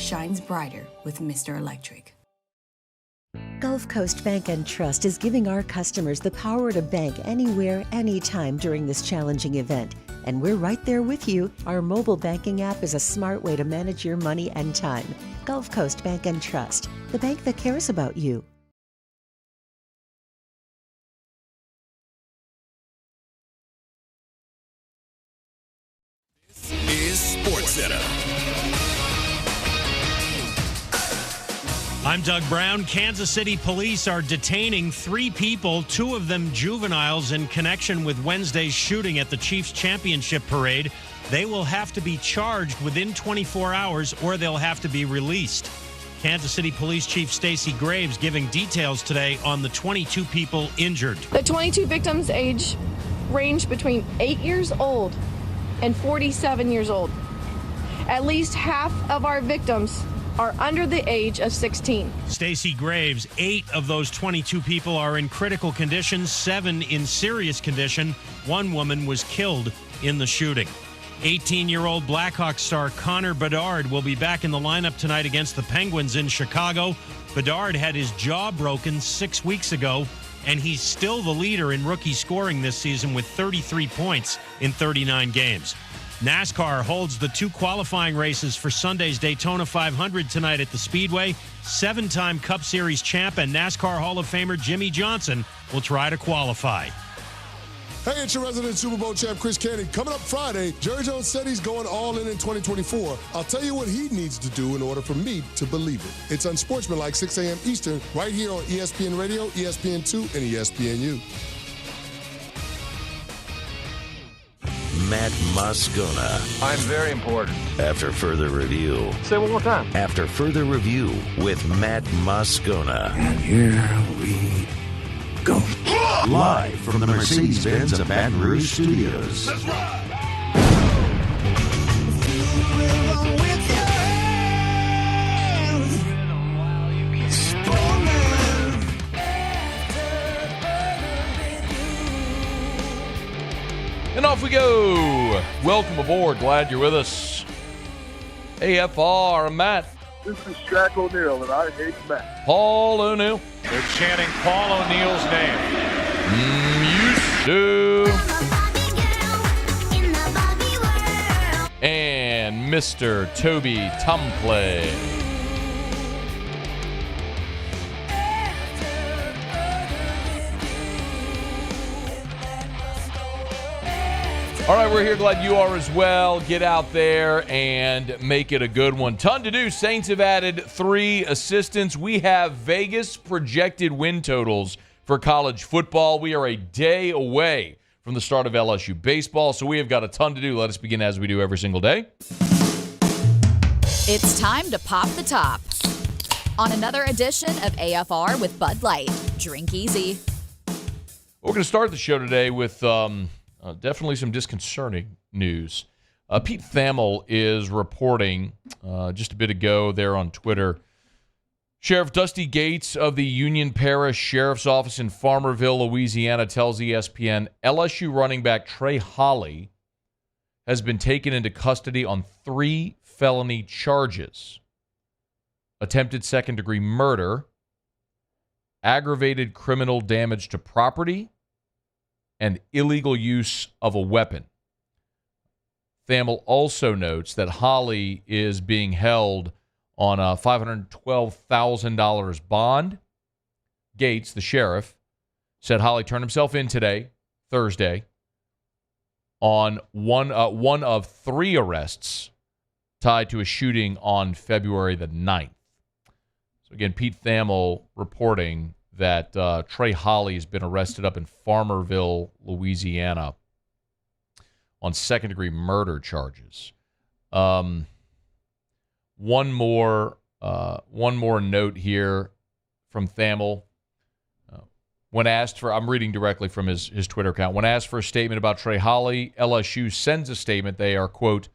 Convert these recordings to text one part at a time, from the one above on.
shines brighter with Mr. Electric. Gulf Coast Bank and Trust is giving our customers the power to bank anywhere, anytime during this challenging event. And we're right there with you. Our mobile banking app is a smart way to manage your money and time. Gulf Coast Bank and Trust, the bank that cares about you. Is SportsCenter. I'm Doug Brown. Kansas City police are detaining 3 people, 2 of them juveniles, in connection with Wednesday's shooting at the Chiefs Championship Parade. They will have to be charged within 24 hours or they'll have to be released. Kansas City Police Chief Stacey Graves giving details today on the 22 people injured. The 22 victims' age range between 8 years old and 47 years old. At least half of our victims are under the age of 16. Stacey Graves, 8 of those 22 people are in critical condition, 7 in serious condition. 1 woman was killed in the shooting. 18-year-old Blackhawks star Connor Bedard will be back in the lineup tonight against the Penguins in Chicago. Bedard had his jaw broken 6 weeks ago, and he's still the leader in rookie scoring this season with 33 points in 39 games. NASCAR holds the 2 qualifying races for Sunday's Daytona 500 tonight at the Speedway. 7-time Cup Series champ and NASCAR Hall of Famer Jimmy Johnson will try to qualify. Hey, it's your resident Super Bowl champ, Chris Candy. Coming up Friday, Jerry Jones said he's going all in 2024. I'll tell you what he needs to do in order for me to believe it. It's Unsportsmanlike, 6 a.m. Eastern, right here on ESPN Radio, ESPN2, and ESPNU. Matt Moscona. I'm very important. After further review. Say it one more time. After further review with Matt Moscona. And here we go. Live from the Mercedes-Benz of Baton Rouge Studios. Let's ride. And off we go. Welcome aboard. Glad you're with us. AFR, Matt. This is Shaq O'Neal, and I hate Matt. Paul O'Neal. They're chanting Paul O'Neal's name. Used to. And Mr. Toby Tumplay. All right, we're here. Glad you are as well. Get out there and make it a good one. Ton to do. Saints have added 3 assistants. We have Vegas projected win totals for college football. We are a day away from the start of LSU baseball, so we have got a ton to do. Let us begin as we do every single day. It's time to pop the top on another edition of AFR with Bud Light. Drink easy. We're going to start the show today with definitely some disconcerting news. Pete Thamel is reporting just a bit ago there on Twitter. Sheriff Dusty Gates of the Union Parish Sheriff's Office in Farmerville, Louisiana, tells ESPN LSU running back Trey Holly has been taken into custody on 3 felony charges: attempted second-degree murder, aggravated criminal damage to property, and illegal use of a weapon. Thamel also notes that Holly is being held on a $512,000 bond. Gates, the sheriff, said Holly turned himself in today, Thursday, on one of 3 arrests tied to a shooting on February the 9th. So again, Pete Thamel reporting that Trey Holly has been arrested up in Farmerville, Louisiana, on second-degree murder charges. One more note here from Thamel. When asked for, I'm reading directly from his Twitter account. When asked for a statement about Trey Holly, LSU sends a statement. They are, quote,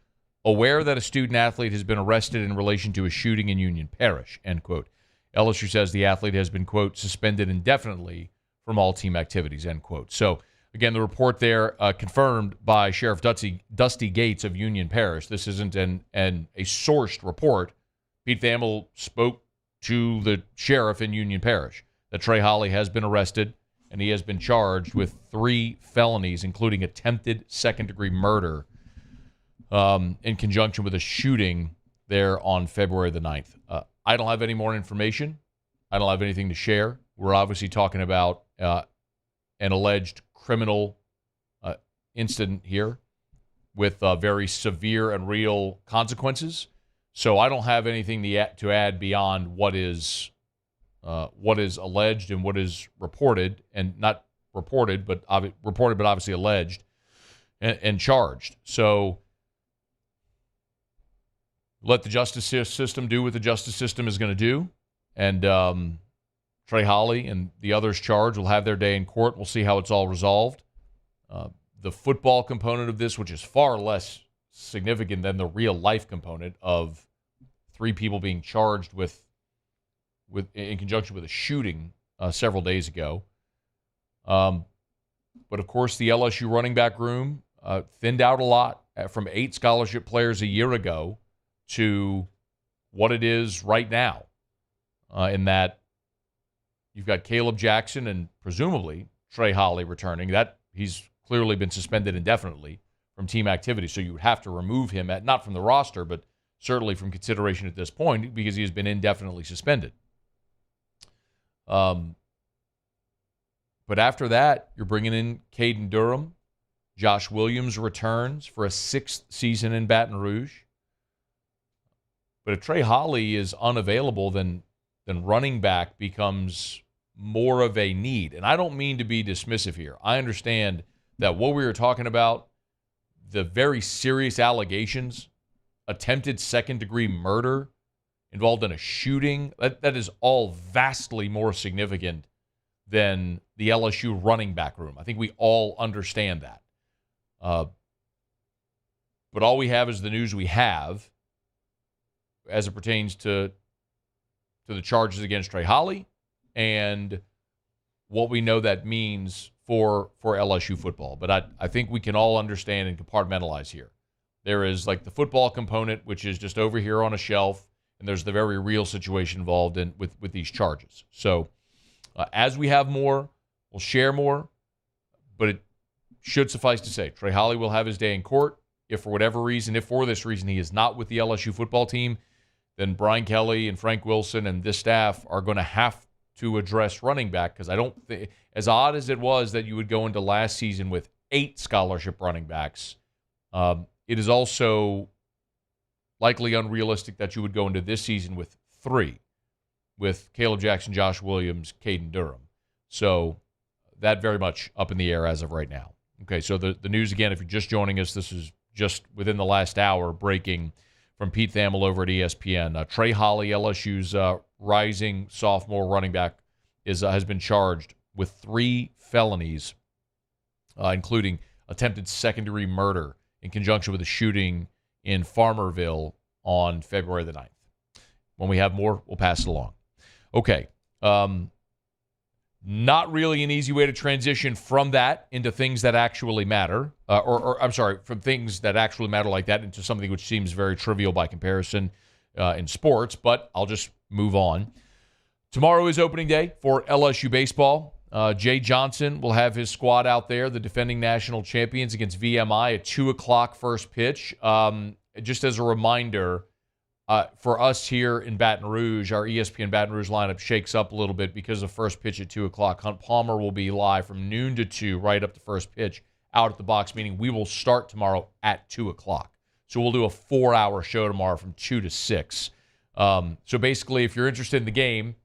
aware that a student-athlete has been arrested in relation to a shooting in Union Parish, end quote. LSU says the athlete has been, quote, suspended indefinitely from all team activities, end quote. So, again, the report there confirmed by Sheriff Dusty Gates of Union Parish. This isn't a sourced report. Pete Thamel spoke to the sheriff in Union Parish that Trey Holly has been arrested, and he has been charged with 3 felonies, including attempted second-degree murder in conjunction with a shooting there on February the 9th. I don't have any more information. I don't have anything to share. We're obviously talking about an alleged criminal incident here with very severe and real consequences. So I don't have anything to add beyond what is alleged and what is reported, and not reported, but obviously alleged and charged. So let the justice system do what the justice system is going to do, and Trey Holly and the others charged will have their day in court. We'll see how it's all resolved. The football component of this, which is far less significant than the real-life component of 3 people being charged with in conjunction with a shooting several days ago. But, of course, the LSU running back room thinned out a lot from 8 scholarship players a year ago to what it is right now, in that you've got Caleb Jackson and presumably Trey Holly returning. That he's clearly been suspended indefinitely from team activity, so you would have to remove him, not from the roster, but certainly from consideration at this point because he has been indefinitely suspended. But after that, you're bringing in Caden Durham. Josh Williams returns for a 6th season in Baton Rouge. But if Trey Holly is unavailable, then running back becomes more of a need. And I don't mean to be dismissive here. I understand that what we were talking about, the very serious allegations, attempted second-degree murder involved in a shooting, that is all vastly more significant than the LSU running back room. I think we all understand that. But all we have is the news we have as it pertains to the charges against Trey Holly and what we know that means for LSU football. But I think we can all understand and compartmentalize here. There is like the football component, which is just over here on a shelf, and there's the very real situation involved with these charges. So as we have more, we'll share more, but it should suffice to say, Trey Holly will have his day in court. If for whatever reason, if for this reason he is not with the LSU football team, then Brian Kelly and Frank Wilson and this staff are going to have to address running back, because I don't think, as odd as it was that you would go into last season with 8 scholarship running backs, it is also likely unrealistic that you would go into this season with 3, with Caleb Jackson, Josh Williams, Caden Durham. So that very much up in the air as of right now. Okay, so the news again, if you're just joining us, this is just within the last hour breaking from Pete Thamel over at ESPN. Trey Holly, LSU's rising sophomore running back, has been charged with 3 felonies, including attempted second-degree murder in conjunction with a shooting in Farmerville on February the 9th. When we have more, we'll pass it along. Okay. Not really an easy way to transition from that into things that actually matter, from things that actually matter like that into something which seems very trivial by comparison in sports, but I'll just move on. Tomorrow is opening day for LSU baseball. Jay Johnson will have his squad out there, the defending national champions against VMI at 2 o'clock first pitch. Just as a reminder, for us here in Baton Rouge, our ESPN Baton Rouge lineup shakes up a little bit because of first pitch at 2 o'clock. Hunt Palmer will be live from noon to 2, right up to first pitch, out at the box, meaning we will start tomorrow at 2 o'clock. So we'll do a 4-hour show tomorrow from 2 to 6. So basically, if you're interested in the game,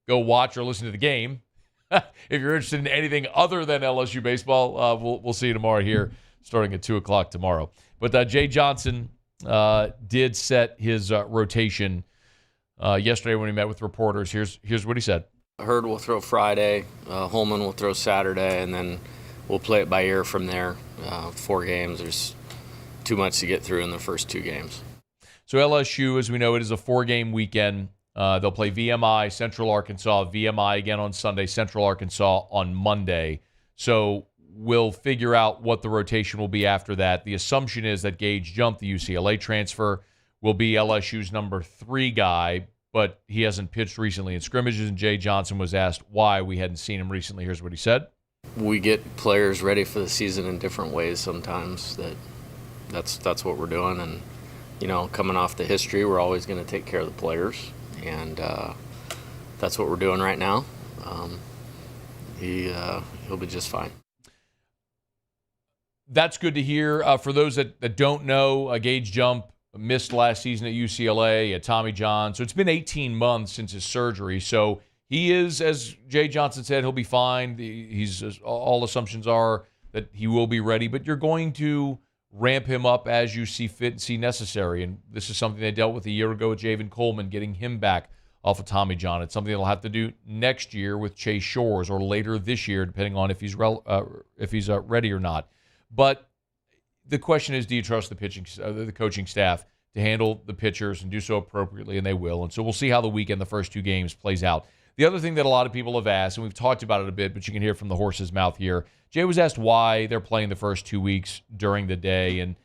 go watch or listen to the game. If you're interested in anything other than LSU baseball, we'll see you tomorrow here, starting at 2 o'clock tomorrow. But Jay Johnson did set his rotation yesterday when he met with reporters. Here's what he said. Hurd will throw Friday, Holman will throw Saturday, and then we'll play it by ear from there. 4 games. There's too much to get through in the first 2 games. So LSU, as we know, it is a 4-game weekend. They'll play VMI, Central Arkansas, VMI again on Sunday, Central Arkansas on Monday. So we'll figure out what the rotation will be after that. The assumption is that Gage Jump, the UCLA transfer, will be LSU's number 3 guy, but he hasn't pitched recently in scrimmages, and Jay Johnson was asked why we hadn't seen him recently. Here's what he said. We get players ready for the season in different ways sometimes. That's what we're doing, and coming off the history, we're always going to take care of the players, and that's what we're doing right now. He'll be just fine. That's good to hear. For those that don't know, Gage Jump missed last season at UCLA, at Tommy John. So it's been 18 months since his surgery. So he is, as Jay Johnson said, he'll be fine. All assumptions are that he will be ready. But you're going to ramp him up as you see fit and see necessary. And this is something they dealt with a year ago with Javen Coleman, getting him back off of Tommy John. It's something they'll have to do next year with Chase Shores, or later this year, depending on if he's ready or not. But the question is, do you trust the coaching staff to handle the pitchers and do so appropriately? And they will. And so we'll see how the weekend, the first 2 games, plays out. The other thing that a lot of people have asked, and we've talked about it a bit, but you can hear from the horse's mouth here. Jay was asked why they're playing the first 2 weeks during the day, and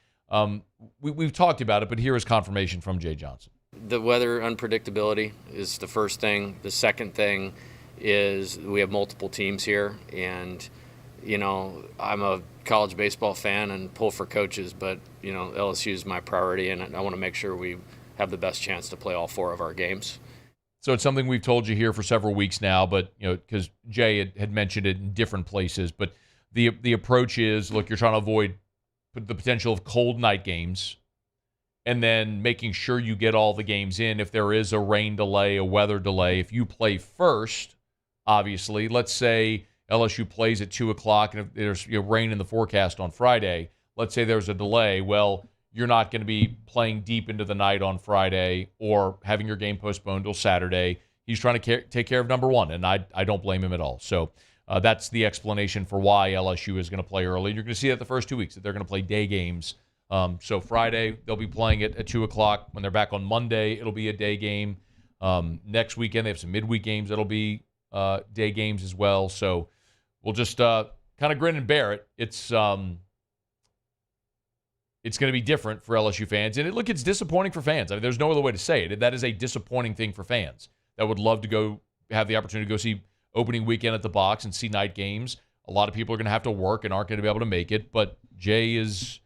we've talked about it, but here is confirmation from Jay Johnson. The weather unpredictability is the first thing. The second thing is we have multiple teams here, and I'm a college baseball fan and pull for coaches, but LSU is my priority, and I want to make sure we have the best chance to play all 4 of our games. So it's something we've told you here for several weeks now, but because Jay had mentioned it in different places, but the approach is, look, you're trying to avoid the potential of cold night games, and then making sure you get all the games in. If there is a rain delay, a weather delay, if you play first, obviously, let's say LSU plays at 2 o'clock, and if there's rain in the forecast on Friday, let's say there's a delay, well, you're not going to be playing deep into the night on Friday or having your game postponed till Saturday. He's trying to take care of number 1, and I don't blame him at all. So that's the explanation for why LSU is going to play early. You're going to see that the first 2 weeks, that they're going to play day games. So Friday, they'll be playing it at 2 o'clock. When they're back on Monday, it'll be a day game. Next weekend, they have some midweek games that'll be day games as well. So we'll just kind of grin and bear it. It's going to be different for LSU fans. And look, it's disappointing for fans. I mean, there's no other way to say it. That is a disappointing thing for fans that would love to go have the opportunity to go see opening weekend at the box and see night games. A lot of people are going to have to work and aren't going to be able to make it. But Jay is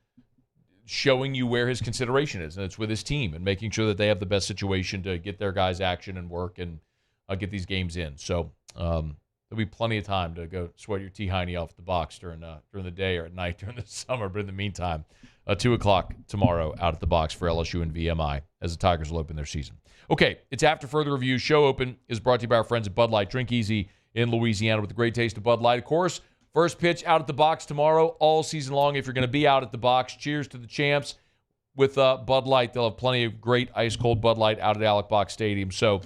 showing you where his consideration is, and it's with his team and making sure that they have the best situation to get their guys action and work and get these games in. So there'll be plenty of time to go sweat your T-Hiney off at the box during the day or at night during the summer. But in the meantime, 2 o'clock tomorrow out at the box for LSU and VMI as the Tigers will open their season. Okay, it's After Further Review. Show Open is brought to you by our friends at Bud Light. Drink easy in Louisiana with the great taste of Bud Light. Of course, first pitch out at the box tomorrow, all season long. If you're going to be out at the box, cheers to the champs with Bud Light. They'll have plenty of great ice-cold Bud Light out at Alec Box Stadium. So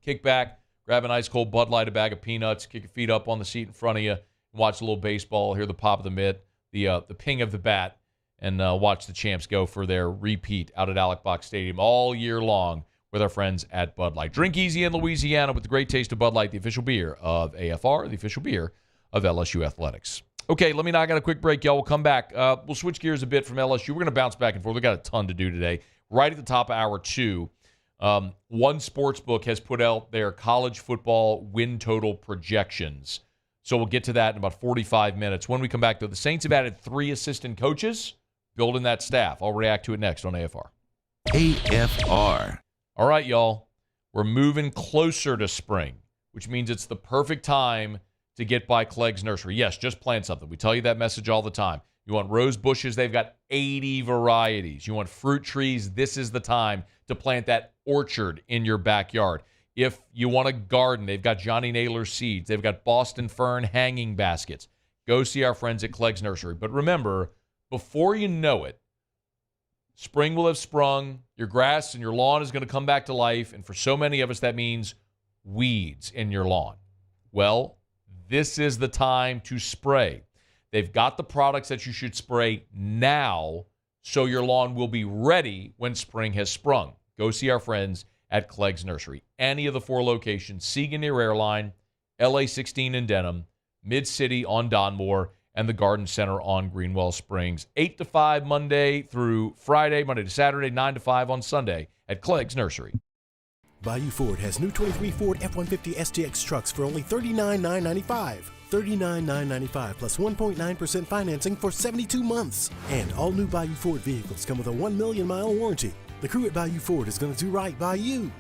kick back, grab an ice-cold Bud Light, a bag of peanuts, kick your feet up on the seat in front of you, and watch a little baseball, hear the pop of the mitt, the ping of the bat, and watch the champs go for their repeat out at Alec Box Stadium all year long with our friends at Bud Light. Drink easy in Louisiana with the great taste of Bud Light, the official beer of AFR, the official beer of LSU Athletics. Okay, let me knock out a quick break, y'all. We'll come back. We'll switch gears a bit from LSU. We're going to bounce back and forth. We've got a ton to do today. Right at the top of hour 2, one sportsbook has put out their college football win total projections. So we'll get to that in about 45 minutes. When we come back, though, the Saints have added 3 assistant coaches, building that staff. I'll react to it next on AFR. AFR. All right, y'all. We're moving closer to spring, which means it's the perfect time to get by Clegg's Nursery. Yes, just plant something. We tell you that message all the time. You want rose bushes, they've got 80 varieties. You want fruit trees, this is the time to plant that orchard in your backyard. If you want a garden, they've got Johnny Naylor seeds. They've got Boston fern hanging baskets. Go see our friends at Clegg's Nursery. But remember, before you know it, spring will have sprung. Your grass and your lawn is going to come back to life. And for so many of us, that means weeds in your lawn. Well, this is the time to spray. They've got the products that you should spray now so your lawn will be ready when spring has sprung. Go see our friends at Clegg's Nursery. Any of the 4 locations, Siegen near Airline, LA 16 in Denham, Mid-City on Donmore, and the Garden Center on Greenwell Springs. 8 to 5 Monday through Friday, Monday to Saturday, 9 to 5 on Sunday at Clegg's Nursery. Bayou Ford has new 23 Ford F-150 STX trucks for only $39,995. $39,995 plus 1.9% financing for 72 months. And all new Bayou Ford vehicles come with a 1 million mile warranty. The crew at Bayou Ford is going to do right by you.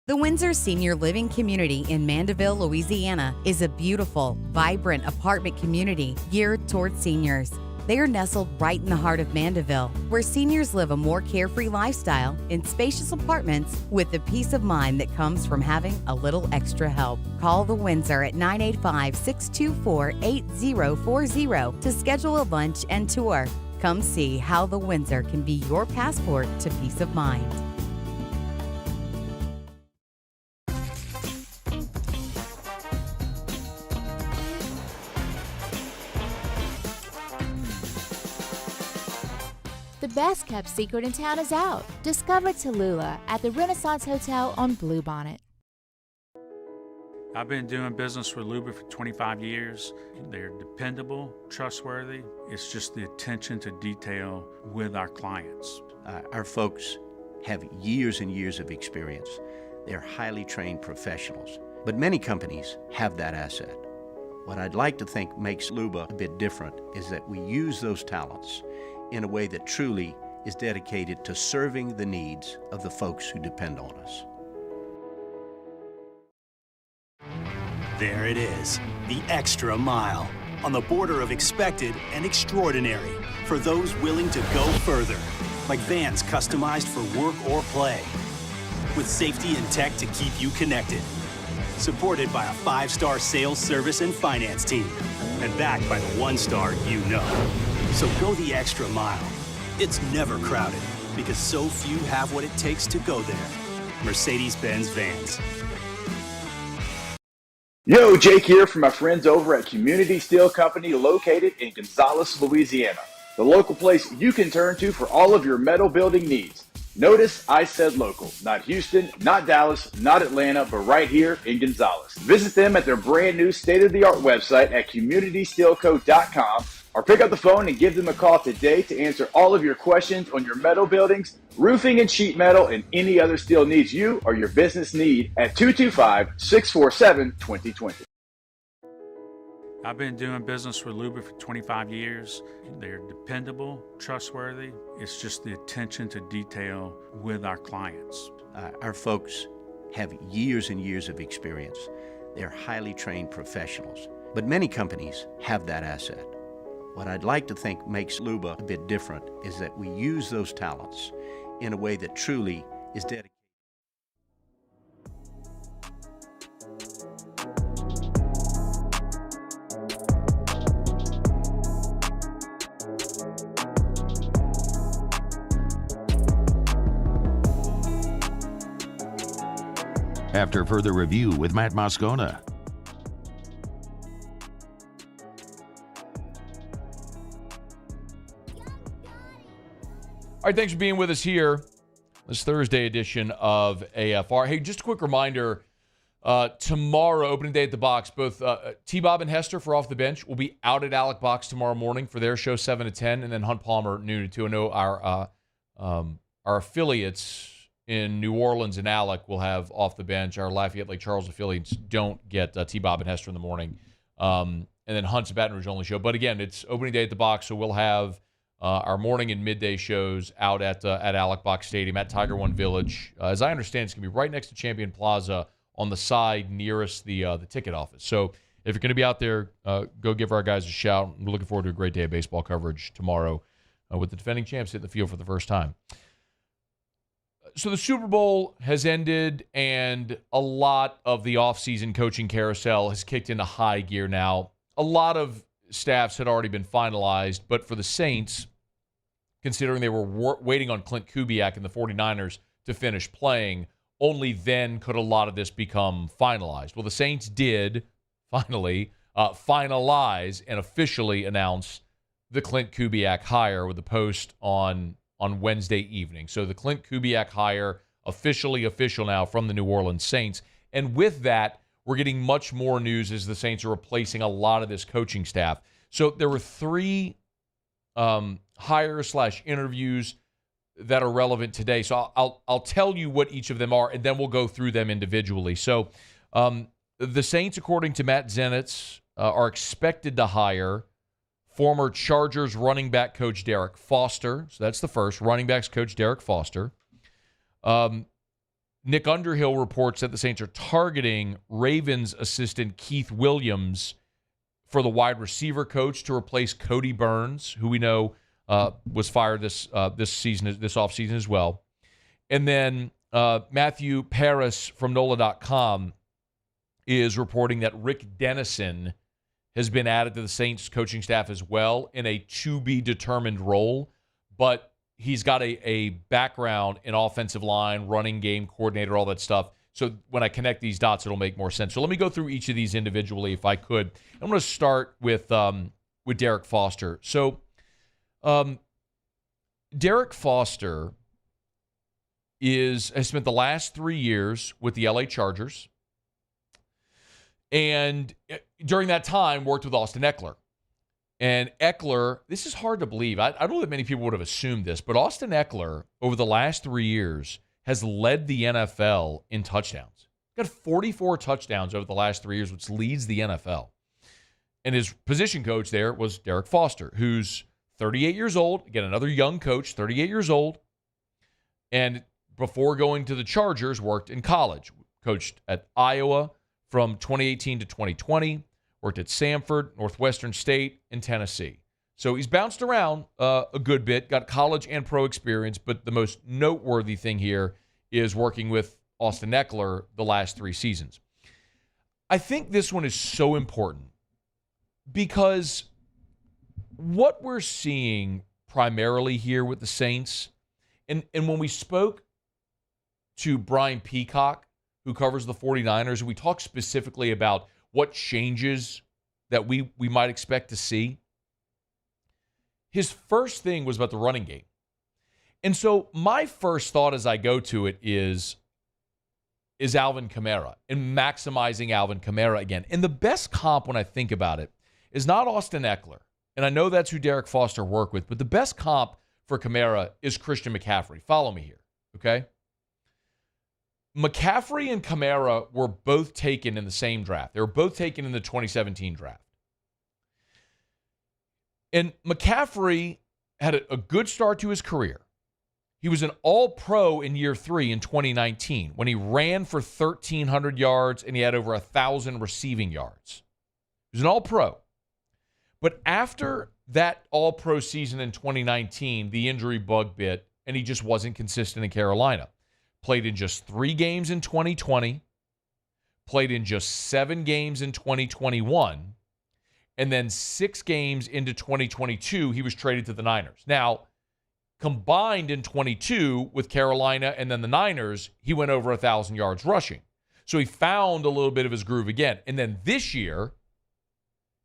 The Windsor Senior Living Community in Mandeville, Louisiana is a beautiful, vibrant apartment community geared towards seniors. They are nestled right in the heart of Mandeville, where seniors live a more carefree lifestyle in spacious apartments with the peace of mind that comes from having a little extra help. Call the Windsor at 985-624-8040 to schedule a lunch and tour. Come see how the Windsor can be your passport to peace of mind. The best kept secret in town is out. Discover Tallulah at the Renaissance Hotel on Bluebonnet. I've been doing business with Luba for 25 years. They're dependable, trustworthy. It's just the attention to detail with our clients. Our folks have years and years of experience. They're highly trained professionals, but many companies have that asset. What I'd like to think makes Luba a bit different is that we use those talents in a way that truly is dedicated to serving the needs of the folks who depend on us. There it is, the extra mile, on the border of expected and extraordinary for those willing to go further, like vans customized for work or play, with safety and tech to keep you connected, supported by a 5-star sales, service, and finance team, and backed by the 1-star you know. So go the extra mile. It's never crowded because so few have what it takes to go there. Mercedes-Benz Vans. Yo, Jake here from my friends over at Community Steel Company located in Gonzales, Louisiana. The local place you can turn to for all of your metal building needs. Notice I said local, not Houston, not Dallas, not Atlanta, but right here in Gonzales. Visit them at their brand new state-of-the-art website at communitysteelco.com or pick up the phone and give them a call today to answer all of your questions on your metal buildings, roofing and sheet metal, and any other steel needs you or your business need at 225-647-2020. I've been doing business with Luba for 25 years. They're dependable, trustworthy. It's just the attention to detail with our clients. Our folks have years and years of experience. They're highly trained professionals, but many companies have that asset. What I'd like to think makes Luba a bit different is that we use those talents in a way that truly is dedicated. After further review with Matt Moscona. All right, thanks for being with us here. This Thursday edition of AFR. Hey, just a quick reminder, tomorrow, opening day at the box, both T-Bob and Hester for Off the Bench will be out at Alec Box tomorrow morning for their show 7 to 10, and then Hunt Palmer noon to 2. I know our affiliates in New Orleans and Alec will have Off the Bench. Our Lafayette Lake Charles affiliates don't get T-Bob and Hester in the morning. And then Hunt's Baton Rouge only show. But again, it's opening day at the box, so we'll have our morning and midday shows out at Alec Box Stadium at Tiger One Village. As I understand, it's going to be right next to Champion Plaza on the side nearest the ticket office. So if you're going to be out there, go give our guys a shout. We're looking forward to a great day of baseball coverage tomorrow with the defending champs hitting the field for the first time. So the Super Bowl has ended, and a lot of the offseason coaching carousel has kicked into high gear now. A lot of staffs had already been finalized, but for the Saints, considering they were waiting on Clint Kubiak and the 49ers to finish playing, only then could a lot of this become finalized. Well, the Saints did finally finalize and officially announce the Clint Kubiak hire with the post on Wednesday evening. So the Clint Kubiak hire officially official now from the New Orleans Saints. And with that, we're getting much more news as the Saints are replacing a lot of this coaching staff. So there were 3 hire/interviews that are relevant today. So I'll tell you what each of them are, and then we'll go through them individually. So the Saints, according to Matt Zenitz, are expected to hire former Chargers running back coach Derek Foster. So that's the first, running backs coach Derek Foster. Nick Underhill reports that the Saints are targeting Ravens assistant Keith Williams for the wide receiver coach to replace Cody Burns, who we know was fired this offseason as well. And then Matthew Paris from NOLA.com is reporting that Rick Dennison has been added to the Saints coaching staff as well in a to-be-determined role, but he's got a background in offensive line, running game coordinator, all that stuff. So when I connect these dots, it'll make more sense. So let me go through each of these individually if I could. I'm going to start with Derek Foster. So Derek Foster has spent the last 3 years with the LA Chargers, and during that time worked with Austin Eckler. And Eckler, this is hard to believe. I don't know that many people would have assumed this, but Austin Eckler, over the last 3 years, has led the NFL in touchdowns. Got 44 touchdowns over the last 3 years, which leads the NFL. And his position coach there was Derek Foster, who's 38 years old. Again, another young coach, 38 years old. And before going to the Chargers, worked in college. Coached at Iowa from 2018 to 2020. Worked at Samford, Northwestern State, and Tennessee. So he's bounced around a good bit, got college and pro experience, but the most noteworthy thing here is working with Austin Eckler the last 3 seasons. I think this one is so important because what we're seeing primarily here with the Saints, and when we spoke to Brian Peacock, who covers the 49ers, we talked specifically about what changes that we might expect to see. His first thing was about the running game. And so my first thought as I go to it is Alvin Kamara and maximizing Alvin Kamara again. And the best comp when I think about it is not Austin Eckler. And I know that's who Derek Foster worked with, but the best comp for Kamara is Christian McCaffrey. Follow me here, okay? McCaffrey and Kamara were both taken in the same draft. They were both taken in the 2017 draft. And McCaffrey had a good start to his career. He was an all-pro in year 3 in 2019 when he ran for 1,300 yards and he had over 1,000 receiving yards. He was an all-pro. But after that all-pro season in 2019, the injury bug bit, and he just wasn't consistent in Carolina. Played in just 3 games in 2020, played in just 7 games in 2021, and then 6 games into 2022, he was traded to the Niners. Now, combined in 22 with Carolina and then the Niners, he went over 1,000 yards rushing. So he found a little bit of his groove again. And then this year,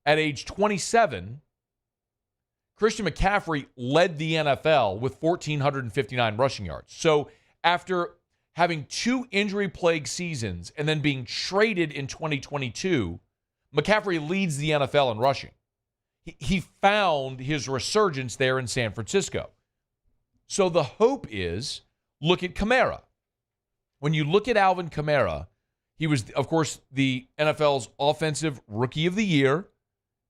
at age 27, Christian McCaffrey led the NFL with 1,459 rushing yards. So after having 2 injury-plagued seasons and then being traded in 2022, McCaffrey leads the NFL in rushing. He found his resurgence there in San Francisco. So the hope is, look at Kamara. When you look at Alvin Kamara, he was, of course, the NFL's Offensive Rookie of the Year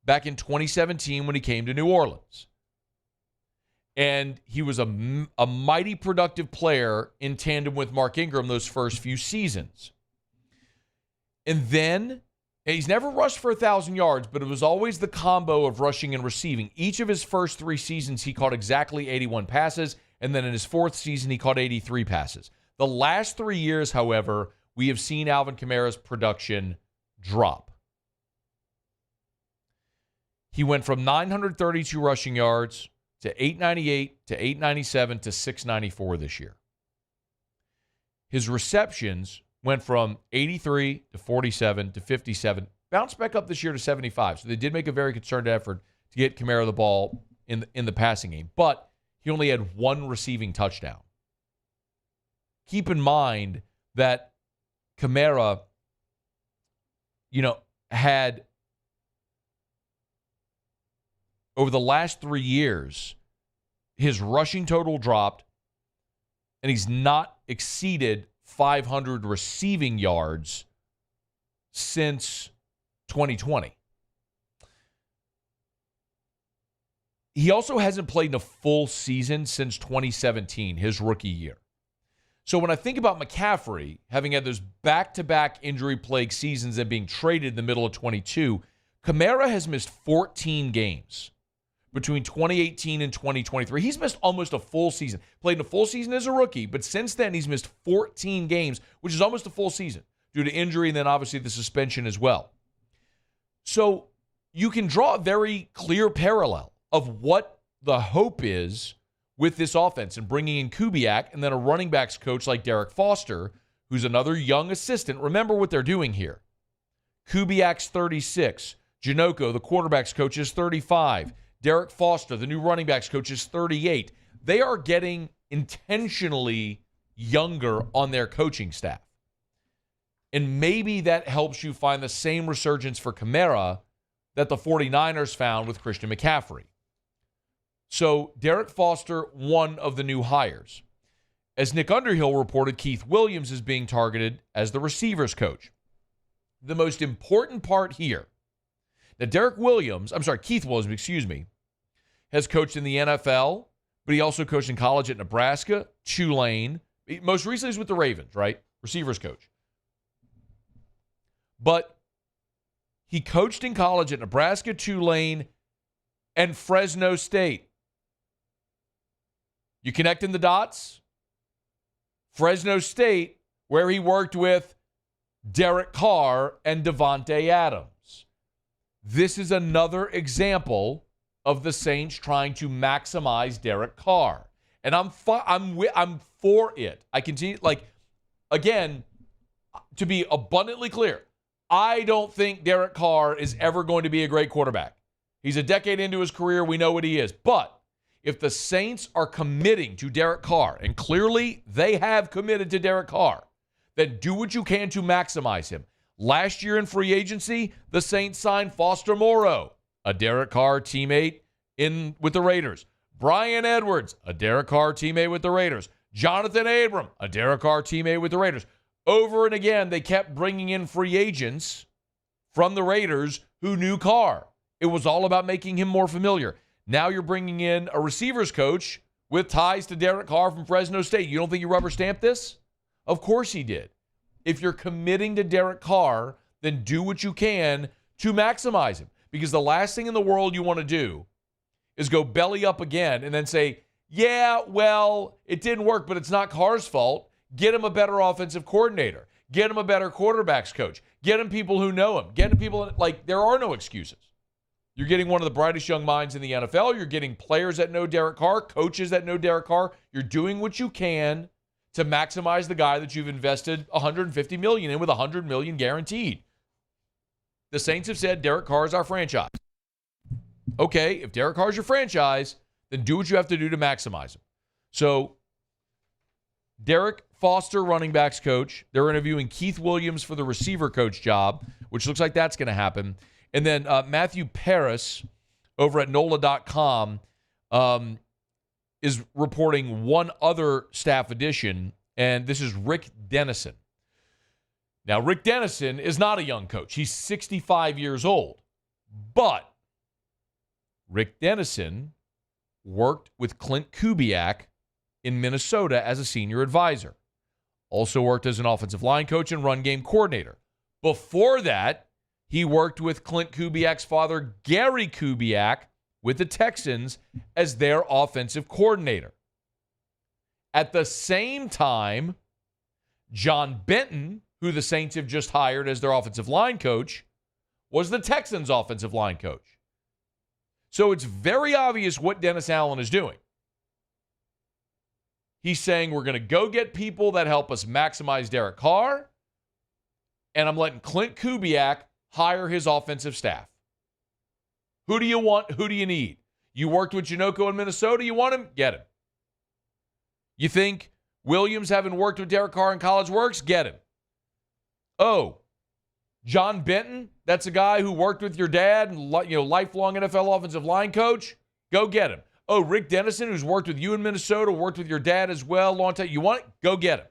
back in 2017 when he came to New Orleans. And he was a mighty productive player in tandem with Mark Ingram those first few seasons. And then, he's never rushed for 1,000 yards, but it was always the combo of rushing and receiving. Each of his first 3 seasons, he caught exactly 81 passes. And then in his 4th season, he caught 83 passes. The last 3 years, however, we have seen Alvin Kamara's production drop. He went from 932 rushing yards to 898 to 897 to 694 this year. His receptions went from 83 to 47 to 57, bounced back up this year to 75. So they did make a very concerted effort to get Kamara the ball in the passing game. But he only had 1 receiving touchdown. Keep in mind that Kamara, had over the last 3 years, his rushing total dropped, and he's not exceeded 500 receiving yards since 2020. He also hasn't played in a full season since 2017, his rookie year. So when I think about McCaffrey, having had those back-to-back injury-plagued seasons and being traded in the middle of 22, Kamara has missed 14 games between 2018 and 2023. He's missed almost a full season. Played in a full season as a rookie, but since then he's missed 14 games, which is almost a full season due to injury and then obviously the suspension as well. So you can draw a very clear parallel of what the hope is with this offense and bringing in Kubiak and then a running backs coach like Derek Foster, who's another young assistant. Remember what they're doing here. Kubiak's 36. Janoko, the quarterback's coach, is 35. Derek Foster, the new running backs coach, is 38. They are getting intentionally younger on their coaching staff. And maybe that helps you find the same resurgence for Kamara that the 49ers found with Christian McCaffrey. So Derek Foster, one of the new hires. As Nick Underhill reported, Keith Williams is being targeted as the receivers coach. The most important part here, that Keith Williams, has coached in the NFL, but he also coached in college at Nebraska, Tulane. Most recently he's with the Ravens, right? Receivers coach. But he coached in college at Nebraska, Tulane, and Fresno State. You connecting the dots? Fresno State, where he worked with Derek Carr and Devontae Adams. This is another example of the Saints trying to maximize Derek Carr. And I'm for it. I continue, again, to be abundantly clear, I don't think Derek Carr is ever going to be a great quarterback. He's a decade into his career. We know what he is. But if the Saints are committing to Derek Carr, and clearly they have committed to Derek Carr, then do what you can to maximize him. Last year in free agency, the Saints signed Foster Moreau, a Derek Carr teammate with the Raiders. Brian Edwards, a Derek Carr teammate with the Raiders. Jonathan Abram, a Derek Carr teammate with the Raiders. Over and again, they kept bringing in free agents from the Raiders who knew Carr. It was all about making him more familiar. Now you're bringing in a receivers coach with ties to Derek Carr from Fresno State. You don't think you rubber stamped this? Of course he did. If you're committing to Derek Carr, then do what you can to maximize him. Because the last thing in the world you want to do is go belly up again and then say, yeah, well, it didn't work, but it's not Carr's fault. Get him a better offensive coordinator. Get him a better quarterbacks coach. Get him people who know him. Get him people, there are no excuses. You're getting one of the brightest young minds in the NFL. You're getting players that know Derek Carr, coaches that know Derek Carr. You're doing what you can to maximize the guy that you've invested $150 million in with $100 million guaranteed. The Saints have said Derek Carr is our franchise. Okay, if Derek Carr is your franchise, then do what you have to do to maximize him. So, Derek Foster, running backs coach. They're interviewing Keith Williams for the receiver coach job, which looks like that's going to happen. And then Matthew Paris over at NOLA.com is reporting one other staff addition, and this is Rick Dennison. Now, Rick Dennison is not a young coach. He's 65 years old. But Rick Dennison worked with Clint Kubiak in Minnesota as a senior advisor. Also worked as an offensive line coach and run game coordinator. Before that, he worked with Clint Kubiak's father, Gary Kubiak, with the Texans as their offensive coordinator. At the same time, John Benton, who the Saints have just hired as their offensive line coach, was the Texans' offensive line coach. So it's very obvious what Dennis Allen is doing. He's saying we're going to go get people that help us maximize Derek Carr, and I'm letting Clint Kubiak hire his offensive staff. Who do you want? Who do you need? You worked with Janoko in Minnesota. You want him? Get him. You think Williams, having worked with Derek Carr in college, works? Get him. Oh, John Benton, that's a guy who worked with your dad and lifelong NFL offensive line coach. Go get him. Oh, Rick Dennison, who's worked with you in Minnesota, worked with your dad as well, long time. You want it? Go get him.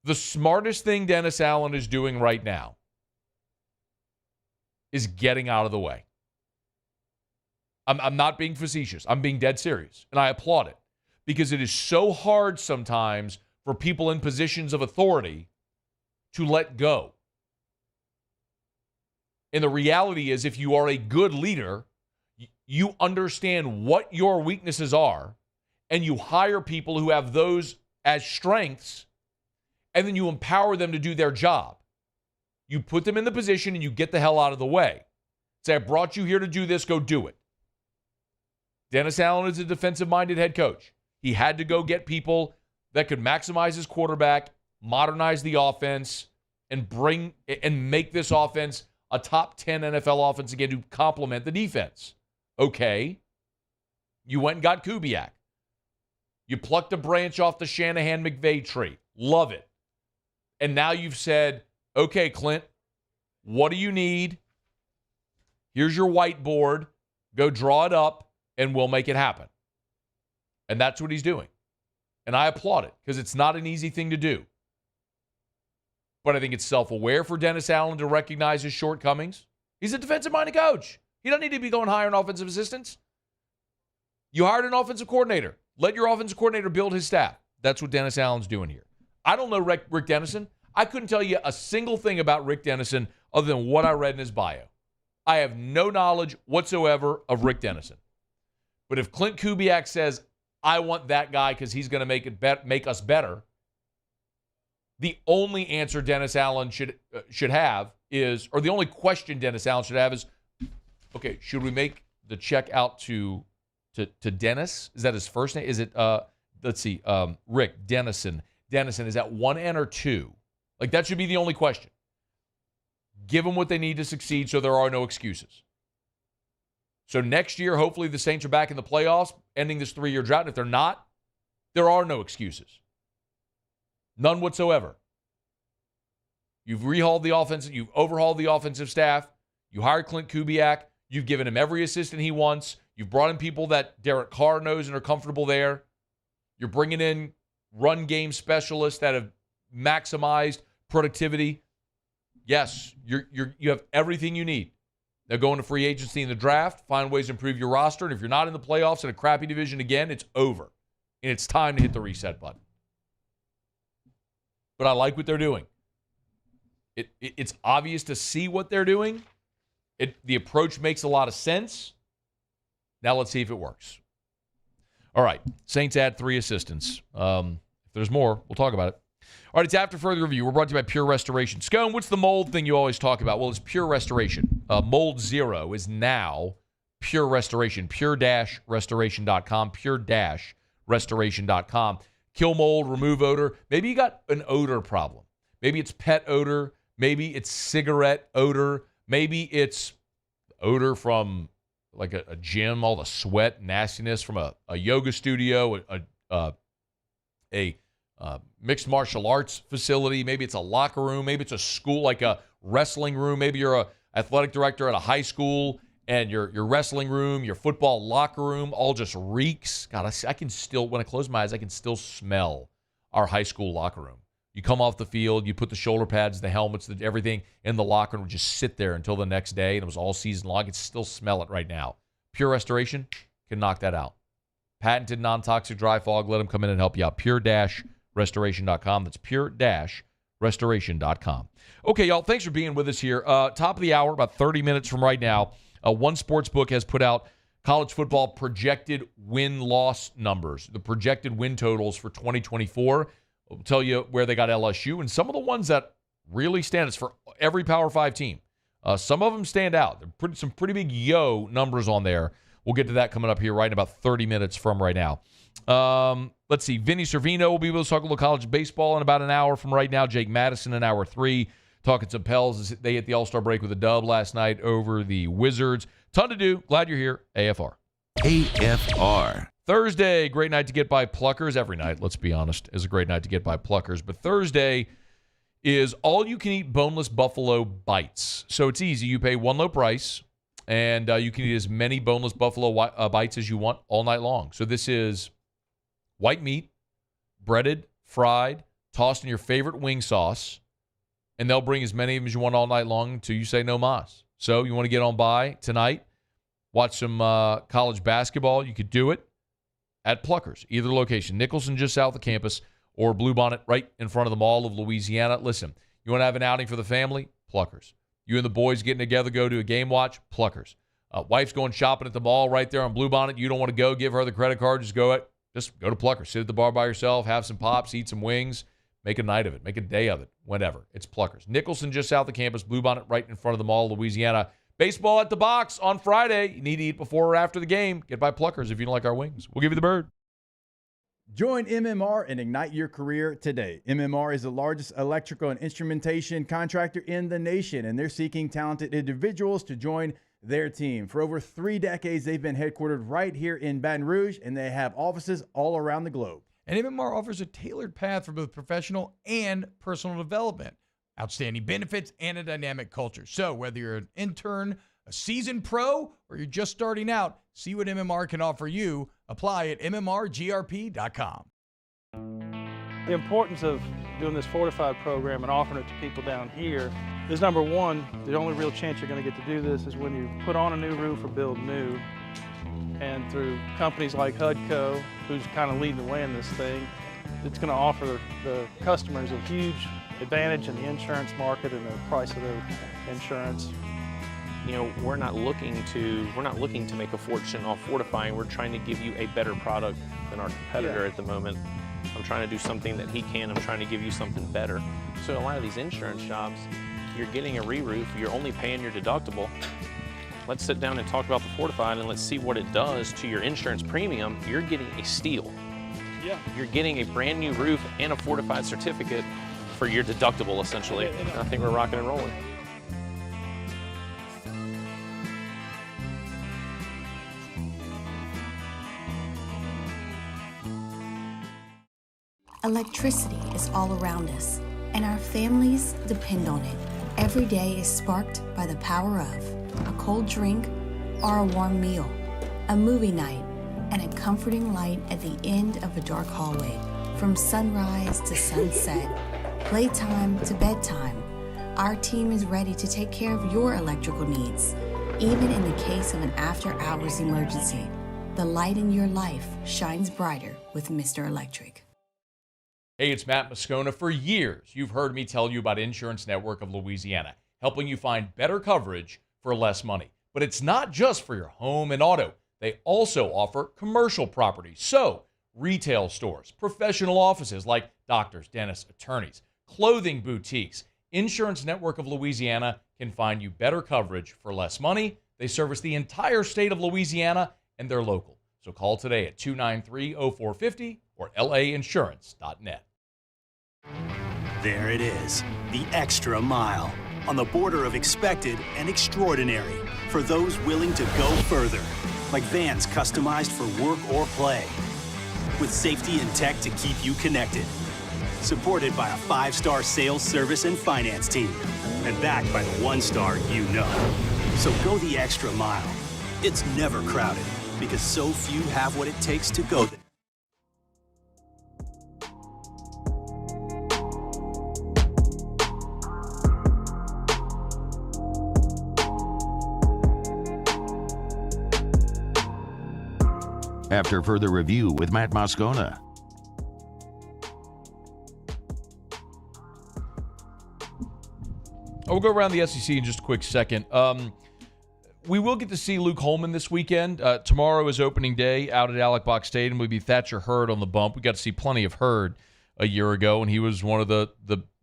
The smartest thing Dennis Allen is doing right now is getting out of the way. I'm not being facetious. I'm being dead serious, and I applaud it because it is so hard sometimes for people in positions of authority to let go. And the reality is, if you are a good leader, you understand what your weaknesses are, and you hire people who have those as strengths, and then you empower them to do their job. You put them in the position, and you get the hell out of the way. Say, I brought you here to do this, go do it. Dennis Allen is a defensive-minded head coach. He had to go get people that could maximize his quarterback, modernize the offense, and make this offense a top 10 NFL offense again to complement the defense. Okay. You went and got Kubiak. You plucked a branch off the Shanahan-McVay tree. Love it. And now you've said, okay, Clint, what do you need? Here's your whiteboard. Go draw it up, and we'll make it happen. And that's what he's doing. And I applaud it because it's not an easy thing to do. But I think it's self-aware for Dennis Allen to recognize his shortcomings. He's a defensive-minded coach. He doesn't need to be going hire an offensive assistant. You hired an offensive coordinator. Let your offensive coordinator build his staff. That's what Dennis Allen's doing here. I don't know Rick Dennison. I couldn't tell you a single thing about Rick Dennison other than what I read in his bio. I have no knowledge whatsoever of Rick Dennison. But if Clint Kubiak says, I want that guy because he's going to make us better, the only answer Dennis Allen should have is, or the only question Dennis Allen should have is, okay, should we make the check out to Dennis? Is that his first name? Is it, let's see, Rick Dennison. Dennison, is that one N or two? Like, that should be the only question. Give them what they need to succeed so there are no excuses. So next year, hopefully the Saints are back in the playoffs, ending this 3-year drought. And if they're not, there are no excuses. None whatsoever. You've overhauled the offensive staff. You hired Clint Kubiak. You've given him every assistant he wants. You've brought in people that Derek Carr knows and are comfortable there. You're bringing in run game specialists that have maximized productivity. Yes, you have everything you need. Now go into free agency in the draft, find ways to improve your roster, and if you're not in the playoffs in a crappy division again, it's over. And it's time to hit the reset button. But I like what they're doing. It's obvious to see what they're doing. The approach makes a lot of sense. Now let's see if it works. All right, Saints add 3 assistants. If there's more, we'll talk about it. All right, it's After Further Review. We're brought to you by Pure Restoration. Scone, what's the mold thing you always talk about? Well, it's Pure Restoration. Mold Zero is now Pure Restoration. Pure-restoration.com. Pure-restoration.com. Kill mold, remove odor. Maybe you got an odor problem. Maybe it's pet odor. Maybe it's cigarette odor. Maybe it's odor from like a gym, all the sweat, nastiness from a yoga studio, a mixed martial arts facility. Maybe it's a locker room. Maybe it's a school, like a wrestling room. Maybe you're an athletic director at a high school and your wrestling room, your football locker room all just reeks. God, I can still, when I close my eyes, I can still smell our high school locker room. You come off the field, you put the shoulder pads, the helmets, everything in the locker room, just sit there until the next day, and it was all season long. I can still smell it right now. Pure Restoration can knock that out. Patented non-toxic dry fog. Let them come in and help you out. Pure-restoration.com. That's pure-restoration.com. Okay, y'all, thanks for being with us here. Top of the hour, about 30 minutes from right now, One Sportsbook has put out college football projected win-loss numbers, the projected win totals for 2024. We'll tell you where they got LSU and some of the ones that really stand. It's for every Power 5 team. Some of them stand out. Some pretty big numbers on there. We'll get to that coming up here right in about 30 minutes from right now. Let's see. Vinnie Cervino will be with us talking a little college baseball in about an hour from right now. Jake Madison in hour 3. Talking some Pels as they hit the All-Star break with a dub last night over the Wizards. Ton to do. Glad you're here. AFR. AFR. Thursday, great night to get by Pluckers. Every night, let's be honest, is a great night to get by Pluckers. But Thursday is all-you-can-eat boneless buffalo bites. So it's easy. You pay one low price, and you can eat as many boneless buffalo bites as you want all night long. So this is white meat, breaded, fried, tossed in your favorite wing sauce, and they'll bring as many of them as you want all night long until you say no mas. So you want to get on by tonight, watch some college basketball, you could do it at Pluckers, either location. Nicholson just south of campus, or Bluebonnet right in front of the Mall of Louisiana. Listen, you want to have an outing for the family? Pluckers. You and the boys getting together, go to a game watch? Pluckers. Wife's going shopping at the mall right there on Bluebonnet. You don't want to go, give her the credit card, just go to Pluckers. Sit at the bar by yourself, have some pops, eat some wings, make a night of it, make a day of it, whatever. It's Pluckers. Nicholson just south of campus, Bluebonnet right in front of the Mall of Louisiana. Baseball at the Box on Friday. You need to eat before or after the game. Get by Pluckers if you don't like our wings. We'll give you the bird. Join MMR and ignite your career today. MMR is the largest electrical and instrumentation contractor in the nation, and they're seeking talented individuals to join their team. For over 3 decades, they've been headquartered right here in Baton Rouge, and they have offices all around the globe. And MMR offers a tailored path for both professional and personal development, outstanding benefits, and a dynamic culture. So whether you're an intern, a seasoned pro, or you're just starting out, see what MMR can offer you. Apply at mmrgrp.com. The importance of doing this Fortified program and offering it to people down here is, number one, the only real chance you're going to get to do this is when you put on a new roof or build new. And through companies like HUDCO, who's kind of leading the way in this thing, it's going to offer the customers a huge advantage in the insurance market and the price of their insurance. You know, we're not looking to make a fortune off fortifying. We're trying to give you a better product than our competitor at the moment. I'm trying to do something that he can. I'm trying to give you something better. So a lot of these insurance shops, you're getting a re-roof, you're only paying your deductible. Let's sit down and talk about the Fortified and let's see what it does to your insurance premium. You're getting a steal. Yeah. You're getting a brand new roof and a Fortified certificate for your deductible, essentially. I think we're rocking and rolling. Electricity is all around us, and our families depend on it. Every day is sparked by the power of a cold drink or a warm meal, a movie night, and a comforting light at the end of a dark hallway. From sunrise to sunset, playtime to bedtime, our team is ready to take care of your electrical needs. Even in the case of an after-hours emergency, the light in your life shines brighter with Mr. Electric. Hey, it's Matt Moscona. For years, you've heard me tell you about Insurance Network of Louisiana, helping you find better coverage for less money. But it's not just for your home and auto. They also offer commercial property. So, retail stores, professional offices like doctors, dentists, attorneys, clothing boutiques. Insurance Network of Louisiana can find you better coverage for less money. They service the entire state of Louisiana, and they're local. So call today at 293-0450 or lainsurance.net. There it is, the extra mile, on the border of expected and extraordinary, for those willing to go further, like vans customized for work or play, with safety and tech to keep you connected, supported by a 5-star sales, service, and finance team, and backed by the 1-star you know. So go the extra mile. It's never crowded, because so few have what it takes to go there. After further review with Matt Moscona. We'll go around the SEC in just a quick second. We will get to see Luke Holman this weekend. Tomorrow is opening day out at Alec Box Stadium. We'll be Thatcher Hurd on the bump. We got to see plenty of Hurd a year ago, and he was one of the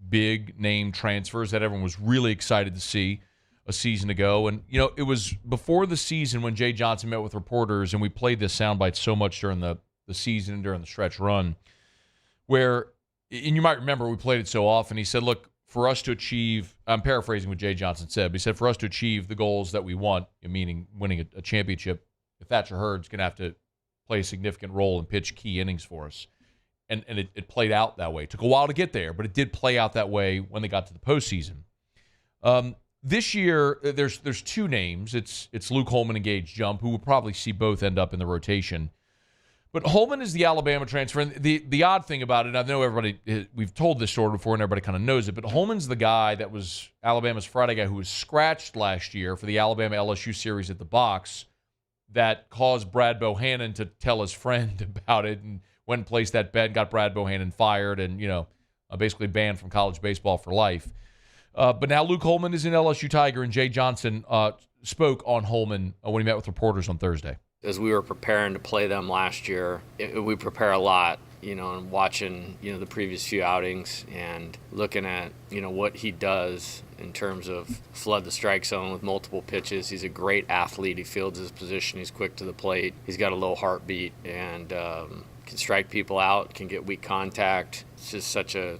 big name transfers that everyone was really excited to see a season ago. And, you know, it was before the season when Jay Johnson met with reporters, and we played this soundbite so much during the season and during the stretch run, where, and you might remember we played it so often, he said, look, for us to achieve, I'm paraphrasing what Jay Johnson said, but he said, for us to achieve the goals that we want, meaning winning a championship, Thatcher Hurd's going to have to play a significant role and pitch key innings for us. And it played out that way. It took a while to get there, but it did play out that way when they got to the postseason. This year, there's two names. It's Luke Holman and Gage Jump, who will probably see both end up in the rotation. But Holman is the Alabama transfer. And the odd thing about it, I know we've told this story before and everybody kind of knows it, but Holman's the guy that was Alabama's Friday guy who was scratched last year for the Alabama LSU series at the box that caused Brad Bohannon to tell his friend about it and went and placed that bet and got Brad Bohannon fired and, basically banned from college baseball for life. But now Luke Holman is an LSU Tiger, and Jay Johnson spoke on Holman when he met with reporters on Thursday. As we were preparing to play them last year, we prepare a lot, and watching, the previous few outings and looking at, what he does in terms of flood the strike zone with multiple pitches. He's a great athlete. He fields his position. He's quick to the plate. He's got a low heartbeat and can strike people out, can get weak contact. It's just such a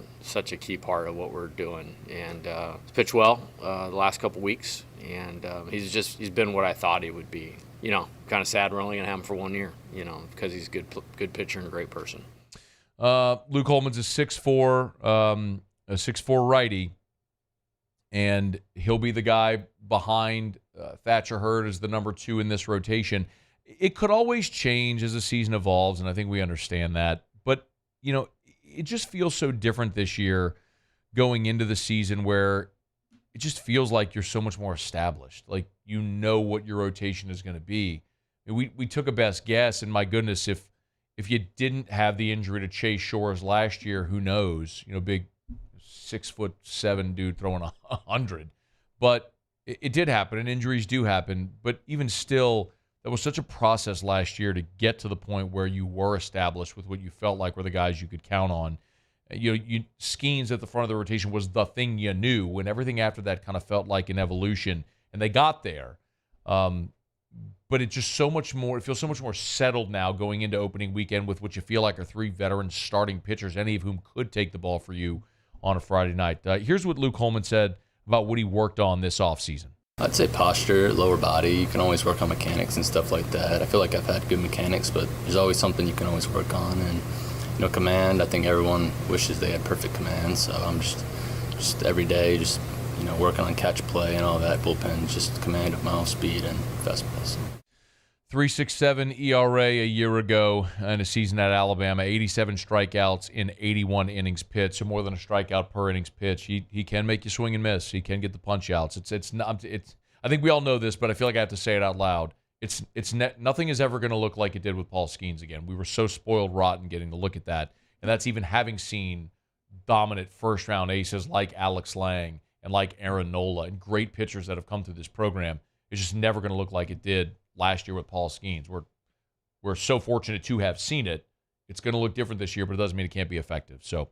key part of what we're doing. And he's pitched well the last couple weeks, and he's been what I thought he would be. Kind of sad we're only going to have him for 1 year, because he's a good pitcher and a great person. Luke Holman's a 6'4", righty, and he'll be the guy behind Thatcher Hurd as the number 2 in this rotation. It could always change as the season evolves, and I think we understand that. But, it just feels so different this year going into the season where it just feels like you're so much more established. Like, what your rotation is going to be. We took a best guess, and my goodness, if you didn't have the injury to Chase Shores last year, who knows? Big 6'7" dude throwing 100. But it did happen, and injuries do happen. But even still, that was such a process last year to get to the point where you were established with what you felt like were the guys you could count on. Skeens at the front of the rotation was the thing you knew, and everything after that kind of felt like an evolution, and they got there. But it just so much more. It feels so much more settled now going into opening weekend with what you feel like are 3 veteran starting pitchers, any of whom could take the ball for you on a Friday night. Here's what Luke Holman said about what he worked on this offseason. I'd say posture, lower body. You can always work on mechanics and stuff like that. I feel like I've had good mechanics, but there's always something you can always work on. And, command, I think everyone wishes they had perfect command. So I'm just every day, working on catch play and all that, bullpen, just command of my off speed and fastballs. 3.67 ERA a year ago in a season at Alabama, 87 strikeouts in 81 innings pitched, so more than a strikeout per innings pitch. He can make you swing and miss. He can get the punch outs. It's not. I think we all know this, but I feel like I have to say it out loud. Nothing is ever going to look like it did with Paul Skeens again. We were so spoiled rotten getting to look at that, and that's even having seen dominant first-round aces like Alex Lang and like Aaron Nola and great pitchers that have come through this program. It's just never going to look like it did last year with Paul Skeens. We're so fortunate to have seen it. It's going to look different this year, but it doesn't mean it can't be effective. So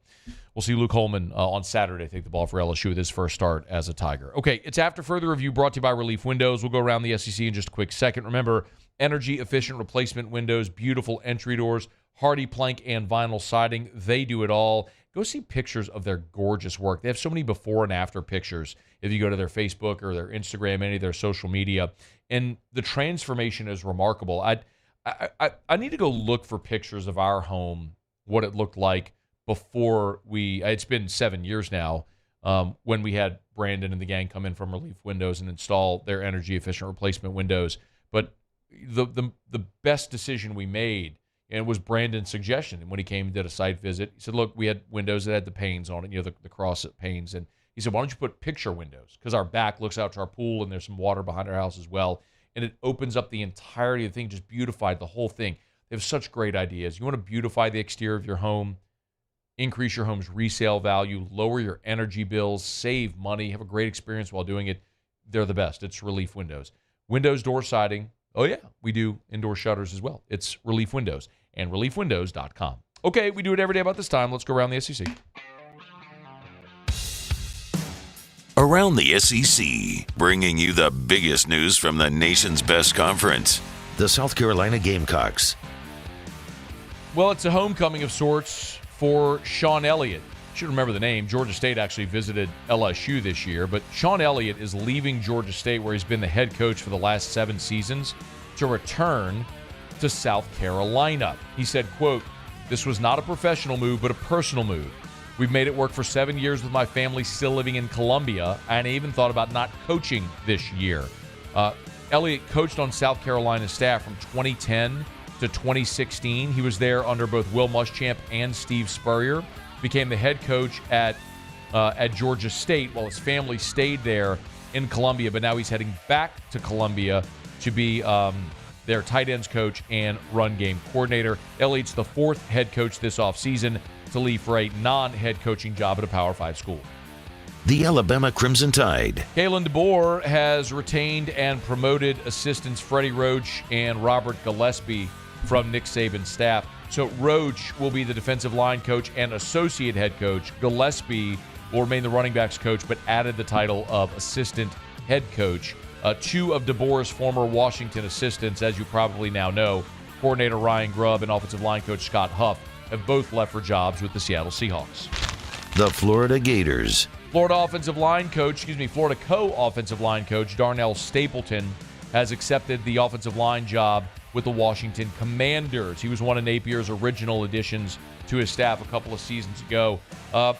we'll see Luke Holman on Saturday take the ball for LSU with his first start as a Tiger. Okay, it's After Further Review brought to you by Relief Windows. We'll go around the SEC in just a quick second. Remember, energy-efficient replacement windows, beautiful entry doors, hardy plank and vinyl siding. They do it all. Go see pictures of their gorgeous work. They have so many before and after pictures if you go to their Facebook or their Instagram, any of their social media. And the transformation is remarkable. I need to go look for pictures of our home, what it looked like before it's been 7 years now, when we had Brandon and the gang come in from Relief Windows and install their energy-efficient replacement windows. But the best decision we made, and it was Brandon's suggestion, and when he came and did a site visit, he said, look, we had windows that had the panes on it, the cross panes, and he said, why don't you put picture windows? Because our back looks out to our pool, and there's some water behind our house as well. And it opens up the entirety of the thing, just beautified the whole thing. They have such great ideas. You want to beautify the exterior of your home, increase your home's resale value, lower your energy bills, save money, have a great experience while doing it. They're the best. It's Relief Windows. Windows, door siding. Oh, yeah, we do indoor shutters as well. It's Relief Windows and reliefwindows.com. Okay, we do it every day about this time. Let's go around the SEC. Around the SEC, bringing you the biggest news from the nation's best conference, the South Carolina Gamecocks. Well, it's a homecoming of sorts for Sean Elliott. You should remember the name. Georgia State actually visited LSU this year, but Sean Elliott is leaving Georgia State, where he's been the head coach for the last 7 seasons, to return to South Carolina. He said, quote, This was not a professional move, but a personal move. We've made it work for 7 years with my family still living in Columbia, and I even thought about not coaching this year. Elliott coached on South Carolina's staff from 2010 to 2016. He was there under both Will Muschamp and Steve Spurrier. Became the head coach at Georgia State while his family stayed there in Columbia, but now he's heading back to Columbia to be their tight ends coach and run game coordinator. Elliott's the fourth head coach this offseason to leave for a non-head coaching job at a Power 5 school. The Alabama Crimson Tide. Kalen DeBoer has retained and promoted assistants Freddie Roach and Robert Gillespie from Nick Saban's staff. So Roach will be the defensive line coach and associate head coach. Gillespie will remain the running backs coach, but added the title of assistant head coach. Two of DeBoer's former Washington assistants, as you probably now know, coordinator Ryan Grubb and offensive line coach Scott Huff, have both left for jobs with the Seattle Seahawks. The Florida Gators. Florida co-offensive line coach Darnell Stapleton has accepted the offensive line job with the Washington Commanders. He was one of Napier's original additions to his staff a couple of seasons ago.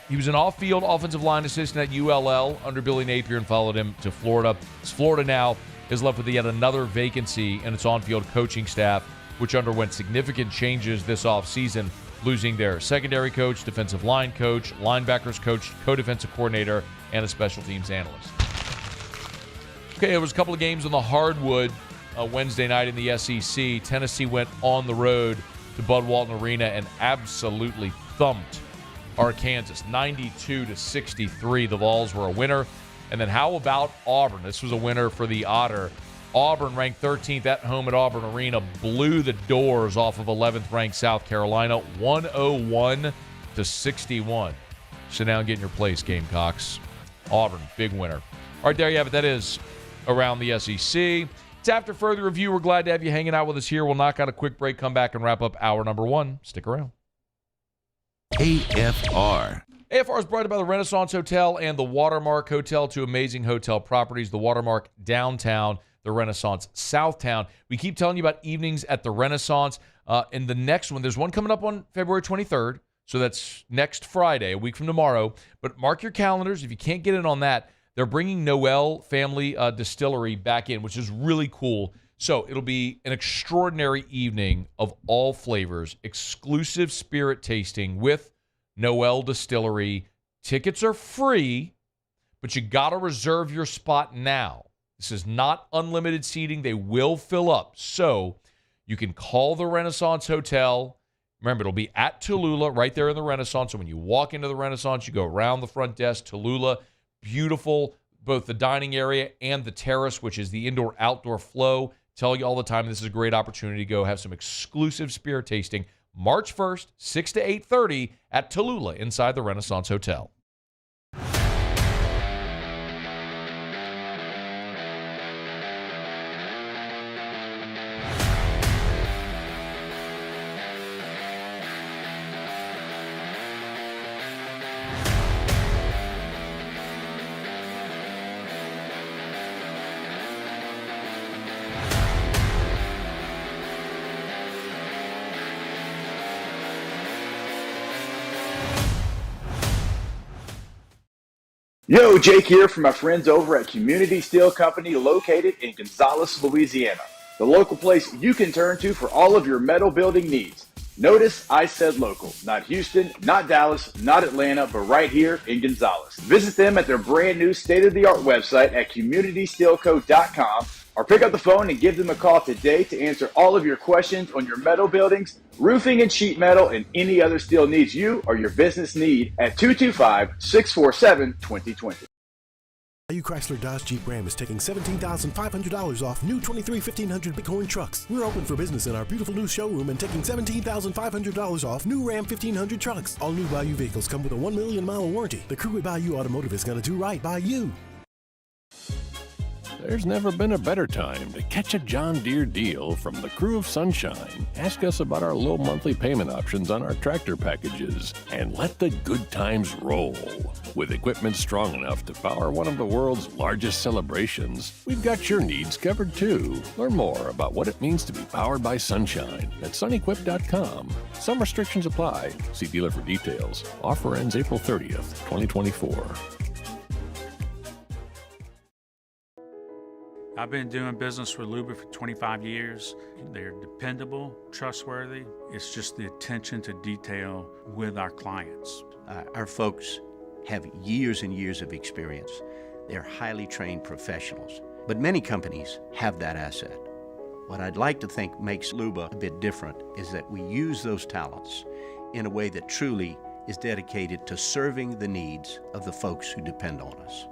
He was an off-field offensive line assistant at ULL under Billy Napier and followed him to Florida. Florida now is left with yet another vacancy in its on-field coaching staff, which underwent significant changes this offseason, losing their secondary coach, defensive line coach, linebackers coach, co-defensive coordinator, and a special teams analyst. Okay, there was a couple of games on the hardwood Wednesday night in the SEC. Tennessee went on the road to Bud Walton Arena and absolutely thumped Arkansas, 92-63. The Vols were a winner. And then how about Auburn? This was a winner for the Otter. Auburn, ranked 13th at home at Auburn Arena, blew the doors off of 11th-ranked South Carolina, 101-61. Sit down and get in your place, Gamecocks. Auburn, big winner. All right, there you have it. That is around the SEC. It's after further review. We're glad to have you hanging out with us here. We'll knock out a quick break, come back, and wrap up hour number one. Stick around. AFR. AFR is brought to you by the Renaissance Hotel and the Watermark Hotel, two amazing hotel properties, the Watermark downtown, the Renaissance Southtown. We keep telling you about evenings at the Renaissance. And the next one, there's one coming up on February 23rd, so that's next Friday, a week from tomorrow. But mark your calendars. If you can't get in on that, they're bringing Noel Family Distillery back in, which is really cool. So it'll be an extraordinary evening of all flavors, exclusive spirit tasting with Noel Distillery. Tickets are free, but you got to reserve your spot now. This is not unlimited seating. They will fill up. So you can call the Renaissance Hotel. Remember, it'll be at Tallulah right there in the Renaissance. So when you walk into the Renaissance, you go around the front desk, Tallulah. Beautiful, both the dining area and the terrace, which is the indoor-outdoor flow. Tell you all the time, this is a great opportunity to go have some exclusive spirit tasting. March 1st, 6 to 8:30 at Tallulah inside the Renaissance Hotel. Yo, Jake here from my friends over at Community Steel Company located in Gonzales, Louisiana. The local place you can turn to for all of your metal building needs. Notice I said local, not Houston, not Dallas, not Atlanta, but right here in Gonzales. Visit them at their brand new state-of-the-art website at communitysteelco.com or pick up the phone and give them a call today to answer all of your questions on your metal buildings, roofing and sheet metal, and any other steel needs you or your business need at 225-647-2020. Value Chrysler Dodge Jeep Ram is taking $17,500 off new 23 1500 Bighorn trucks. We're open for business in our beautiful new showroom and taking $17,500 off new Ram 1500 trucks. All new Bayou vehicles come with a 1 million mile warranty. The crew at Bayou Automotive is going to do right by you. There's never been a better time to catch a John Deere deal from the crew of Sunshine. Ask us about our low monthly payment options on our tractor packages and let the good times roll. With equipment strong enough to power one of the world's largest celebrations, we've got your needs covered too. Learn more about what it means to be powered by Sunshine at sunequip.com. Some restrictions apply. See dealer for details. Offer ends April 30th, 2024. I've been doing business with Luba for 25 years. They're dependable, trustworthy. It's just the attention to detail with our clients. Our folks have years and years of experience. They're highly trained professionals. But many companies have that asset. What I'd like to think makes Luba a bit different is that we use those talents in a way that truly is dedicated to serving the needs of the folks who depend on us.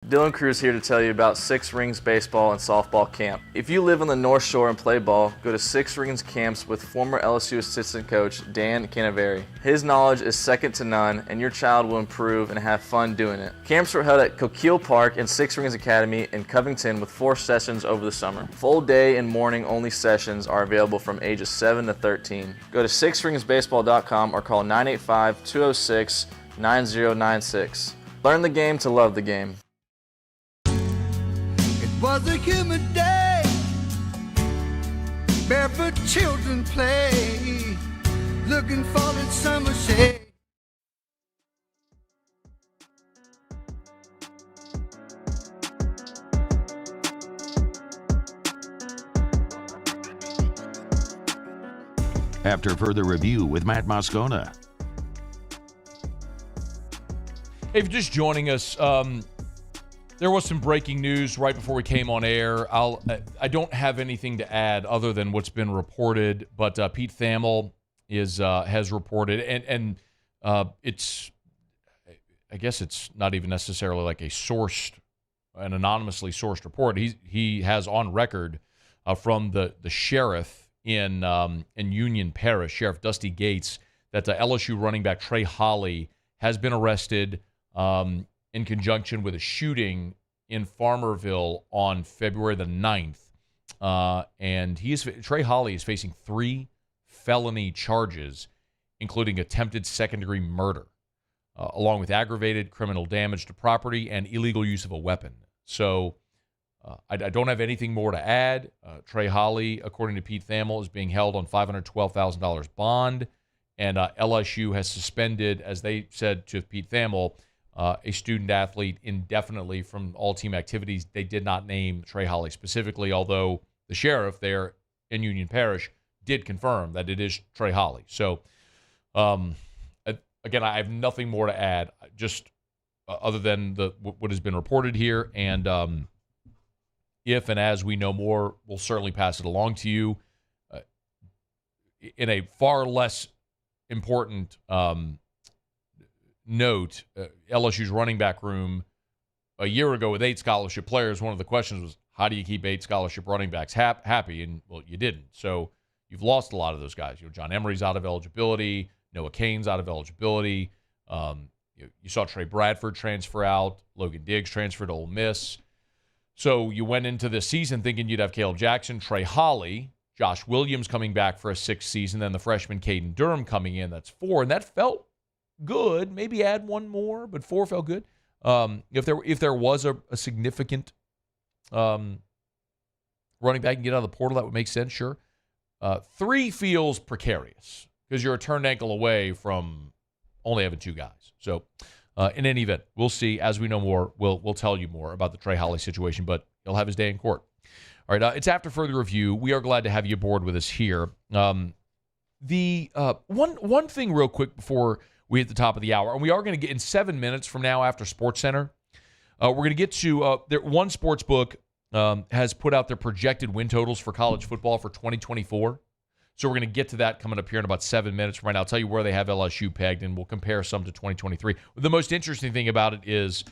Dylan Cruz here to tell you about Six Rings Baseball and Softball Camp. If you live on the North Shore and play ball, go to Six Rings Camps with former LSU assistant coach Dan Canaveri. His knowledge is second to none, and your child will improve and have fun doing it. Camps were held at Coquille Park and Six Rings Academy in Covington with 4 sessions over the summer. Full day and morning only sessions are available from ages 7 to 13. Go to sixringsbaseball.com or call 985-206-9096. Learn the game to love the game. Was a humid day, barefoot children play, looking for that summer shade. After further review with Matt Moscona. Hey, if you're just joining us, there was some breaking news right before we came on air. I don't have anything to add other than what's been reported, but Pete Thamel has reported, and it's, I guess it's not even necessarily like an anonymously sourced report. He has on record from the sheriff in Union Parish, Sheriff Dusty Gates, that the LSU running back Trey Holly has been arrested in conjunction with a shooting in Farmerville on February the 9th. And Trey Holly is facing 3 felony charges, including attempted second-degree murder, along with aggravated criminal damage to property and illegal use of a weapon. So I don't have anything more to add. Trey Holly, according to Pete Thamel, is being held on $512,000 bond, and LSU has suspended, as they said to Pete Thamel, a student-athlete indefinitely from all team activities. They did not name Trey Holly specifically, although the sheriff there in Union Parish did confirm that it is Trey Holly. So, again, I have nothing more to add, just other than what has been reported here. And if and as we know more, we'll certainly pass it along to you. In a far less important note, LSU's running back room a year ago with 8 scholarship players, one of the questions was, how do you keep 8 scholarship running backs happy? And, well, you didn't. So you've lost a lot of those guys. John Emery's out of eligibility. Noah Cain's out of eligibility. You saw Trey Bradford transfer out. Logan Diggs transferred to Ole Miss. So you went into this season thinking you'd have Caleb Jackson, Trey Holly, Josh Williams coming back for a 6th season, then the freshman Caden Durham coming in. That's 4, and that felt good. Maybe add 1 more, but 4 felt good. If there was a significant running back and get out of the portal, that would make sense, sure. 3 feels precarious because you're a turned ankle away from only having 2 guys. So in any event, we'll see. As we know more, we'll tell you more about the Trey Holly situation, but he'll have his day in court. All right, it's after further review. We are glad to have you aboard with us here. The one thing real quick before we hit the top of the hour, and we are going to get in 7 minutes from now after SportsCenter. We're going to get to one sports book has put out their projected win totals for college football for 2024. So we're going to get to that coming up here in about 7 minutes from right now. I'll tell you where they have LSU pegged, and we'll compare some to 2023. The most interesting thing about it is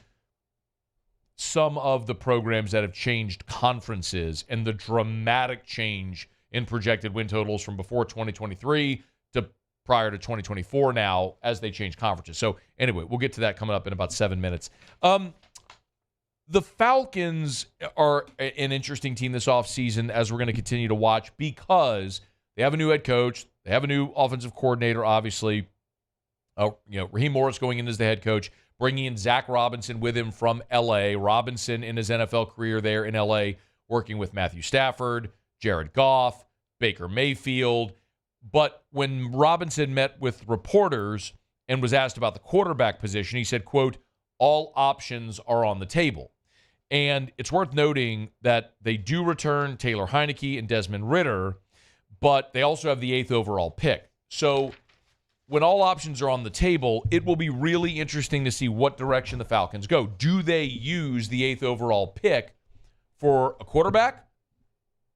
some of the programs that have changed conferences and the dramatic change in projected win totals from before 2023 to prior to 2024 now as they change conferences. So anyway, we'll get to that coming up in about 7 minutes. The Falcons are an interesting team this offseason, as we're going to continue to watch, because they have a new head coach. They have a new offensive coordinator, obviously. Raheem Morris going in as the head coach, bringing in Zach Robinson with him from L.A. Robinson in his NFL career there in L.A., working with Matthew Stafford, Jared Goff, Baker Mayfield. But when Robinson met with reporters and was asked about the quarterback position, he said, quote, all options are on the table. And it's worth noting that they do return Taylor Heineke and Desmond Ridder, but they also have the 8th overall pick. So when all options are on the table, it will be really interesting to see what direction the Falcons go. Do they use the 8th overall pick for a quarterback?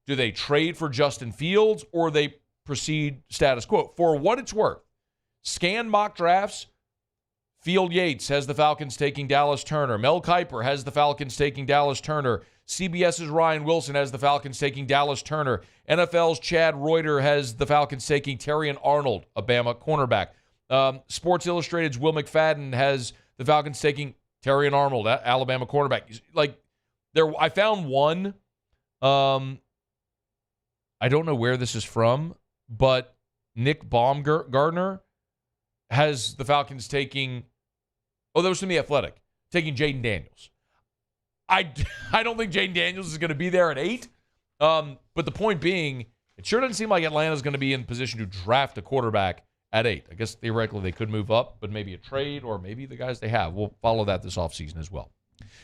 Do they trade for Justin Fields, or they proceed status quo? For what it's worth, scan mock drafts. Field Yates has the Falcons taking Dallas Turner. Mel Kiper has the Falcons taking Dallas Turner. CBS's Ryan Wilson has the Falcons taking Dallas Turner. NFL's Chad Reuter has the Falcons taking Terrion Arnold, a Bama cornerback. Sports Illustrated's Will McFadden has the Falcons taking Terrion Arnold, Alabama cornerback. I found one. I don't know where this is from, but Nick Baumgartner has the Falcons taking, that was from The Athletic, taking Jaden Daniels. I don't think Jaden Daniels is going to be there at 8. But the point being, it sure doesn't seem like Atlanta's going to be in position to draft a quarterback at 8. I guess theoretically they could move up, but maybe a trade or maybe the guys they have. We'll follow that this offseason as well.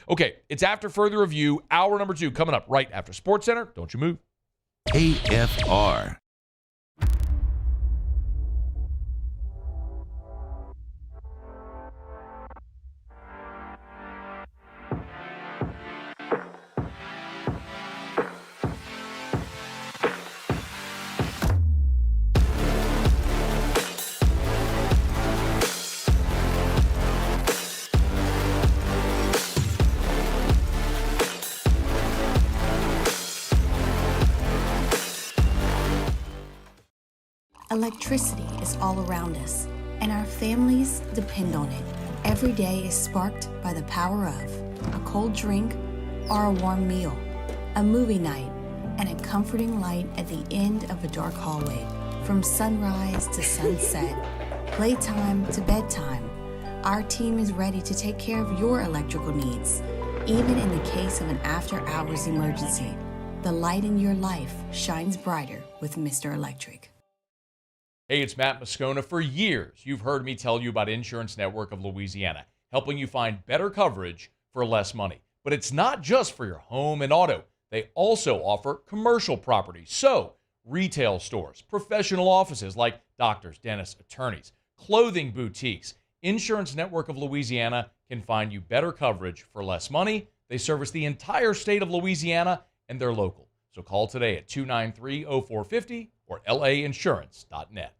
Okay, it's After Further Review, hour number 2, coming up right after SportsCenter. Don't you move. AFR. Electricity is all around us, and our families depend on it. Every day is sparked by the power of a cold drink or a warm meal, a movie night, and a comforting light at the end of a dark hallway. From sunrise to sunset, playtime to bedtime, our team is ready to take care of your electrical needs. Even in the case of an after-hours emergency, the light in your life shines brighter with Mr. Electric. Hey, it's Matt Moscona. For years, you've heard me tell you about Insurance Network of Louisiana, helping you find better coverage for less money. But it's not just for your home and auto. They also offer commercial property. So, retail stores, professional offices like doctors, dentists, attorneys, clothing boutiques. Insurance Network of Louisiana can find you better coverage for less money. They service the entire state of Louisiana, and they're local. So call today at 293-0450 or lainsurance.net.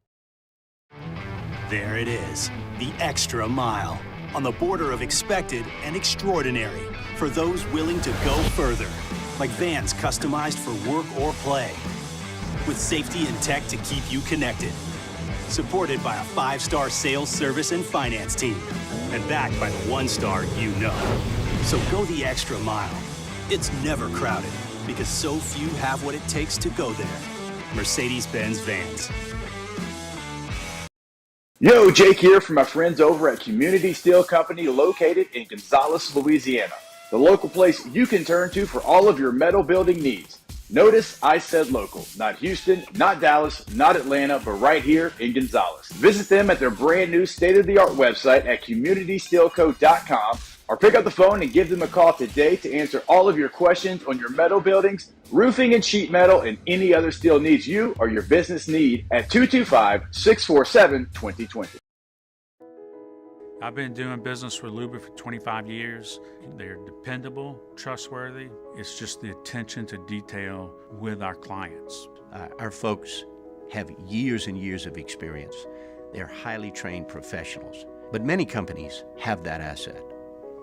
There it is, the extra mile, on the border of expected and extraordinary, for those willing to go further, like vans customized for work or play, with safety and tech to keep you connected, supported by a 5-star sales, service, and finance team, and backed by the 1-star you know. So go the extra mile. It's never crowded, because so few have what it takes to go there. Mercedes-Benz Vans. Yo, Jake here from my friends over at Community Steel Company located in Gonzales, Louisiana. The local place you can turn to for all of your metal building needs. Notice I said local, not Houston, not Dallas, not Atlanta, but right here in Gonzales. Visit them at their brand new state-of-the-art website at communitysteelco.com or pick up the phone and give them a call today to answer all of your questions on your metal buildings, roofing and sheet metal, and any other steel needs you or your business need at 225-647-2020. I've been doing business with Luba for 25 years. They're dependable, trustworthy. It's just the attention to detail with our clients. Our folks have years and years of experience. They're highly trained professionals, but many companies have that asset.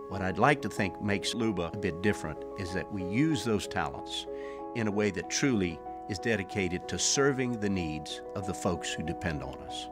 What I'd like to think makes Luba a bit different is that we use those talents in a way that truly is dedicated to serving the needs of the folks who depend on us.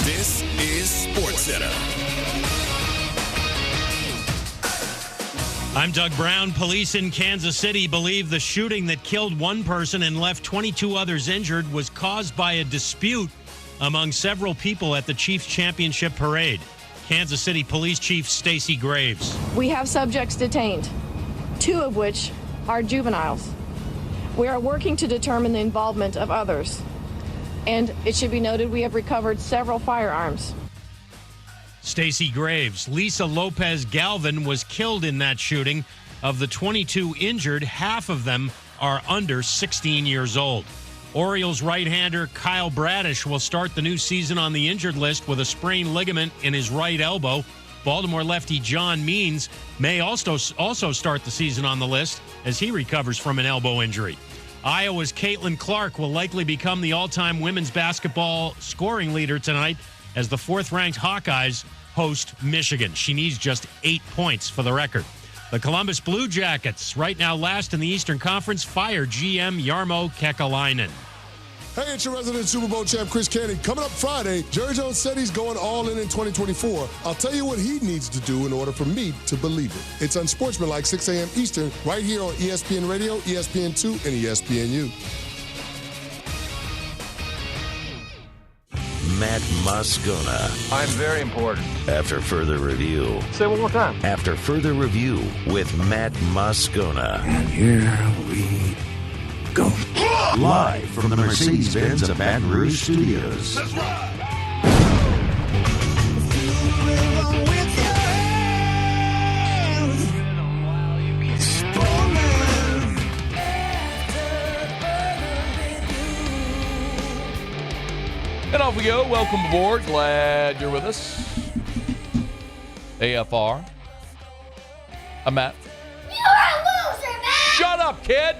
This is SportsCenter. I'm Doug Brown. Police in Kansas City believe the shooting that killed one person and left 22 others injured was caused by a dispute among several people at the Chiefs Championship Parade. Kansas City Police Chief Stacey Graves. We have subjects detained, 2 of which are juveniles. We are working to determine the involvement of others. And it should be noted we have recovered several firearms. Stacey Graves. Lisa Lopez Galvin was killed in that shooting. Of the 22 injured, half of them are under 16 years old. Orioles right-hander Kyle Bradish will start the new season on the injured list with a sprained ligament in his right elbow. Baltimore lefty John Means may also start the season on the list as he recovers from an elbow injury. Iowa's Caitlin Clark will likely become the all-time women's basketball scoring leader tonight as the 4th-ranked Hawkeyes host Michigan. She needs just 8 points for the record. The Columbus Blue Jackets, right now last in the Eastern Conference, fire GM Jarmo Kekalainen. Hey, it's your resident Super Bowl champ, Chris Candy. Coming up Friday, Jerry Jones said he's going all in 2024. I'll tell you what he needs to do in order for me to believe it. It's Unsportsmanlike, 6 a.m. Eastern, right here on ESPN Radio, ESPN2, and ESPNU. Matt Moscona. I'm very important. After further review. Say it one more time. After further review with Matt Moscona. And here we go. Live from the Mercedes-Benz of Baton Rouge Studios. That's right. And off we go. Welcome aboard. Glad you're with us. AFR. I'm Matt. You're a loser, man! Shut up, kid!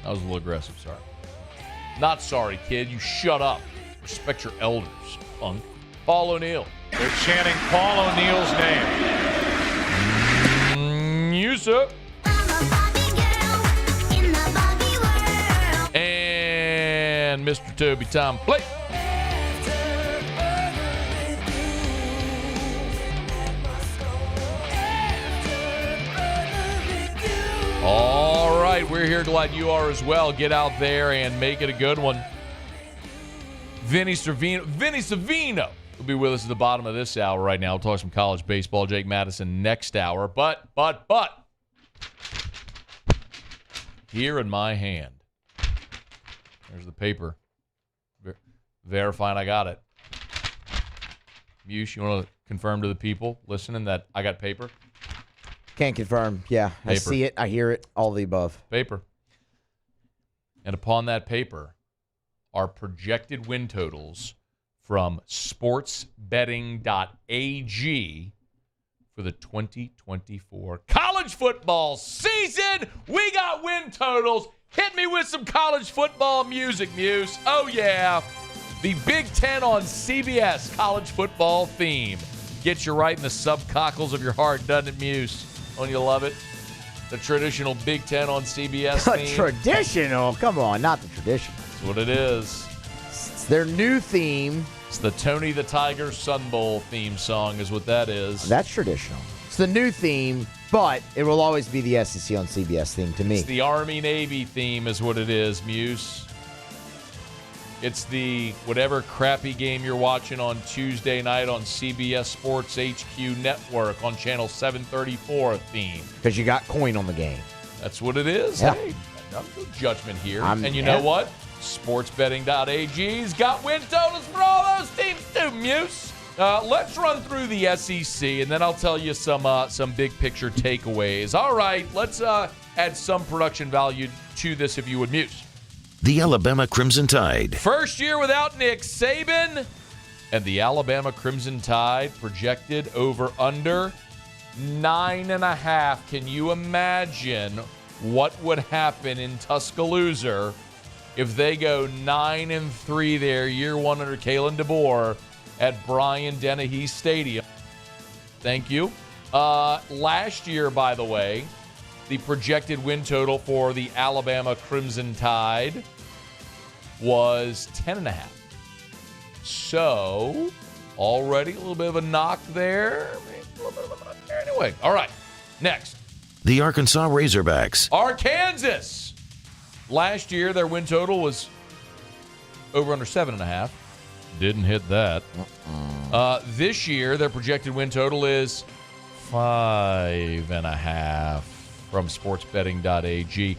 That was a little aggressive, sorry. Not sorry, kid. You shut up. Respect your elders, punk. Paul O'Neill. They're chanting Paul O'Neill's name. You, sir. And Mr. Toby Tom Plate. All right, we're here. Glad you are as well. Get out there and make it a good one. Vinnie Cervino will be with us at the bottom of this hour right now. We'll talk some college baseball. Jake Madison next hour. But, here in my hand, there's the paper. Verifying I got it. Muse, you want to confirm to the people listening that I got paper? Can't confirm. Yeah, I see it. I hear it. All the above. Paper. And upon that paper are projected win totals from sportsbetting.ag for the 2024 college football season. We got win totals. Hit me with some college football music, Muse. Oh, yeah. The Big Ten on CBS college football theme. Gets you right in the subcockles of your heart, doesn't it, Muse? Don't you love it? The traditional Big Ten on CBS theme. Traditional? Come on, not the traditional. That's what it is. It's their new theme. It's the Tony the Tiger Sun Bowl theme song is what that is. That's traditional. It's the new theme, but it will always be the SEC on CBS theme to me. It's the Army-Navy theme is what it is, Muse. It's the whatever crappy game you're watching on Tuesday night on CBS Sports HQ Network on Channel 734 theme. Because you got coin on the game. That's what it is. Yeah. Hey, no judgment here. And you know what? Sportsbetting.ag's got win totals for all those teams too, Muse. Let's run through the SEC, and then I'll tell you some big picture takeaways. All right, let's add some production value to this, if you would, Muse. The Alabama Crimson Tide. First year without Nick Saban, and the Alabama Crimson Tide projected over under 9.5. Can you imagine what would happen in Tuscaloosa if they go 9-3 there, year one under Kalen DeBoer at Bryant Dennehy Stadium? Thank you. Last year, by the way, the projected win total for the Alabama Crimson Tide was 10.5. So already. A little bit of a knock there. Maybe a little bit of a knock there. Anyway, all right. Next. The Arkansas Razorbacks. Arkansas. Last year, their win total was over under 7.5. Didn't hit that. This year, their projected win total is 5.5 from sportsbetting.ag.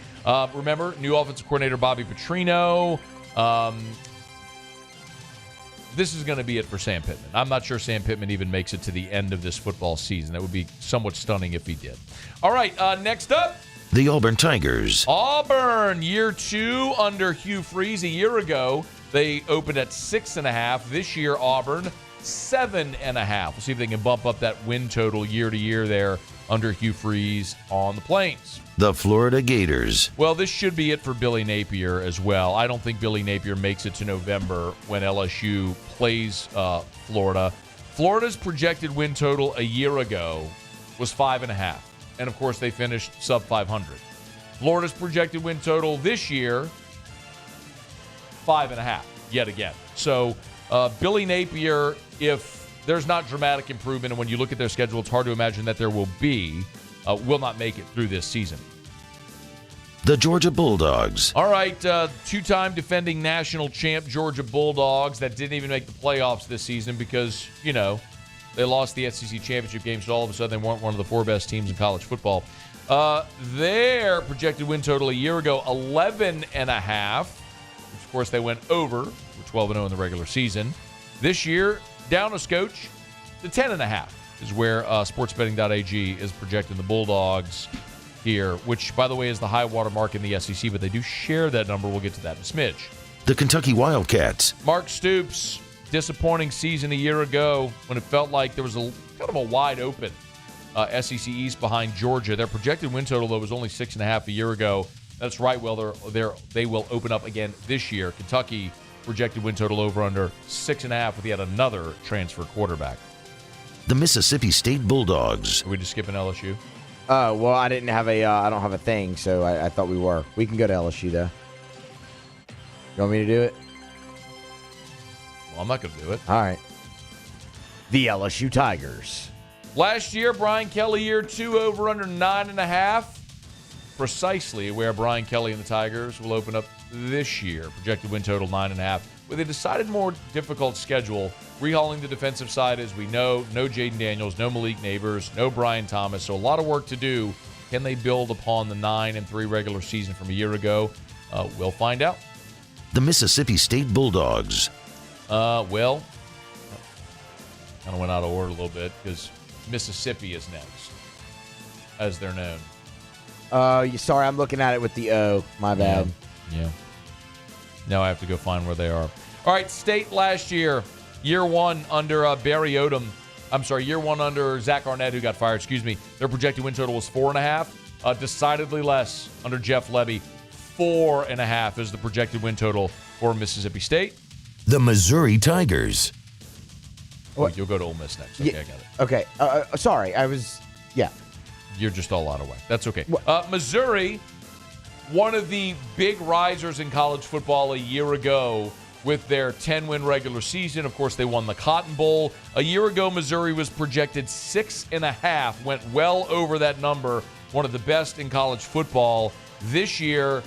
Remember, new offensive coordinator Bobby Petrino. This is going to be it for Sam Pittman. I'm not sure Sam Pittman even makes it to the end of this football season. That would be somewhat stunning if he did. All right, next up. The Auburn Tigers. Auburn, year 2 under Hugh Freeze. A year ago, they opened at 6.5. This year, Auburn, 7.5. We'll see if they can bump up that win total year to year there under Hugh Freeze on the Plains. The Florida Gators. Well, this should be it for Billy Napier as well. I don't think Billy Napier makes it to November when LSU plays Florida. Florida's projected win total a year ago was 5.5. And, of course, they finished sub 500. Florida's projected win total this year, 5.5, yet again. So, Billy Napier, if there's not dramatic improvement, and when you look at their schedule, it's hard to imagine that there will be, will not make it through this season. The Georgia Bulldogs. All right, two-time defending national champ Georgia Bulldogs that didn't even make the playoffs this season because, you know, they lost the SEC championship game, so all of a sudden they weren't one of the 4 best teams in college football. Their projected win total a year ago, 11.5. Which, of course, they went over. We're 12-0 in the regular season. This year, down a scotch to 10.5 is where sportsbetting.ag is projecting the Bulldogs here, which, by the way, is the high water mark in the SEC, but they do share that number. We'll get to that in a smidge. The Kentucky Wildcats. Mark Stoops, disappointing season a year ago when it felt like there was a kind of a wide open SEC East behind Georgia. Their projected win total, though, was only 6.5 a year ago. That's right. Well, they will open up again this year. Kentucky projected win total over under 6.5 with yet another transfer quarterback. The Mississippi State Bulldogs. Are we just skipping LSU? Well, I didn't have I don't have a thing, so I thought we were. We can go to LSU, though. You want me to do it? Well, I'm not going to do it. All right. The LSU Tigers. Last year, Brian Kelly, year 2, over under 9.5. Precisely where Brian Kelly and the Tigers will open up this year. Projected win total 9.5. With a decided more difficult schedule, rehauling the defensive side, as we know, no Jaden Daniels, no Malik Neighbors, no Brian Thomas, so a lot of work to do. Can they build upon the 9-3 regular season from a year ago? We'll find out. The Mississippi State Bulldogs. Well, kind of went out of order a little bit because Mississippi is next, as they're known. Sorry, I'm looking at it with the O. My bad. Yeah. Now I have to go find where they are. All right, State last year, year 1 under Barry Odom. I'm sorry, year 1 under Zach Arnett, who got fired. Excuse me. Their projected win total was 4.5. Decidedly less under Jeff Levy. 4.5 is the projected win total for Mississippi State. The Missouri Tigers. Oh, you'll go to Ole Miss next. Okay, I got it. Okay. Sorry, yeah. You're just all out of whack. That's okay. Missouri, one of the big risers in college football a year ago with their 10-win regular season. Of course, they won the Cotton Bowl. A year ago, Missouri was projected 6.5, went well over that number, one of the best in college football. This year,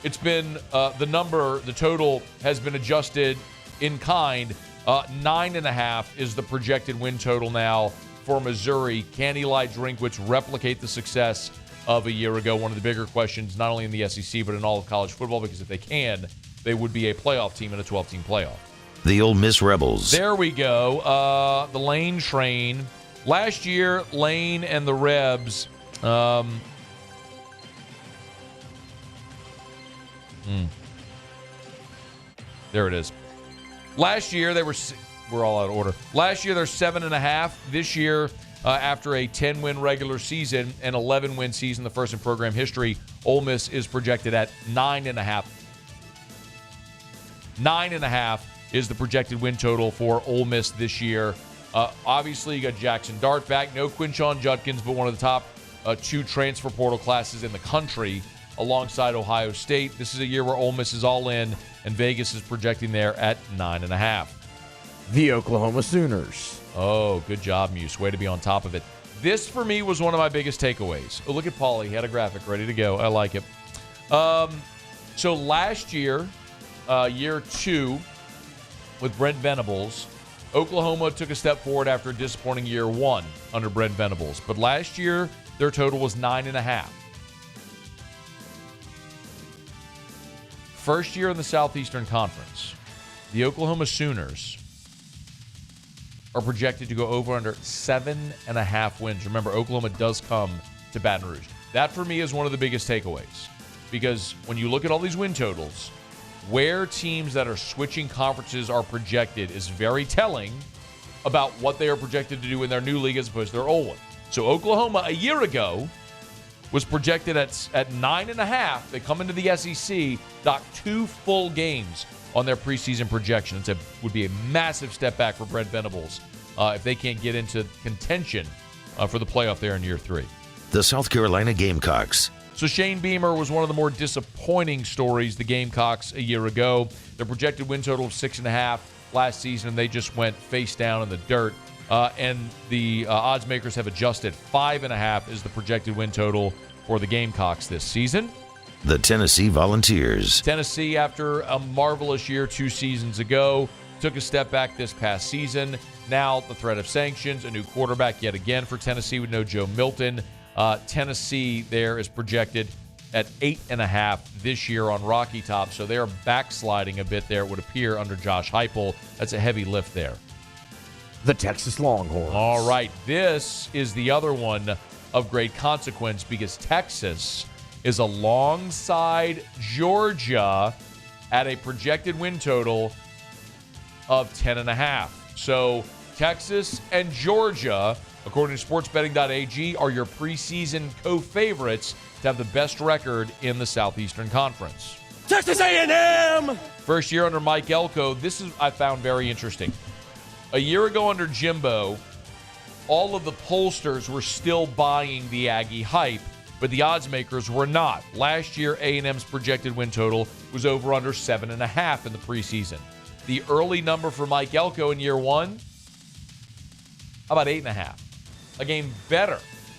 it's been the total has been adjusted in kind. 9.5 is the projected win total now for Missouri. Can Eli Drinkwitz replicate the success of a year ago? One of the bigger questions, not only in the SEC, but in all of college football, because if they can, they would be a playoff team in a 12-team playoff. The Ole Miss Rebels. There we go. The Lane train. Last year, Lane and the Rebs. There it is. Last year, we're all out of order. Last year, they're 7.5. This year, after a 10-win regular season and 11-win season, the first in program history, Ole Miss is projected at 9.5. 9.5 is the projected win total for Ole Miss this year. Obviously, you got Jackson Dart back. No Quinshon Judkins, but one of the top 2 transfer portal classes in the country alongside Ohio State. This is a year where Ole Miss is all in, and Vegas is projecting there at 9.5. the Oklahoma Sooners. Oh, good job, Muse. Way to be on top of it. This, for me, was one of my biggest takeaways. Oh, look at Paulie. He had a graphic ready to go. I like it. So last year, year 2, with Brent Venables, Oklahoma took a step forward after a disappointing year 1 under Brent Venables. But last year, their total was 9.5. First year in the Southeastern Conference, the Oklahoma Sooners are projected to go over under 7.5 wins. Remember, Oklahoma does come to Baton Rouge. That, for me, is one of the biggest takeaways. Because when you look at all these win totals, where teams that are switching conferences are projected is very telling about what they are projected to do in their new league as opposed to their old one. So Oklahoma, a year ago, was projected at 9.5. They come into the SEC, dock 2 full games on their preseason projection. It would be a massive step back for Brent Venables if they can't get into contention for the playoff there in year 3. The South Carolina Gamecocks. So Shane Beamer was one of the more disappointing stories, the Gamecocks, a year ago. Their projected win total of 6.5 last season, and they just went face down in the dirt. And the odds makers have adjusted. 5.5 is the projected win total for the Gamecocks this season. The Tennessee Volunteers. Tennessee, after a marvelous year 2 seasons ago, took a step back this past season. Now the threat of sanctions, a new quarterback yet again for Tennessee with no Joe Milton. Tennessee there is projected at 8.5 this year on Rocky Top, so they're backsliding a bit there, it would appear, under Josh Heupel. That's a heavy lift there. The Texas Longhorns. All right, this is the other one of great consequence because Texas is alongside Georgia at a projected win total of 10.5. So Texas and Georgia, according to sportsbetting.ag, are your preseason co-favorites to have the best record in the Southeastern Conference. Texas A&M! First year under Mike Elko. This is I found very interesting. A year ago under Jimbo, all of the pollsters were still buying the Aggie hype, but the odds makers were not. Last year, A&M's projected win total was over under 7.5 in the preseason. The early number for Mike Elko in year 1, about 8.5. A game better,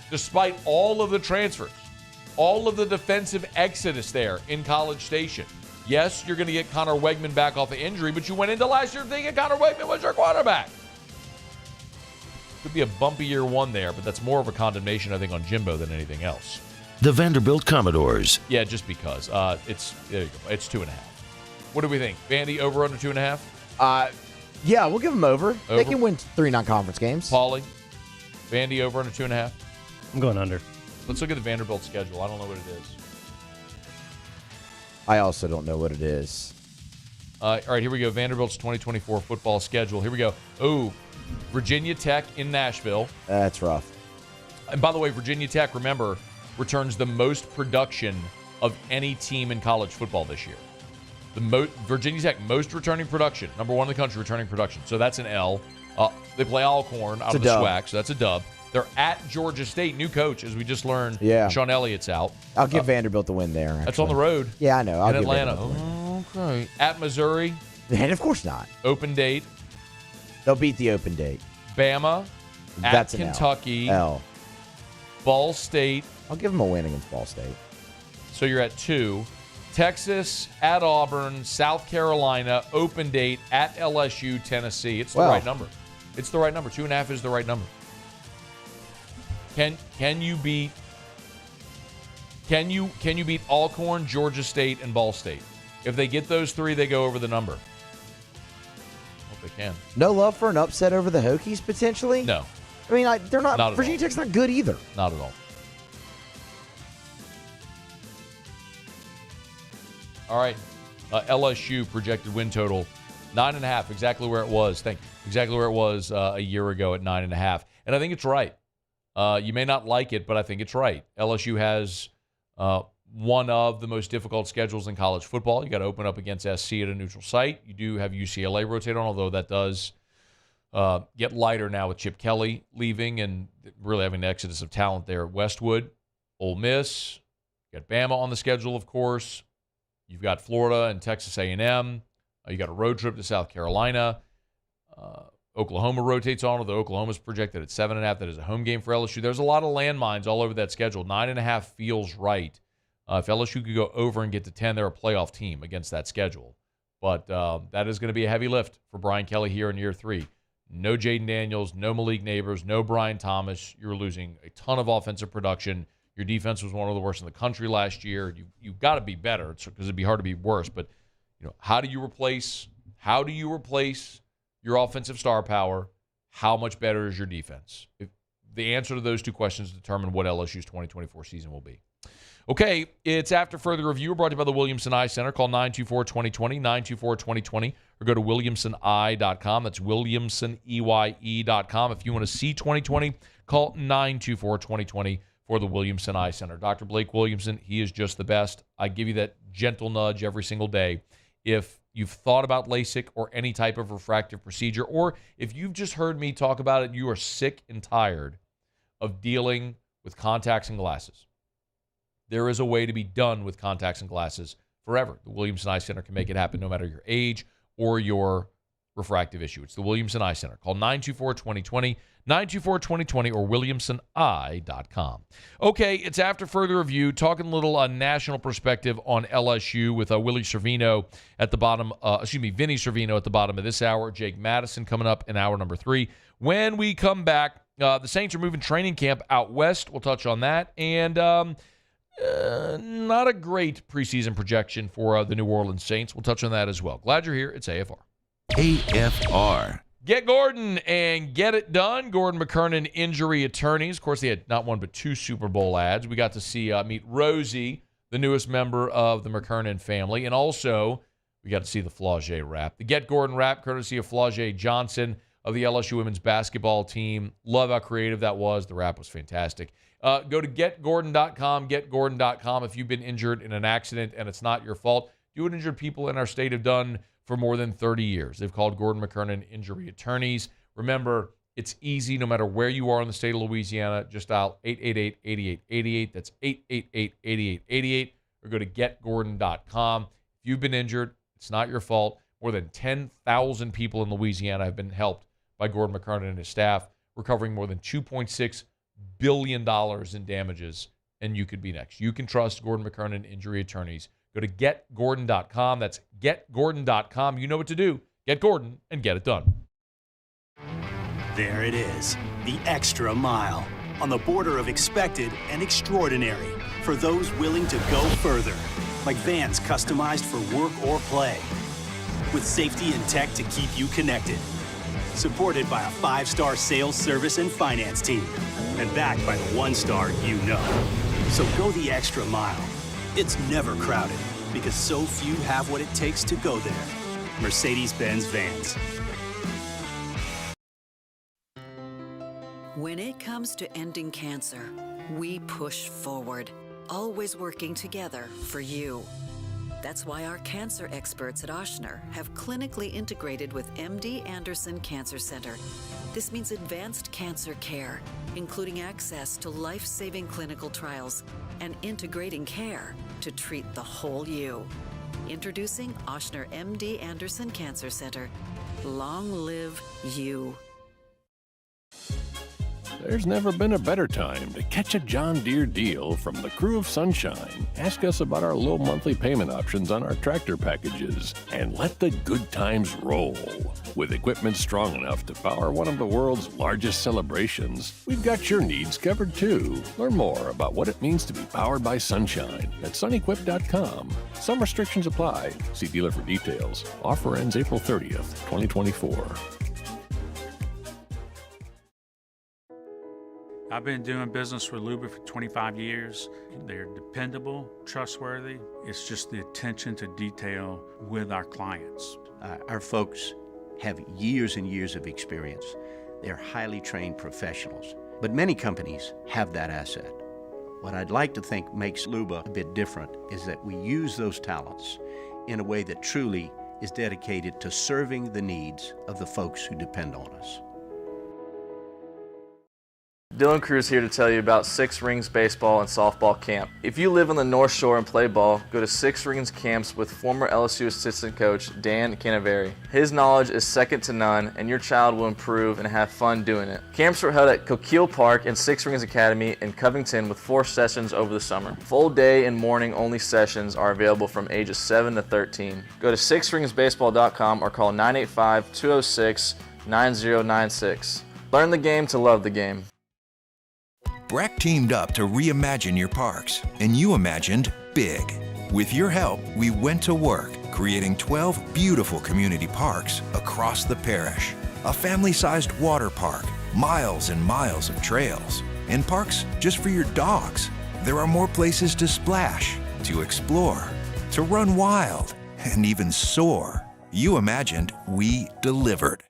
despite all of the transfers, all of the defensive exodus there in College Station. Yes, you're going to get Connor Wegman back off of injury, but you went into last year thinking Connor Wegman was your quarterback. Could be a bumpy year 1 there, but that's more of a condemnation, I think, on Jimbo than anything else. The Vanderbilt Commodores. Yeah, just because. There you go. It's 2.5. What do we think? Vandy over under 2.5? Yeah, we'll give them over. They can win 3 non-conference games. Paulie, Vandy over under 2.5? I'm going under. Let's look at the Vanderbilt schedule. I don't know what it is. I also don't know what it is. All right, here we go. Vanderbilt's 2024 football schedule. Here we go. Oh, Virginia Tech in Nashville. That's rough. And by the way, Virginia Tech, remember, returns the most production of any team in college football this year. Virginia Tech, most returning production. Number 1 in the country returning production. So that's an L. They play Alcorn out of the SWAC, so that's a dub. They're at Georgia State, new coach, as we just learned. Yeah. Sean Elliott's out. I'll give Vanderbilt the win there. Actually. That's on the road. Yeah, I know. I'll in give Atlanta. Vanderbilt the win. Okay. At Missouri. And of course not. Open date. They'll beat the open date. Bama. That's at Kentucky. L. Ball State. I'll give them a win against Ball State. So you're at 2. Texas, at Auburn, South Carolina, open date, at LSU, Tennessee. It's the right number. It's the right number. 2.5 is the right number. Can you beat Alcorn, Georgia State, and Ball State? If they get those 3, they go over the number. Hope they can. No love for an upset over the Hokies potentially? No. I mean, they're not. Not Virginia Tech's not good either. Not at all. All right. LSU projected win total 9.5, exactly where it was. Thank you. Exactly where it was a year ago at 9.5. And I think it's right. You may not like it, but I think it's right. LSU has one of the most difficult schedules in college football. You got to open up against SC at a neutral site. You do have UCLA rotate on, although that does get lighter now with Chip Kelly leaving and really having an exodus of talent there at Westwood. Ole Miss. You got Bama on the schedule, of course. You've got Florida and Texas A&M. You got a road trip to South Carolina. Oklahoma rotates on, although Oklahoma's projected at 7.5. That is a home game for LSU. There's a lot of landmines all over that schedule. 9.5 feels right. If LSU could go over and get to 10, they're a playoff team against that schedule. But that is going to be a heavy lift for Brian Kelly here in year 3. No Jaden Daniels, no Malik Neighbors, no Brian Thomas. You're losing a ton of offensive production. Your defense was one of the worst in the country last year. You've got to be better because it'd be hard to be worse. But how do you replace your offensive star power? How much better is your defense? The answer to those two questions determine what LSU's 2024 season will be. Okay, it's After Further Review, brought to you by the Williamson Eye Center. Call 924-2020, 924-2020, or go to williamsoneye.com. That's williamsoneye.com. If you want to see 2020, call 924-2020 for the Williamson Eye Center. Dr. Blake Williamson, he is just the best. I give you that gentle nudge every single day. If you've thought about LASIK or any type of refractive procedure, or if you've just heard me talk about it, you are sick and tired of dealing with contacts and glasses. There is a way to be done with contacts and glasses forever. The Williamson Eye Center can make it happen no matter your age or your refractive issue. It's the Williamson Eye Center. Call 924-2020, 924-2020, or williamsoneye.com. Okay, it's After Further Review, talking a little national perspective on LSU with Vinnie Cervino at the bottom of this hour. Jake Madison coming up in hour number 3. When we come back, the Saints are moving training camp out west. We'll touch on that. And not a great preseason projection for the New Orleans Saints. We'll touch on that as well. Glad you're here. It's AFR. AFR. Get Gordon and get it done. Gordon McKernan Injury Attorneys. Of course, they had not one but 2 Super Bowl ads. We got to see meet Rosie, the newest member of the McKernan family. And also, we got to see the Flau'jae rap. The Get Gordon rap, courtesy of Flau'jae Johnson of the LSU women's basketball team. Love how creative that was. The rap was fantastic. Go to getgordon.com, getgordon.com. If you've been injured in an accident and it's not your fault, do what injured people in our state have done for more than 30 years. They've called Gordon McKernan Injury Attorneys. Remember, it's easy no matter where you are in the state of Louisiana. Just dial 888-8888. That's 888-8888. Or go to getgordon.com. If you've been injured, it's not your fault. More than 10,000 people in Louisiana have been helped by Gordon McKernan and his staff, recovering more than $2.6 billion in damages, and you could be next. You can trust Gordon McKernan Injury Attorneys. Go to getgordon.com. That's getgordon.com. You know what to do. Get Gordon and get it done. There it is, the extra mile, on the border of expected and extraordinary, for those willing to go further, like vans customized for work or play, with safety and tech to keep you connected. Supported by a 5-star sales, service, and finance team. And backed by the 1-star you know. So go the extra mile. It's never crowded because so few have what it takes to go there. Mercedes-Benz Vans. When it comes to ending cancer, we push forward, always working together for you. That's why our cancer experts at Ochsner have clinically integrated with MD Anderson Cancer Center. This means advanced cancer care, including access to life-saving clinical trials and integrating care to treat the whole you. Introducing Ochsner MD Anderson Cancer Center. Long live you. There's never been a better time to catch a John Deere deal from the crew of Sunshine. Ask us about our low monthly payment options on our tractor packages and let the good times roll. With equipment strong enough to power one of the world's largest celebrations, we've got your needs covered too. Learn more about what it means to be powered by Sunshine at sunequip.com. Some restrictions apply. See dealer for details. Offer ends April 30th, 2024. I've been doing business with Luba for 25 years. They're dependable, trustworthy. It's just the attention to detail with our clients. Our folks have years and years of experience. They're highly trained professionals, but many companies have that asset. What I'd like to think makes Luba a bit different is that we use those talents in a way that truly is dedicated to serving the needs of the folks who depend on us. Dylan Cruz here to tell you about Six Rings Baseball and Softball Camp. If you live on the North Shore and play ball, go to Six Rings Camps with former LSU assistant coach Dan Canaveri. His knowledge is second to none, and your child will improve and have fun doing it. Camps were held at Coquille Park and Six Rings Academy in Covington with 4 sessions over the summer. Full day and morning only sessions are available from ages 7 to 13. Go to sixringsbaseball.com or call 985-206-9096. Learn the game to love the game. Breck teamed up to reimagine your parks, and you imagined big. With your help, we went to work, creating 12 beautiful community parks across the parish. A family-sized water park, miles and miles of trails, and parks just for your dogs. There are more places to splash, to explore, to run wild, and even soar. You imagined, we delivered.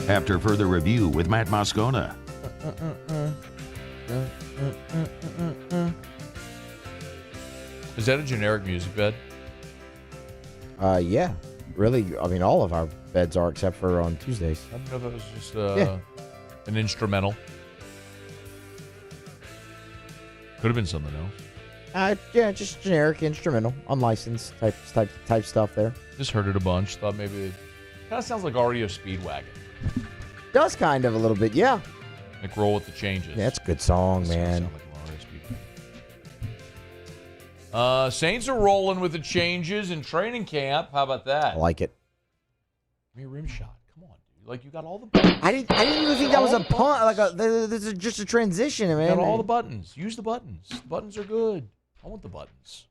After further review with Matt Moscona. Is that a generic music bed? Yeah. Really, I mean, all of our beds are except for on Tuesdays. I don't know if it was just an instrumental. Could have been something else. Yeah, just generic instrumental, unlicensed type stuff there. Just heard it a bunch. Thought maybe it kind of sounds like REO Speedwagon. Does kind of a little bit, yeah. Like Roll with the Changes. Yeah, it's a good song, man. Saints are rolling with the changes in training camp. How about that? I like it. Give me a rim shot. Come on, dude. Like, you got all the buttons. I didn't even think that was a punt. This is just a transition, man. You got all the buttons. Use the buttons. The buttons are good. I want the buttons.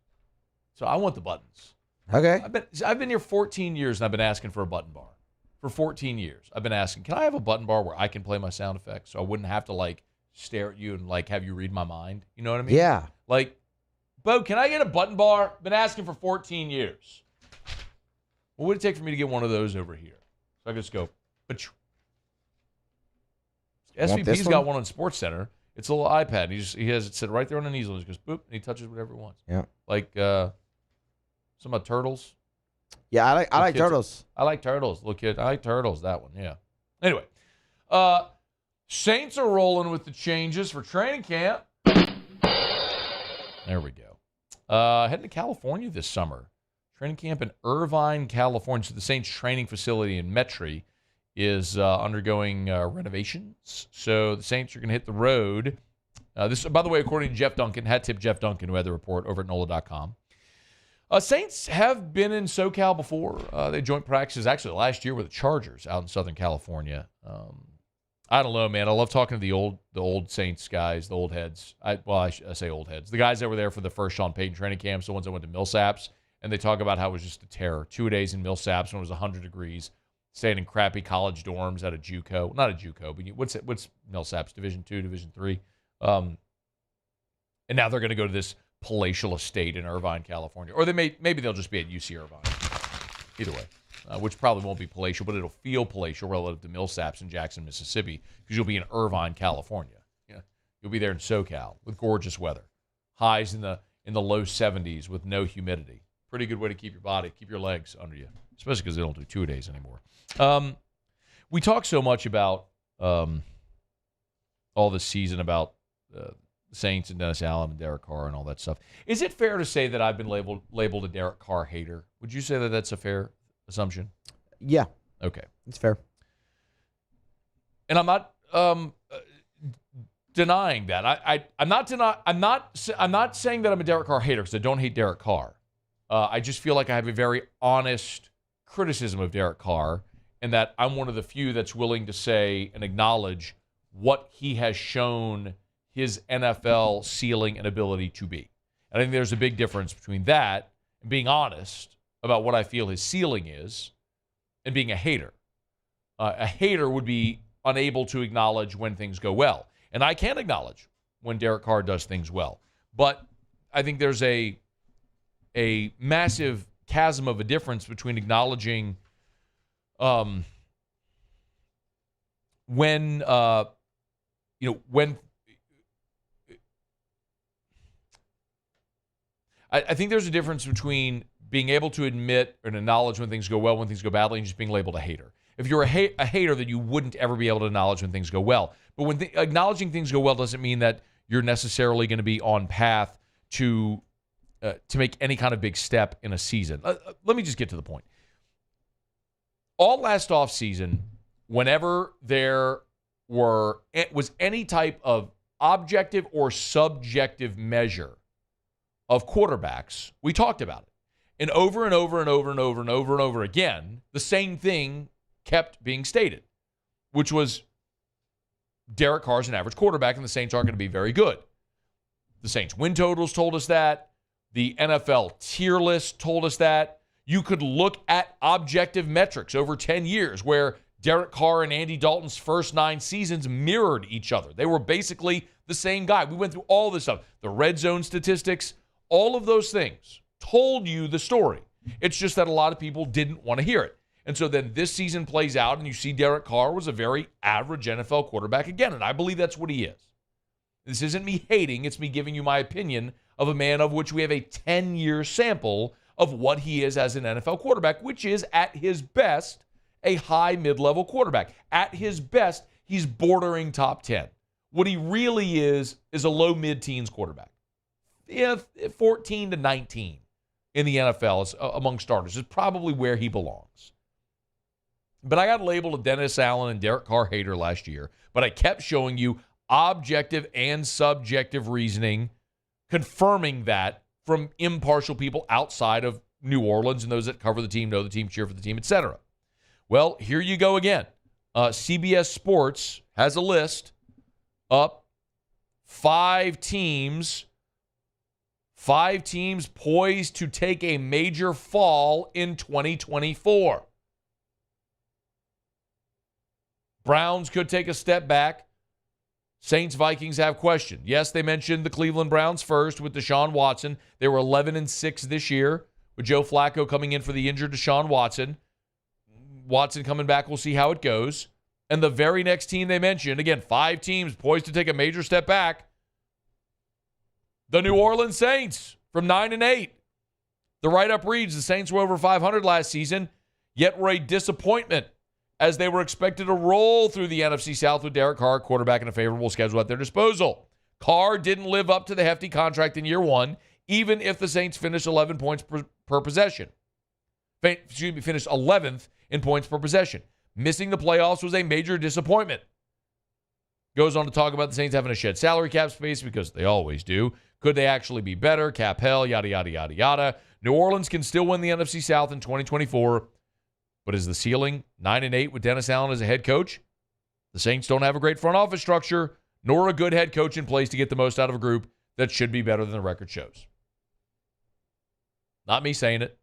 So I want the buttons. Okay. I've been here 14 years, and I've been asking for a button bar. For 14 years, I've been asking, can I have a button bar where I can play my sound effects so I wouldn't have to, like, stare at you and, like, have you read my mind? You know what I mean? Yeah. Like, Bo, can I get a button bar? Been asking for 14 years. What would it take for me to get one of those over here? So I can just go, Pachoo. SVP's got one on SportsCenter. It's a little iPad. He has it sit right there on an easel. He just goes, boop, and he touches whatever he wants. Yeah. Like, some about turtles. Yeah, I like turtles. I like turtles. Look, kid, I like turtles. That one, yeah. Anyway, Saints are rolling with the changes for training camp. There we go. Heading to California this summer. Training camp in Irvine, California. So the Saints training facility in Metairie is undergoing renovations. So the Saints are going to hit the road. This, by the way, according to Jeff Duncan, hat tip Jeff Duncan, who had the report over at NOLA.com. Saints have been in SoCal before. They joint practices actually last year with the Chargers out in Southern California. I don't know, man. I love talking to the old Saints guys, the old heads. I say old heads. The guys that were there for the first Sean Payton training camps, the ones that went to Millsaps, and they talk about how it was just a terror. 2 days in Millsaps when it was 100 degrees, staying in crappy college dorms at a JUCO. Not a JUCO, but what's Millsaps? Division II, Division III. And now they're going to go to this palatial estate in Irvine, California. Or maybe they'll just be at UC Irvine. Either way. Which probably won't be palatial, but it'll feel palatial relative to Millsaps in Jackson, Mississippi, because you'll be in Irvine, California. Yeah. You'll be there in SoCal with gorgeous weather. Highs in the low 70s with no humidity. Pretty good way to keep your legs under you, especially because they don't do 2 days anymore. We talk so much about all this season about Saints and Dennis Allen and Derek Carr and all that stuff. Is it fair to say that I've been labeled a Derek Carr hater? Would you say that that's a fair assumption? Yeah. Okay. It's fair. And I'm not denying that. I'm not saying that I'm a Derek Carr hater because I don't hate Derek Carr. I just feel like I have a very honest criticism of Derek Carr, and that I'm one of the few that's willing to say and acknowledge what he has shown his NFL ceiling and ability to be. And I think there's a big difference between that and being honest about what I feel his ceiling is and being a hater. A hater would be unable to acknowledge when things go well. And I can acknowledge when Derek Carr does things well. But I think there's a massive chasm of a difference between acknowledging when I think there's a difference between being able to admit and acknowledge when things go well, when things go badly, and just being labeled a hater. If you're a hater, then you wouldn't ever be able to acknowledge when things go well. But when acknowledging things go well doesn't mean that you're necessarily going to be on path to make any kind of big step in a season. Let me just get to the point. All last offseason, whenever there was any type of objective or subjective measure of quarterbacks, we talked about it. And over and over and over and over and over and over again, the same thing kept being stated, which was Derek Carr's an average quarterback and the Saints aren't going to be very good. The Saints win totals told us that. The NFL tier list told us that. You could look at objective metrics over 10 years where Derek Carr and Andy Dalton's first 9 seasons mirrored each other. They were basically the same guy. We went through all this stuff. The red zone statistics, all of those things told you the story. It's just that a lot of people didn't want to hear it. And so then this season plays out and you see Derek Carr was a very average NFL quarterback again. And I believe that's what he is. This isn't me hating. It's me giving you my opinion of a man of which we have a 10-year sample of what he is as an NFL quarterback, which is at his best a high mid-level quarterback. At his best, he's bordering top 10. What he really is a low mid-teens quarterback. 14 to 19 in the NFL among starters is probably where he belongs. But I got labeled a Dennis Allen and Derek Carr hater last year, but I kept showing you objective and subjective reasoning confirming that from impartial people outside of New Orleans and those that cover the team, know the team, cheer for the team, etc. Well, here you go again. CBS Sports has a list up. 5 teams poised to take a major fall in 2024. Browns could take a step back. Saints, Vikings have question. Yes, they mentioned the Cleveland Browns first with Deshaun Watson. They were 11-6 this year with Joe Flacco coming in for the injured Deshaun Watson. Watson coming back, we'll see how it goes. And the very next team they mentioned, again, 5 teams poised to take a major step back. The New Orleans Saints from 9-8. The write-up reads the Saints were over 500 last season, yet were a disappointment as they were expected to roll through the NFC South with Derek Carr, quarterback, and a favorable schedule at their disposal. Carr didn't live up to the hefty contract in year 1, even if the Saints finished 11 points per possession. Finished 11th in points per possession. Missing the playoffs was a major disappointment. Goes on to talk about the Saints having to shed salary cap space because they always do. Could they actually be better? Cap hell, yada, yada, yada, yada. New Orleans can still win the NFC South in 2024. But is the ceiling 9-8 with Dennis Allen as a head coach? The Saints don't have a great front office structure, nor a good head coach in place to get the most out of a group that should be better than the record shows. Not me saying it.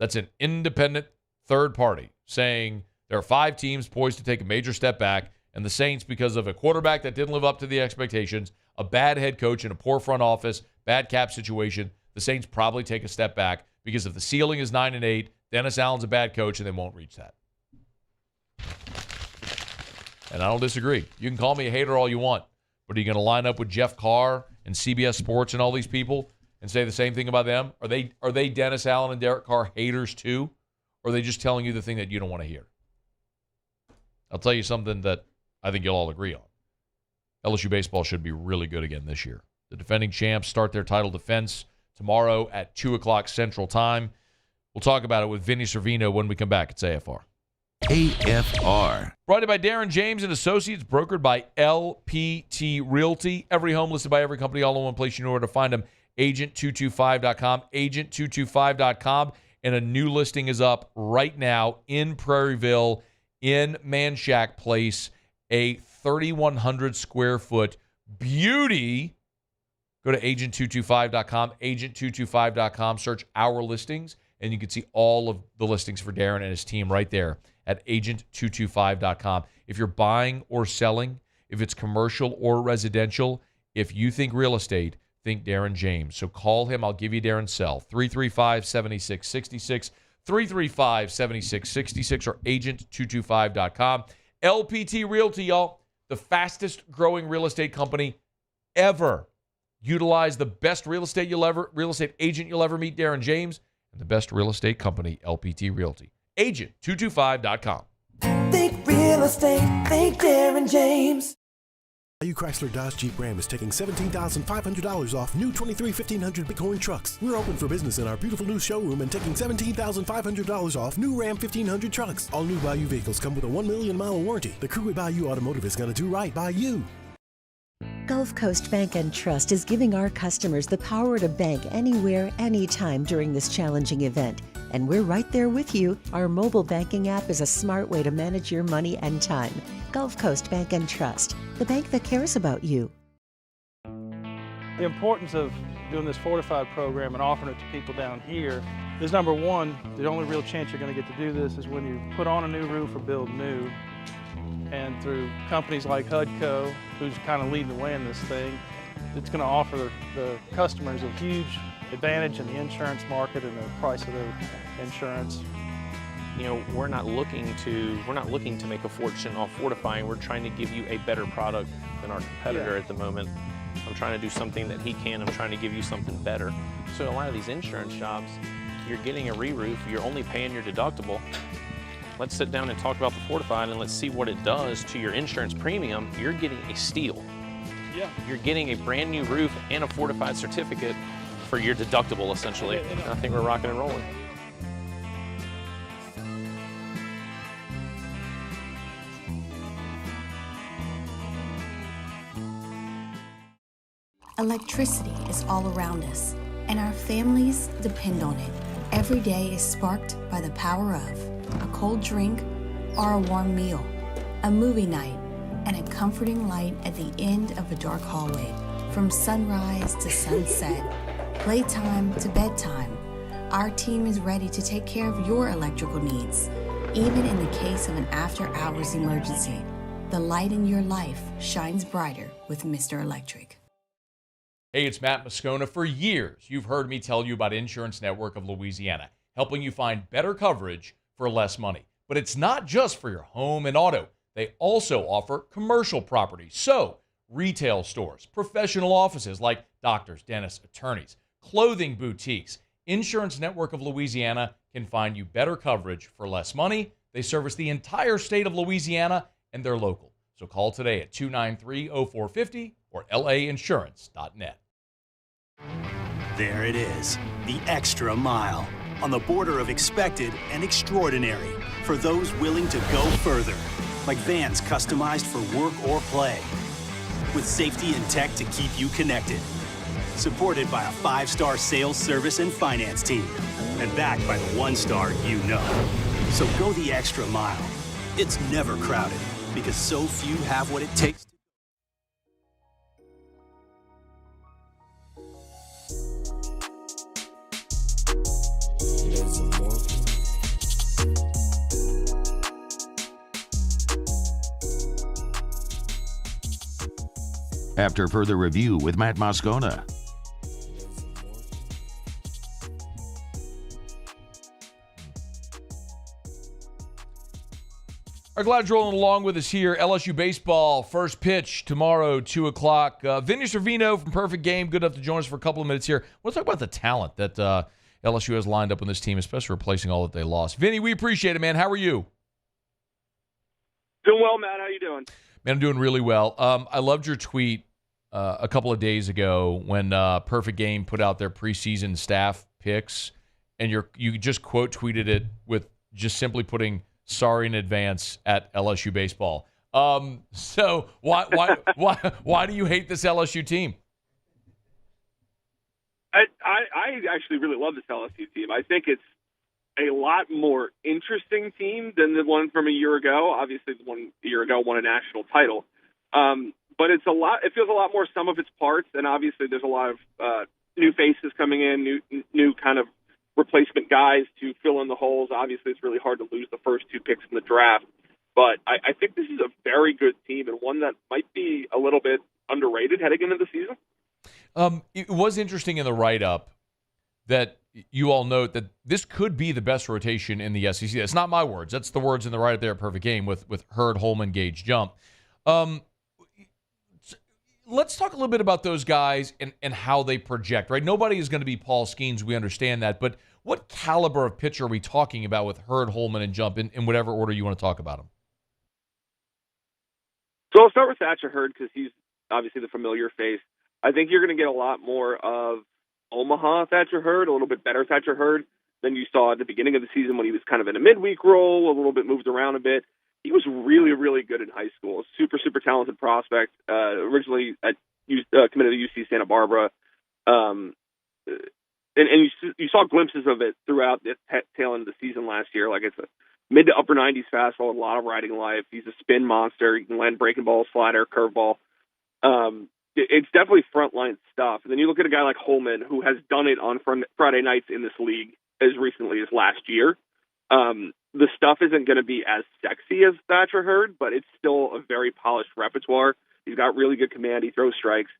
That's an independent third party saying there are 5 teams poised to take a major step back, and the Saints, because of a quarterback that didn't live up to the expectations, a bad head coach and a poor front office, bad cap situation, the Saints probably take a step back because if the ceiling is 9-8, Dennis Allen's a bad coach, and they won't reach that. And I don't disagree. You can call me a hater all you want, but are you going to line up with Jeff Carr and CBS Sports and all these people and say the same thing about them? Are they Dennis Allen and Derek Carr haters too? Or are they just telling you the thing that you don't want to hear? I'll tell you something that I think you'll all agree on. LSU baseball should be really good again this year. The defending champs start their title defense tomorrow at 2 o'clock Central Time. We'll talk about it with Vinnie Cervino when we come back. It's AFR. AFR. Brought to you by Darren James and Associates, brokered by LPT Realty. Every home listed by every company, all in one place. You know where to find them. Agent225.com. Agent225.com. And a new listing is up right now in Prairieville, in Manchac Place. A 3,100 square foot beauty. Go to agent225.com. Agent225.com. Search our listings. And you can see all of the listings for Darren and his team right there at agent225.com. If you're buying or selling, if it's commercial or residential, if you think real estate, think Darren James. So call him. I'll give you Darren's cell, 335-7666, 335-7666, or agent225.com. LPT Realty, y'all, the fastest growing real estate company ever. Utilize the best real estate agent you'll ever meet, Darren James, and the best real estate company, LPT Realty. Agent225.com. Think real estate, think Darren James. Value Chrysler Dodge Jeep Ram is taking $17,500 off new 23 1500 Bighorn trucks. We're open for business in our beautiful new showroom and taking $17,500 off new Ram 1500 trucks. All new Bayou vehicles come with a 1 million mile warranty. The crew at Bayou Automotive is going to do right by you. Gulf Coast Bank and Trust is giving our customers the power to bank anywhere, anytime during this challenging event. And we're right there with you. Our mobile banking app is a smart way to manage your money and time. Gulf Coast Bank and Trust, the bank that cares about you. The importance of doing this fortified program and offering it to people down here is, number one, the only real chance you're going to get to do this is when you put on a new roof or build new. And through companies like HUDCO, who's kind of leading the way in this thing, it's going to offer the customers a huge advantage in the insurance market and the price of their insurance. You know, we're not looking to make a fortune off fortifying. We're trying to give you a better product than our competitor at the moment. I'm trying to do something that he can. I'm trying to give you something better. So a lot of these insurance shops, you're getting a re-roof, you're only paying your deductible. Let's sit down and talk about the fortified and let's see what it does to your insurance premium. You're getting a steal. Yeah. You're getting a brand new roof and a fortified certificate for your deductible, essentially. I think we're rocking and rolling. Electricity is all around us, and our families depend on it. Every day is sparked by the power of a cold drink or a warm meal, a movie night, and a comforting light at the end of a dark hallway. From sunrise to sunset, playtime to bedtime, our team is ready to take care of your electrical needs. Even in the case of an after-hours emergency, the light in your life shines brighter with Mr. Electric. Hey, it's Matt Moscona. For years, you've heard me tell you about Insurance Network of Louisiana, helping you find better coverage for less money. But it's not just for your home and auto. They also offer commercial property. So, retail stores, professional offices like doctors, dentists, attorneys, clothing boutiques. Insurance Network of Louisiana can find you better coverage for less money. They service the entire state of Louisiana, and they're local. So call today at 293-0450 or lainsurance.net. There it is, the extra mile, on the border of expected and extraordinary, for those willing to go further, like vans customized for work or play, with safety and tech to keep you connected, supported by a 5-star sales, service, and finance team, and backed by the 1-star you know. So go the extra mile. It's never crowded, because so few have what it takes. After further review with Matt Moscona. Are glad you're rolling along with us here. LSU baseball, first pitch tomorrow, 2 o'clock. Vinnie Cervino from Perfect Game, good enough to join us for a couple of minutes here. We'll talk about the talent that LSU has lined up on this team, especially replacing all that they lost. Vinnie, we appreciate it, man. How are you? Doing well, Matt. How you doing? Man, I'm doing really well. I loved your tweet a couple of days ago when Perfect Game put out their preseason staff picks, and you just quote tweeted it with just simply putting "sorry in advance" at LSU baseball. So why do you hate this LSU team? I actually really love this LSU team. I think it's a lot more interesting team than the one from a year ago. Obviously, the one a year ago won a national title. But it feels a lot more sum of its parts, and obviously there's a lot of new faces coming in, new kind of replacement guys to fill in the holes. Obviously, it's really hard to lose the first 2 picks in the draft. But I think this is a very good team and one that might be a little bit underrated heading into the season. It was interesting in the write-up that you all note that this could be the best rotation in the SEC. That's not my words. That's the words in the write-up there at Perfect Game with Hurd, Holman, Gage, Jump. let's talk a little bit about those guys and how they project, right? Nobody is going to be Paul Skeens. We understand that. But what caliber of pitcher are we talking about with Hurd, Holman, and Jump in whatever order you want to talk about them? So I'll start with Thatcher Hurd because he's obviously the familiar face. I think you're going to get a lot more of Omaha Thatcher Hurd, a little bit better Thatcher Hurd than you saw at the beginning of the season when he was kind of in a midweek role, a little bit moved around a bit. He was really, really good in high school. Super, super talented prospect. Originally committed to UC Santa Barbara. And you saw glimpses of it throughout the tail end of the season last year. Like, it's a mid to upper 90s fastball with a lot of riding life. He's a spin monster. He can land breaking balls, slider, curveball. It's definitely frontline stuff. And then you look at a guy like Holman, who has done it on Friday nights in this league as recently as last year. The stuff isn't going to be as sexy as Thatcher Hurd, but it's still a very polished repertoire. He's got really good command. He throws strikes.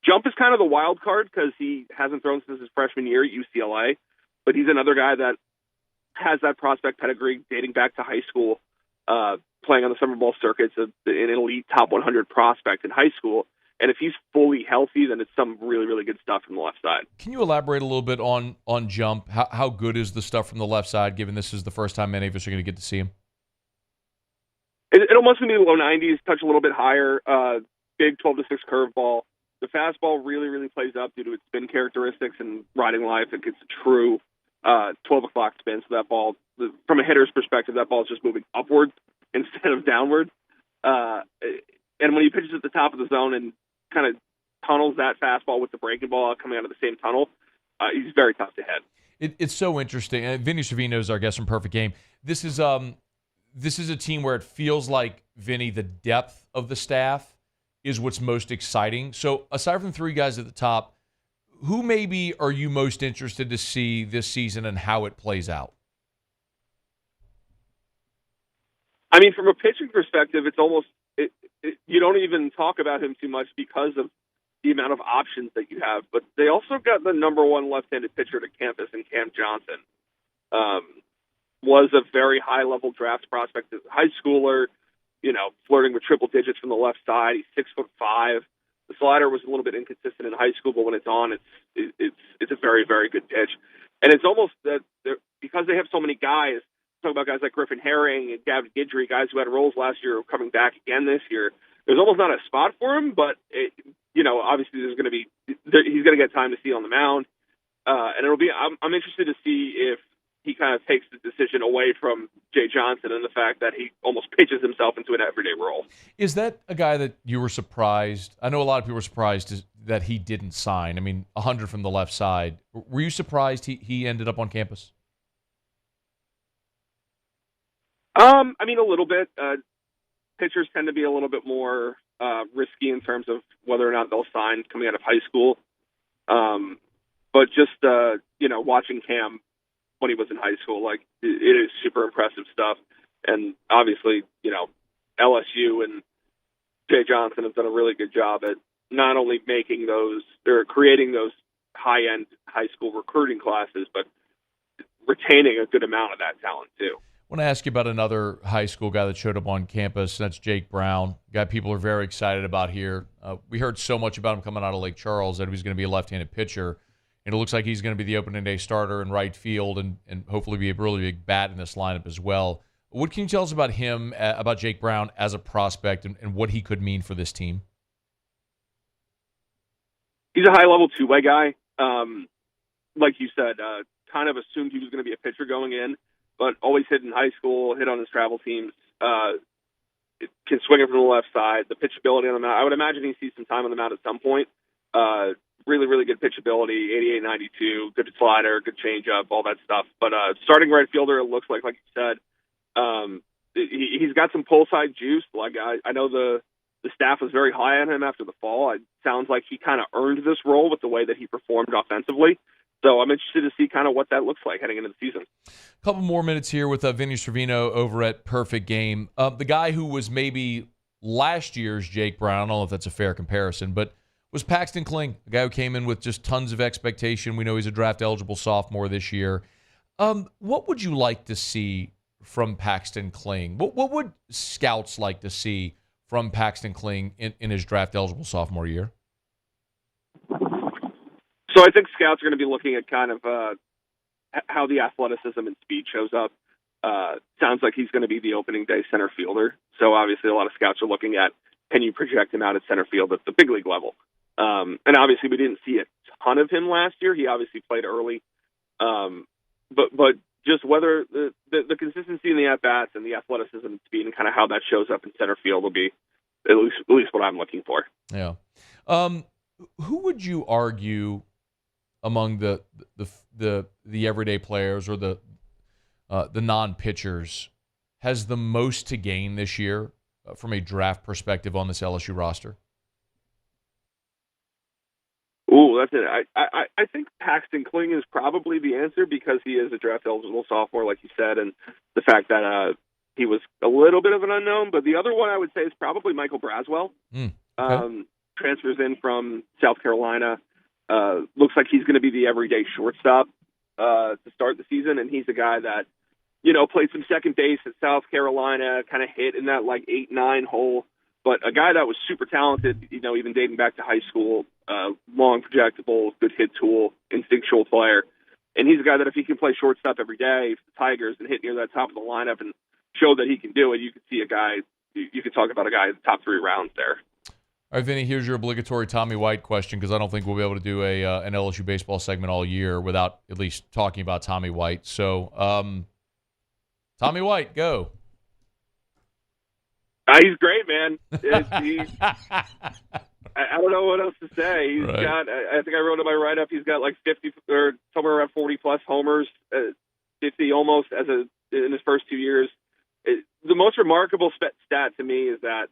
Jump is kind of the wild card because he hasn't thrown since his freshman year at UCLA, but he's another guy that has that prospect pedigree dating back to high school, playing on the summer ball circuits, an elite top 100 prospect in high school. And if he's fully healthy, then it's some really, really good stuff from the left side. Can you elaborate a little bit on Jump? How good is the stuff from the left side, given this is the first time many of us are going to get to see him? It'll mostly be low 90s, touch a little bit higher, big 12-6 curveball. The fastball really, really plays up due to its spin characteristics and riding life. It gets a true 12 o'clock spin. So that ball, from a hitter's perspective, that ball is just moving upward instead of downward. And when he pitches at the top of the zone and kind of tunnels that fastball with the breaking ball coming out of the same tunnel, he's very tough to hit. It's so interesting. And Vinnie Cervino is our guest from Perfect Game. This is a team where it feels like, Vinnie, the depth of the staff is what's most exciting. So aside from three guys at the top, who maybe are you most interested to see this season and how it plays out? I mean, from a pitching perspective, it's almost you don't even talk about him too much because of the amount of options that you have. But they also got the number one left-handed pitcher to campus in Cam Johnson. Was a very high-level draft prospect as a high schooler, flirting with triple digits from the left side. He's 6'5". The slider was a little bit inconsistent in high school, but when it's on, it's a very, very good pitch. And it's almost that because they have so many guys. Talk about guys like Griffin Herring and Gavin Guidry, guys who had roles last year coming back again this year. There's almost not a spot for him, but obviously he's going to get time to see on the mound, and it'll be. I'm interested to see if he kind of takes the decision away from Jay Johnson and the fact that he almost pitches himself into an everyday role. Is that a guy that you were surprised? I know a lot of people were surprised that he didn't sign. I mean, 100 from the left side. Were you surprised he ended up on campus? I mean, a little bit. Pitchers tend to be a little bit more risky in terms of whether or not they'll sign coming out of high school. But just, watching Cam when he was in high school, like, it is super impressive stuff. And obviously, LSU and Jay Johnson have done a really good job at not only making those, or creating those high-end high school recruiting classes, but retaining a good amount of that talent, too. I want to ask you about another high school guy that showed up on campus. That's Jake Brown, a guy people are very excited about here. We heard so much about him coming out of Lake Charles that he was going to be a left-handed pitcher, and it looks like he's going to be the opening day starter in right field and hopefully be a really big bat in this lineup as well. What can you tell us about him, about Jake Brown as a prospect, and what he could mean for this team? He's a high-level two-way guy. Like you said, kind of assumed he was going to be a pitcher going in, but always hit in high school, hit on his travel teams, can swing it from the left side, the pitchability on the mound. I would imagine he sees some time on the mound at some point. Really, really good pitchability, 88, 92, good slider, good changeup, all that stuff. But starting right fielder, it looks like you said, he's got some pull side juice. Like I know the staff was very high on him after the fall. It sounds like he kind of earned this role with the way that he performed offensively. So I'm interested to see kind of what that looks like heading into the season. A couple more minutes here with Vinnie Cervino over at Perfect Game. The guy who was maybe last year's Jake Brown, I don't know if that's a fair comparison, but was Paxton Kling, the guy who came in with just tons of expectation. We know he's a draft-eligible sophomore this year. What would you like to see from Paxton Kling? What would scouts like to see from Paxton Kling in his draft-eligible sophomore year? So I think scouts are going to be looking at kind of how the athleticism and speed shows up. Sounds like he's going to be the opening day center fielder. So obviously a lot of scouts are looking at, can you project him out at center field at the big league level? And obviously we didn't see a ton of him last year. He obviously played early. But just whether the consistency in the at-bats and the athleticism and speed and kind of how that shows up in center field will be at least what I'm looking for. Yeah. Who would you argue among the everyday players or the non-pitchers has the most to gain this year from a draft perspective on this LSU roster? Ooh, that's it. I think Paxton Kling is probably the answer because he is a draft-eligible sophomore, like you said, and the fact that he was a little bit of an unknown. But the other one I would say is probably Michael Braswell. Okay. Transfers in from South Carolina. Looks like he's going to be the everyday shortstop to start the season, and he's a guy that, played some second base at South Carolina, kind of hit in that 8-9 hole, but a guy that was super talented, even dating back to high school, long projectable, good hit tool, instinctual player. And he's a guy that if he can play shortstop every day for the Tigers and hit near that top of the lineup and show that he can do it, you could see a guy, you could talk about a guy in the top 3 rounds there. All right, Vinny, here's your obligatory Tommy White question because I don't think we'll be able to do an LSU baseball segment all year without at least talking about Tommy White. So, Tommy White, go. He's great, man. I don't know what else to say. He's got, I think I wrote in my write-up, he's got 50 or somewhere around 40-plus homers, 50 almost in his first 2 years. The most remarkable stat to me is that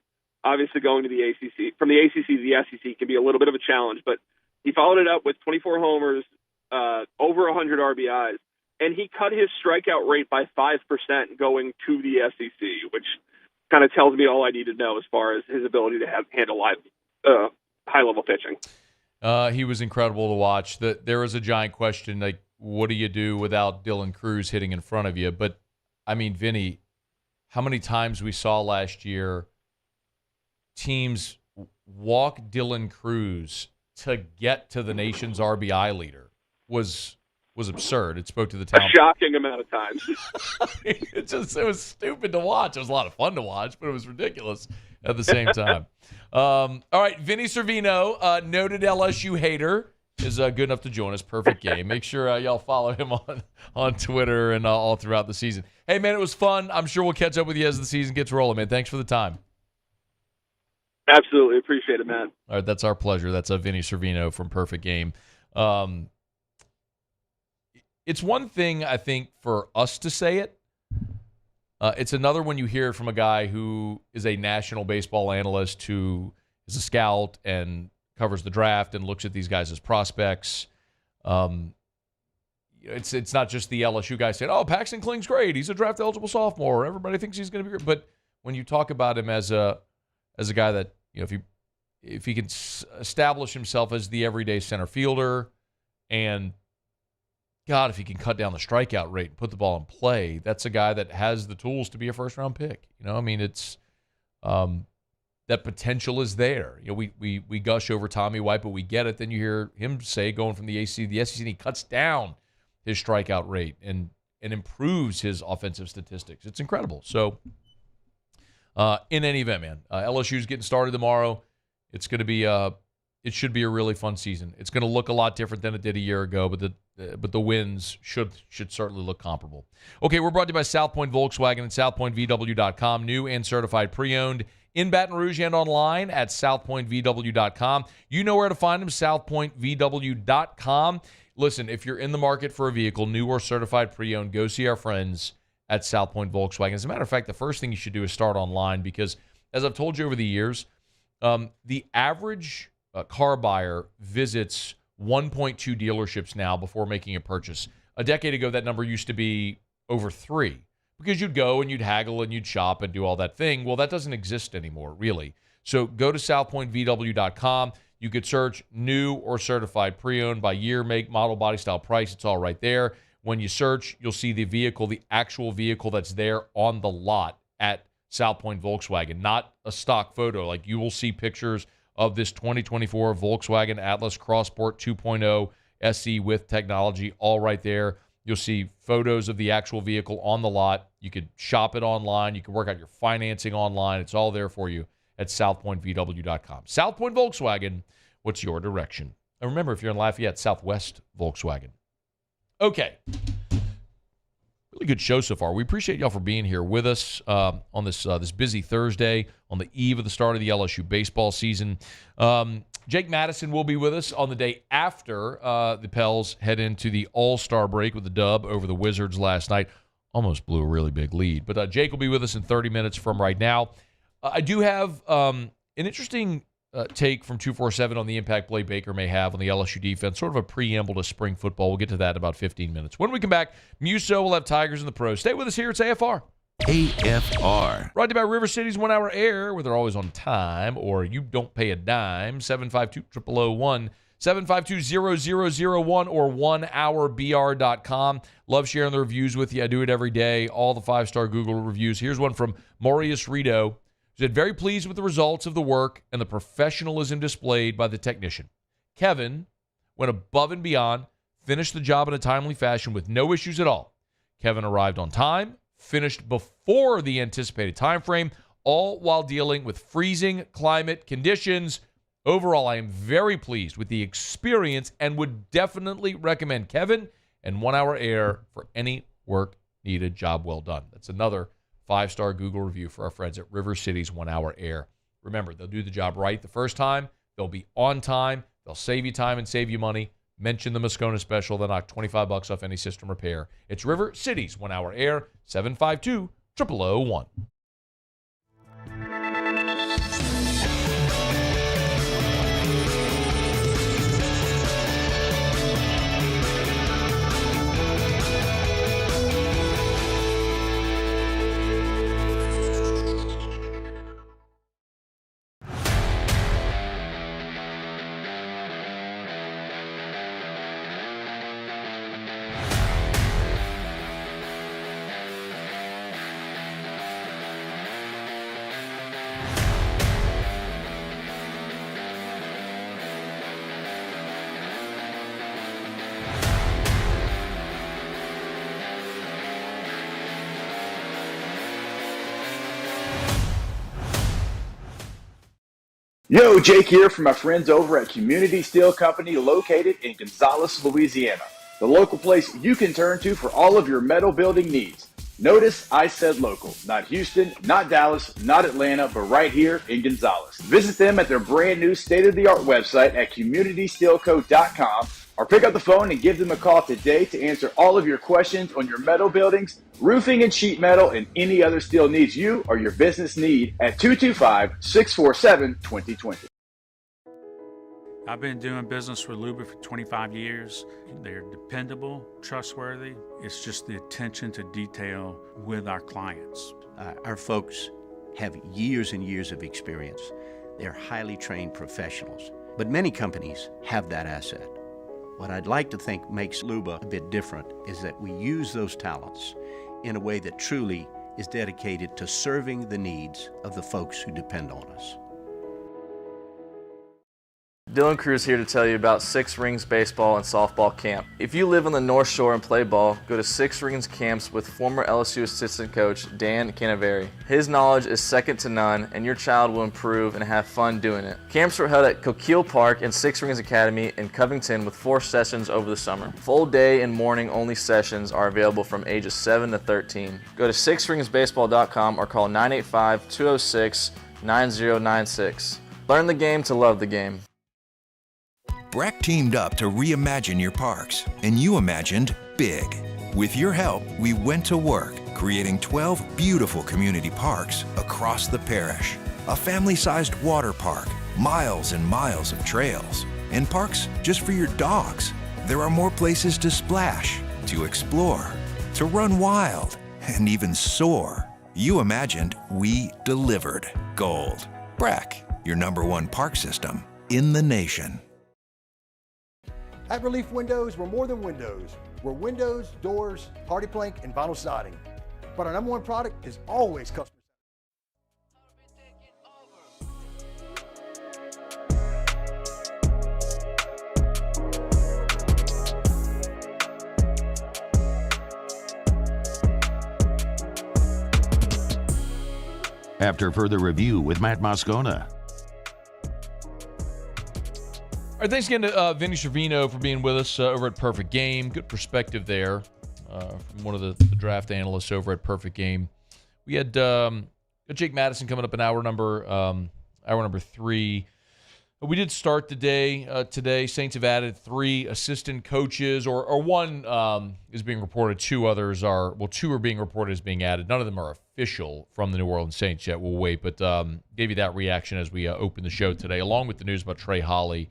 obviously going to the ACC, from the ACC to the SEC can be a little bit of a challenge, but he followed it up with 24 homers, over 100 RBIs, and he cut his strikeout rate by 5% going to the SEC, which kind of tells me all I need to know as far as his ability to handle high-level pitching. He was incredible to watch. There was a giant question, what do you do without Dylan Cruz hitting in front of you? But, I mean, Vinny, how many times we saw last year teams walk Dylan Cruz to get to the nation's RBI leader was absurd. It spoke to the talent. A shocking amount of times. It was stupid to watch. It was a lot of fun to watch, but it was ridiculous at the same time. All right, Vinnie Cervino, noted LSU hater, is good enough to join us. Perfect game. Make sure y'all follow him on Twitter and all throughout the season. Hey, man, it was fun. I'm sure we'll catch up with you as the season gets rolling, man. Thanks for the time. Absolutely. Appreciate it, man. All right, that's our pleasure. That's Vinnie Cervino from Perfect Game. It's one thing, I think, for us to say it. It's another when you hear it from a guy who is a national baseball analyst who is a scout and covers the draft and looks at these guys as prospects. It's not just the LSU guy saying, oh, Paxton Kling's great. He's a draft-eligible sophomore. Everybody thinks he's going to be great. But when you talk about him as a guy that, if he can establish himself as the everyday center fielder and, God, if he can cut down the strikeout rate and put the ball in play, that's a guy that has the tools to be a first-round pick. It's that potential is there. We gush over Tommy White, but we get it. Then you hear him say going from the ACC to the SEC, and he cuts down his strikeout rate and improves his offensive statistics. It's incredible. So, in any event, man, LSU's getting started tomorrow. It's going to be it should be a really fun season. It's going to look a lot different than it did a year ago, but the wins should certainly look comparable. Okay, we're brought to you by South Point Volkswagen and SouthPointVW.com. New and certified pre-owned in Baton Rouge and online at SouthPointVW.com. You know where to find them, SouthPointVW.com. Listen, if you're in the market for a vehicle, new or certified pre-owned, go see our friends at South Point Volkswagen. As a matter of fact, the first thing you should do is start online because, as I've told you over the years, the average car buyer visits 1.2 dealerships now before making a purchase. A decade ago, that number used to be over 3 because you'd go and you'd haggle and you'd shop and do all that thing. Well, that doesn't exist anymore, really. So go to SouthPointVW.com. You could search new or certified pre-owned by year, make, model, body, style, price. It's all right there. When you search, you'll see the vehicle, the actual vehicle that's there on the lot at South Point Volkswagen, not a stock photo. Like, you will see pictures of this 2024 Volkswagen Atlas Crossport 2.0 SE with technology all right there. You'll see photos of the actual vehicle on the lot. You could shop it online. You can work out your financing online. It's all there for you at southpointvw.com. South Point Volkswagen, what's your direction? And remember, if you're in Lafayette, Southwest Volkswagen. Okay. Really good show so far. We appreciate y'all for being here with us on this busy Thursday on the eve of the start of the LSU baseball season. Jake Madison will be with us on the day after the Pels head into the All-Star break with the dub over the Wizards last night. Almost blew a really big lead. But Jake will be with us in 30 minutes from right now. I do have an interesting take from 247 on the impact Blake Baker may have on the LSU defense, sort of a preamble to spring football. We'll get to that in about 15 minutes. When we come back, Muso will have Tigers in the Pros. Stay with us here. It's AFR. AFR. Brought to you by River City's 1 Hour Air, where they're always on time, or you don't pay a dime. 752-0001, 752-0001, or 1hourbr.com. Love sharing the reviews with you. I do it every day. All the 5-star Google reviews. Here's one from Maurius Rito. He said, very pleased with the results of the work and the professionalism displayed by the technician. Kevin went above and beyond, finished the job in a timely fashion with no issues at all. Kevin arrived on time, finished before the anticipated time frame, all while dealing with freezing climate conditions. Overall, I am very pleased with the experience and would definitely recommend Kevin and 1 Hour Air for any work needed. Job well done. That's another 5-star Google review for our friends at River City's 1 Hour Air. Remember, they'll do the job right the first time. They'll be on time. They'll save you time and save you money. Mention the Moscona special. They'll knock $25 off any system repair. It's River City's 1 Hour Air, 752-0001. Yo, Jake here from my friends over at Community Steel Company located in Gonzales, Louisiana. The local place you can turn to for all of your metal building needs. Notice I said local, not Houston, not Dallas, not Atlanta, but right here in Gonzales. Visit them at their brand new state-of-the-art website at communitysteelco.com or pick up the phone and give them a call today to answer all of your questions on your metal buildings, roofing and sheet metal, and any other steel needs you or your business need at 225-647-2020. I've been doing business with Luba for 25 years. They're dependable, trustworthy. It's just the attention to detail with our clients. Our folks have years and years of experience. They're highly trained professionals, but many companies have that asset. What I'd like to think makes Luba a bit different is that we use those talents in a way that truly is dedicated to serving the needs of the folks who depend on us. Dylan Cruz here to tell you about Six Rings Baseball and Softball Camp. If you live on the North Shore and play ball, go to Six Rings Camps with former LSU assistant coach Dan Canaveri. His knowledge is second to none, and your child will improve and have fun doing it. Camps were held at Coquille Park and Six Rings Academy in Covington with 4 sessions over the summer. Full day and morning only sessions are available from ages 7 to 13. Go to sixringsbaseball.com or call 985-206-9096. Learn the game to love the game. Breck teamed up to reimagine your parks, and you imagined big. With your help, we went to work, creating 12 beautiful community parks across the parish. A family-sized water park, miles and miles of trails, and parks just for your dogs. There are more places to splash, to explore, to run wild, and even soar. You imagined, we delivered. Gold. Breck, your #1 park system in the nation. At Relief Windows, we're more than windows. We're windows, doors, hardy plank, and vinyl siding. But our #1 product is always customer after further review with Matt Moscona. All right, thanks again to Vinnie Cervino for being with us over at Perfect Game. Good perspective there from one of the draft analysts over at Perfect Game. We had Jake Madison coming up in hour number 3. We did start the day today. Saints have added 3 assistant coaches, or one is being reported. 2 others are, 2 are being reported as being added. None of them are official from the New Orleans Saints yet. We'll wait, but gave you that reaction as we open the show today, along with the news about Trey Holly.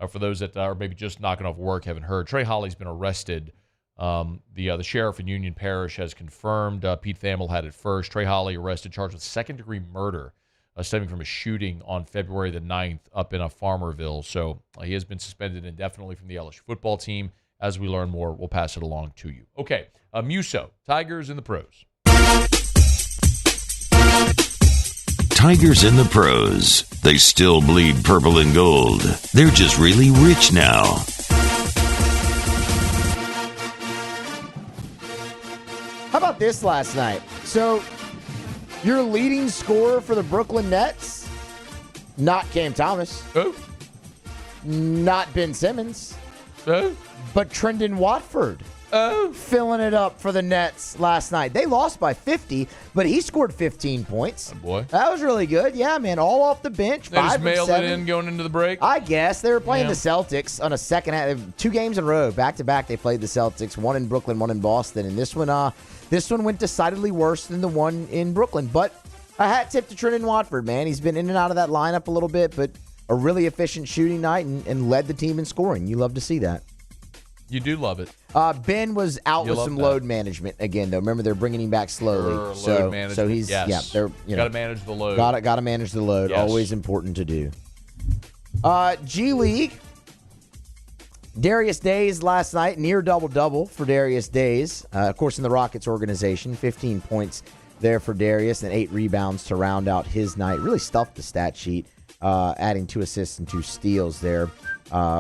For those that are maybe just knocking off work, haven't heard, Trey Holly's been arrested. The sheriff in Union Parish has confirmed. Pete Thamel had it first. Trey Holly arrested, charged with second-degree murder, stemming from a shooting on February the 9th up in Farmerville. So he has been suspended indefinitely from the LSU football team. As we learn more, we'll pass it along to you. Okay, Muso, Tigers in the pros. Tigers in the pros. They still bleed purple and gold. They're just really rich now. How about this last night? So, your leading scorer for the Brooklyn Nets, not Cam Thomas. Oh. Not Ben Simmons. Oh. But Trendon Watford. Oh. Filling it up for the Nets last night. They lost by 50, but he scored 15 points. Oh boy. That was really good. Yeah, man. All off the bench. They just mailed it in going into the break? I guess. They were playing the Celtics on a second half. 2 games in a row. Back-to-back, they played the Celtics. One in Brooklyn, one in Boston. And this one went decidedly worse than the one in Brooklyn. But a hat tip to Trendon Watford, man. He's been in and out of that lineup a little bit, but a really efficient shooting night and led the team in scoring. You love to see that. You do love it. Ben was out with some load management again, though. Remember, they're bringing him back slowly. Load management. So he's they're got to manage the load. Got to manage the load. Yes. Always important to do. G League. Darius Days last night, near double-double for Darius Days. Of course, in the Rockets organization, 15 points there for Darius and 8 rebounds to round out his night. Really stuffed the stat sheet, adding 2 assists and 2 steals there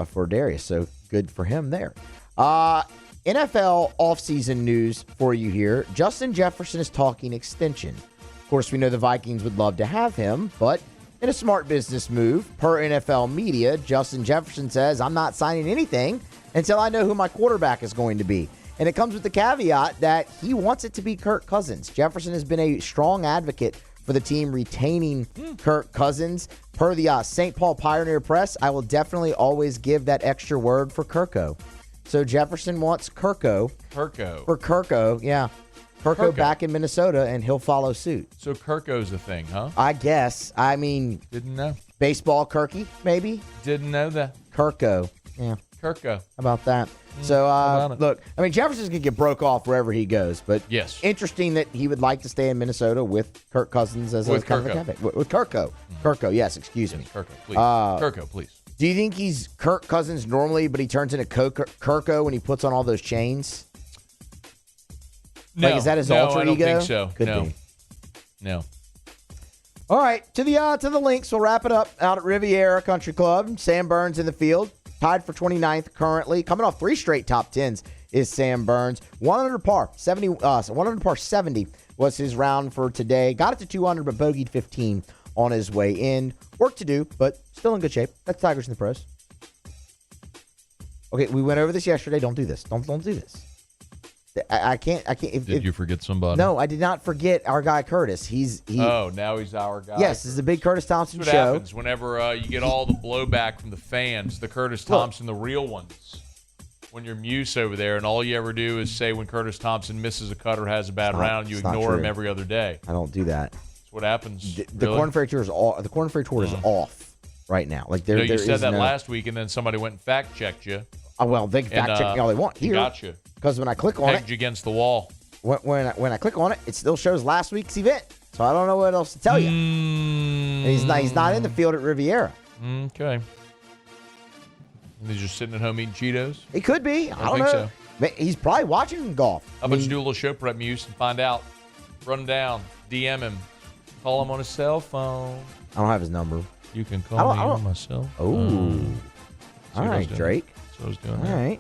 for Darius. So good for him there. NFL offseason news for you here. Justin Jefferson is talking extension. Of course, we know the Vikings would love to have him, but in a smart business move, per NFL media, Justin Jefferson says, I'm not signing anything until I know who my quarterback is going to be. And it comes with the caveat that he wants it to be Kirk Cousins. Jefferson has been a strong advocate for the team retaining Kirk Cousins. Per the St. Paul Pioneer Press, I will definitely always give that extra word for Kirko. So Jefferson wants Kirko. For Kirko, yeah. Kirko back in Minnesota, and he'll follow suit. So Kirko's a thing, huh? I guess. I mean... Didn't know. Baseball Kirky, maybe? Didn't know that. Kirko. Yeah. Kirko. How about that? So, look, I mean, Jefferson's going to get broke off wherever he goes, but yes, interesting that he would like to stay in Minnesota with Kirk Cousins as a kind of a caveat. With Kirko. Kirko, yes, excuse me. Kirko, please. Kirko, please. Do you think he's Kirk Cousins normally, but he turns into Kirko when he puts on all those chains? No. Like, is that his alter ego? I don't think so. Could be. No. All right, to the links. We'll wrap it up out at Riviera Country Club. Sam Burns in the field, tied for 29th currently. Coming off 3 straight top 10s is Sam Burns. 100 par 70 was his round for today. Got it to 200, but bogeyed 15 on his way in. Work to do, but still in good shape. That's Tigers in the pros. Okay, we went over this yesterday. Don't do this. Don't do this. I can't. Did you forget somebody? No, I did not forget our guy Curtis. Now he's our guy. Yes, this is a big Curtis Thompson That's what show. happens whenever you get all the blowback from the fans, the Curtis Thompson, the real ones. When you're Muse over there, and all you ever do is say when Curtis Thompson misses a cut or has a bad round, you ignore him every other day. I don't do that. That's what happens. The Corn Ferry Tour is is off right now. Like you said that last week, and then somebody went and fact checked you. Oh well, they can fact check me all they want. Here, got you. Because when I click on Pegged you against the wall. When I click on it, it still shows last week's event. So I don't know what else to tell you. And he's not in the field at Riviera. Okay. He's just sitting at home eating Cheetos? He could be. I don't think know. So. He's probably watching golf. How about you do a little show prep, Muse, and find out. Run him down. DM him. Call him on his cell phone. I don't have his number. You can call me on my cell phone. All right, Drake. That's what I was doing All right.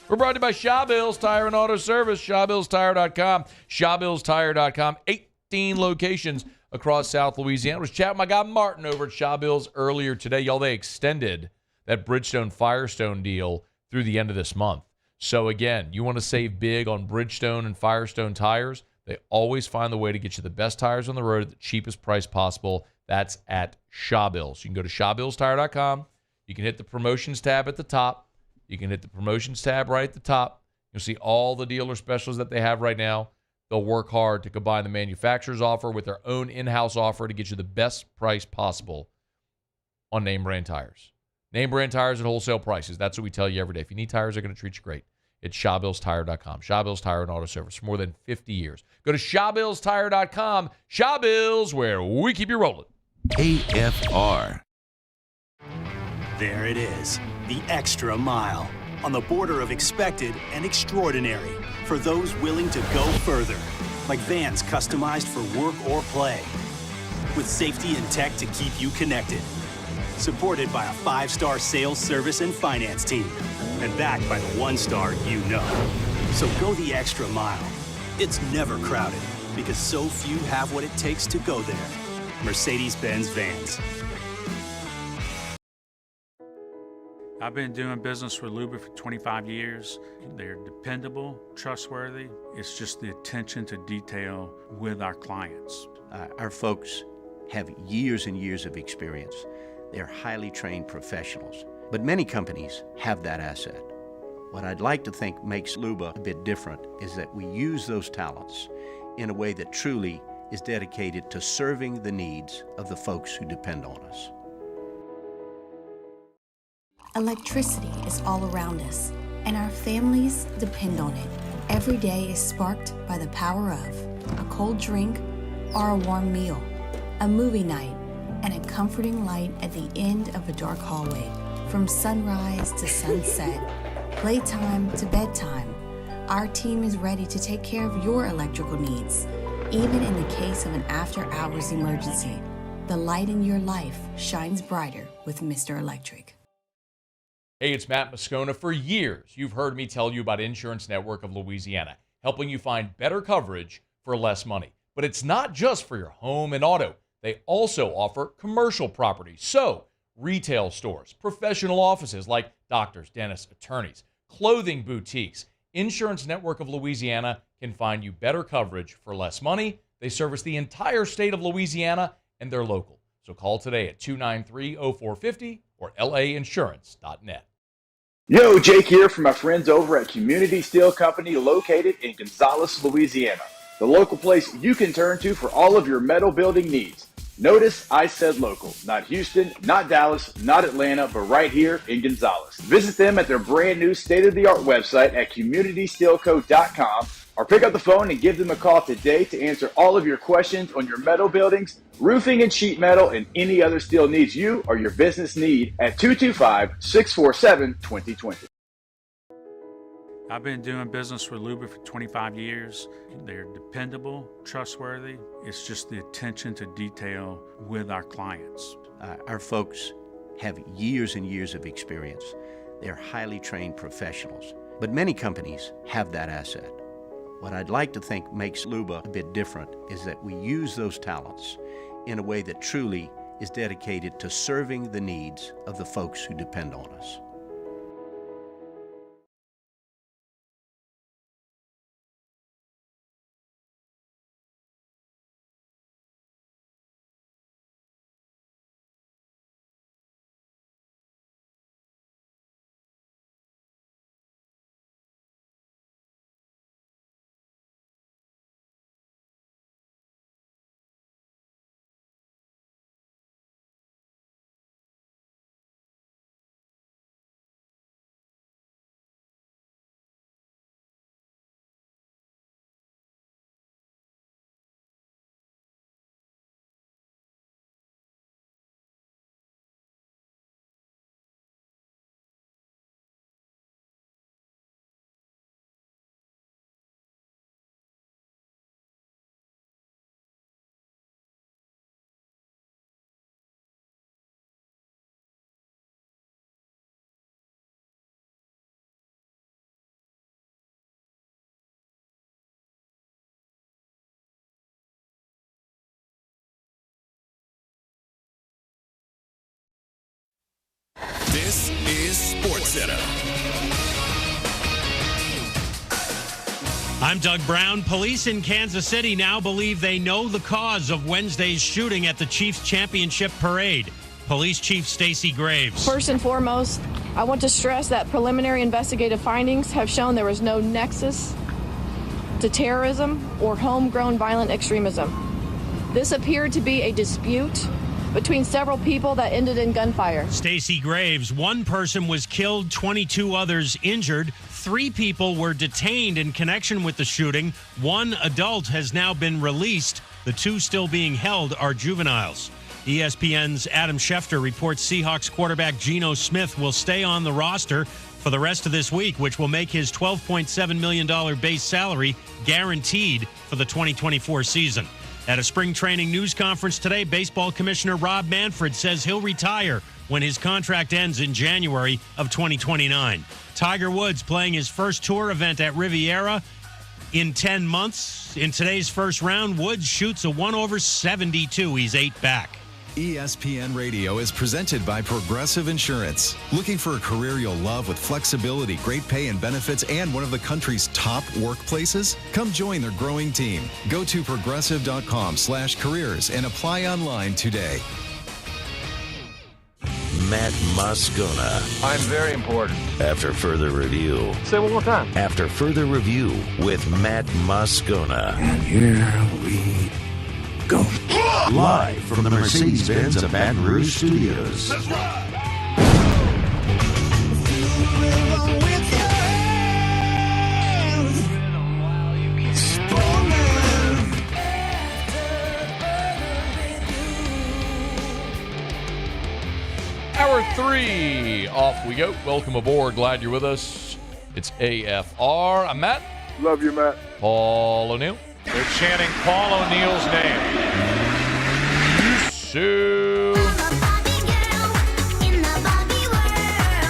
We're brought to you by Shawbills Tire and Auto Service. ShawBillsTire.com. ShawBillsTire.com. 18 locations across South Louisiana. I was chatting with my guy Martin over at Shaw Bills earlier today. Y'all, they extended that Bridgestone Firestone deal through the end of this month. So, again, you want to save big on Bridgestone and Firestone tires. They always find the way to get you the best tires on the road at the cheapest price possible. That's at Shaw Bills. You can go to ShawBillsTire.com. You can hit the promotions tab at the top. You can hit the promotions tab right at the top. You'll see all the dealer specials that they have right now. They'll work hard to combine the manufacturer's offer with their own in-house offer to get you the best price possible on name brand tires. Name brand tires at wholesale prices. That's what we tell you every day. If you need tires, they're going to treat you great. It's ShawBillsTire.com. Shaw Bills Tire and Auto Service for more than 50 years. Go to ShawBillsTire.com. Shaw Bills, where we keep you rolling. AFR. There it is, the extra mile, on the border of expected and extraordinary, for those willing to go further, like vans customized for work or play, with safety and tech to keep you connected, supported by a 5-star sales, service, and finance team, and backed by the 1-star you know. So go the extra mile. It's never crowded, because so few have what it takes to go there. Mercedes-Benz Vans. I've been doing business with Luba for 25 years. They're dependable, trustworthy. It's just the attention to detail with our clients. Our folks have years and years of experience. They're highly trained professionals. But many companies have that asset. What I'd like to think makes Luba a bit different is that we use those talents in a way that truly is dedicated to serving the needs of the folks who depend on us. Electricity is all around us, and our families depend on it. Every day is sparked by the power of a cold drink or a warm meal, a movie night, and a comforting light at the end of a dark hallway. From sunrise to sunset, playtime to bedtime, our team is ready to take care of your electrical needs. Even in the case of an after-hours emergency, the light in your life shines brighter with Mr. Electric. Hey, it's Matt Moscona. For years, you've heard me tell you about Insurance Network of Louisiana, helping you find better coverage for less money. But it's not just for your home and auto. They also offer commercial property. So, retail stores, professional offices like doctors, dentists, attorneys, clothing boutiques. Insurance Network of Louisiana can find you better coverage for less money. They service the entire state of Louisiana, and they're local. So call today at 293-0450 or lainsurance.net. Yo, Jake here from my friends over at Community Steel Company located in Gonzales, Louisiana. The local place you can turn to for all of your metal building needs. Notice I said local, not Houston, not Dallas, not Atlanta, but right here in Gonzales. Visit them at their brand new state-of-the-art website at communitysteelco.com or pick up the phone and give them a call today to answer all of your questions on your metal buildings, roofing and sheet metal, and any other steel needs you or your business need at 225-647-2020. I've been doing business with Luba for 25 years. They're dependable, trustworthy. It's just the attention to detail with our clients. Our folks have years and years of experience. They're highly trained professionals. But many companies have that asset. What I'd like to think makes Luba a bit different is that we use those talents in a way that truly is dedicated to serving the needs of the folks who depend on us. This is SportsCenter. I'm Doug Brown. Police in Kansas City now believe they know the cause of Wednesday's shooting at the Chiefs Championship Parade. Police Chief Stacey Graves. First and foremost, I want to stress that preliminary investigative findings have shown there was no nexus to terrorism or homegrown violent extremism. This appeared to be a dispute between several people that ended in gunfire. Stacey Graves, one person was killed, 22 others injured. 3 people were detained in connection with the shooting. 1 adult has now been released. The 2 still being held are juveniles. ESPN's Adam Schefter reports Seahawks quarterback Geno Smith will stay on the roster for the rest of this week, which will make his $12.7 million base salary guaranteed for the 2024 season. At a spring training news conference today, Baseball Commissioner Rob Manfred says he'll retire when his contract ends in January of 2029. Tiger Woods playing his first tour event at Riviera in 10 months. In today's first round, Woods shoots a 1/72. He's 8 back. ESPN Radio is presented by Progressive Insurance. Looking for a career you'll love with flexibility, great pay and benefits, and one of the country's top workplaces? Come join their growing team. Go to progressive.com/careers and apply online today. Matt Moscona. I'm very important. After further review. Say it one more time. After further review with Matt Moscona. And here we go. Live from the Mercedes-Benz of Baton Rouge Studios. That's right. Hour 3, off we go. Welcome aboard. Glad you're with us. It's AFR. I'm Matt. Love you, Matt. Paul O'Neill. They're chanting Paul O'Neill's name. Sue.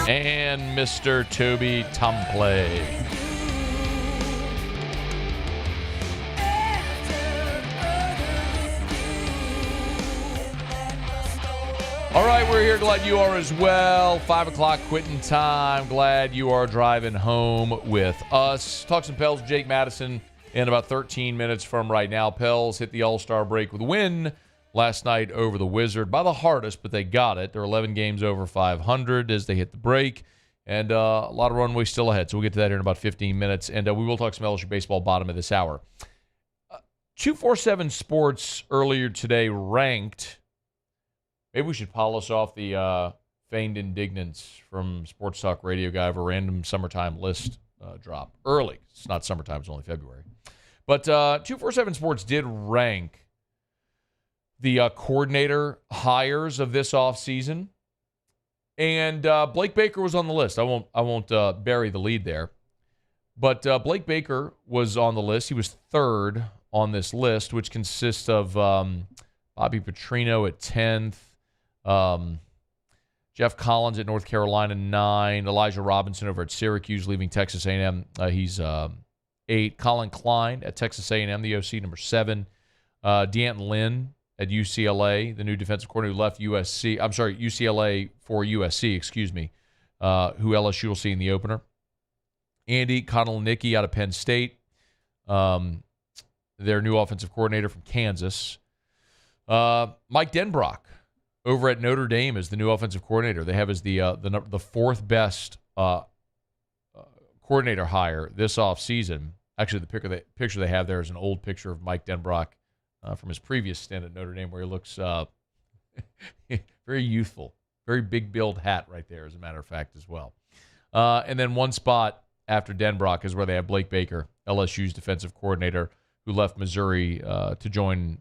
And Mr. Toby Tomplay. All right, we're here. Glad you are as well. 5 o'clock quitting time. Glad you are driving home with us. Talk some Pels, Jake Madison, in about 13 minutes from right now. Pels hit the All-Star break with a win last night over the Wizard by the hardest, but they got it. They're 11 games over 500 as they hit the break, and a lot of runway still ahead. So we'll get to that here in about 15 minutes, and we will talk some LSU baseball bottom of this hour. 247 Sports earlier today ranked. Maybe we should polish off the feigned indignance from Sports Talk Radio guy of a random summertime list drop early. It's not summertime, it's only February. But 247 Sports did rank the coordinator hires of this offseason. And Blake Baker was on the list. I won't bury the lead there. But Blake Baker was on the list. He was third on this list, which consists of Bobby Petrino at 10th, Jeff Collins at North Carolina, 9, Elijah Robinson over at Syracuse, leaving Texas A&M. He's 8. Colin Klein at Texas A&M, the OC, number 7. D'Anton Lynn at UCLA, the new defensive coordinator who left UCLA for USC, who LSU will see in the opener. Andy Konelnicki out of Penn State, their new offensive coordinator from Kansas. Mike Denbrock over at Notre Dame is the new offensive coordinator. They have as the fourth best coordinator hire this offseason. Actually, the picture they have there is an old picture of Mike Denbrock from his previous stint at Notre Dame, where he looks very youthful, very big build hat right there, as a matter of fact, as well. And then one spot after Denbrock is where they have Blake Baker, LSU's defensive coordinator, who left Missouri to join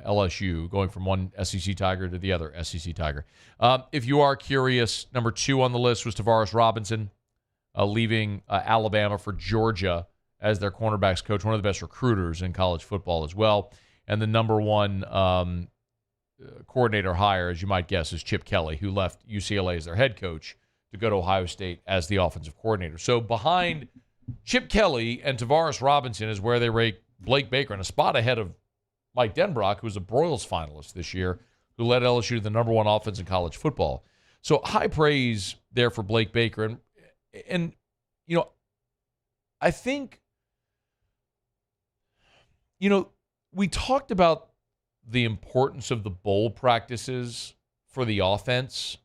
LSU, going from one SEC Tiger to the other SEC Tiger. If you are curious, number 2 on the list was Tavares Robinson, leaving Alabama for Georgia as their cornerbacks coach, one of the best recruiters in college football as well. And the number 1 coordinator hire, as you might guess, is Chip Kelly, who left UCLA as their head coach to go to Ohio State as the offensive coordinator. So behind Chip Kelly and Tavares Robinson is where they rate Blake Baker, and a spot ahead of Mike Denbrock, who was a Broyles finalist this year, who led LSU to the number 1 offense in college football. So high praise there for Blake Baker. And you know, I think, you know, we talked about the importance of the bowl practices for the offense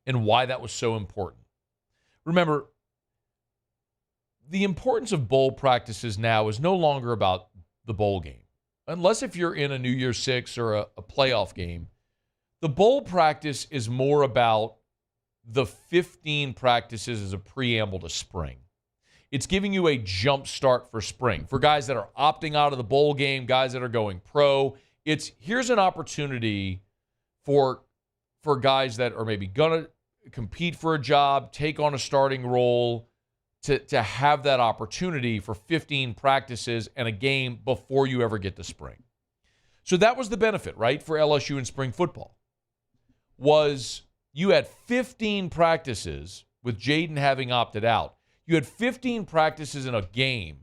and why that was so important. Remember, the importance of bowl practices now is no longer about the bowl game. Unless if you're in a New Year's Six or a playoff game, the bowl practice is more about the 15 practices as a preamble to spring. It's giving you a jump start for spring. For guys that are opting out of the bowl game, guys that are going pro, here's an opportunity for guys that are maybe going to compete for a job, take on a starting role, to have that opportunity for 15 practices and a game before you ever get to spring. So that was the benefit, right, for LSU in spring football, was you had 15 practices with Jaden having opted out. You had 15 practices in a game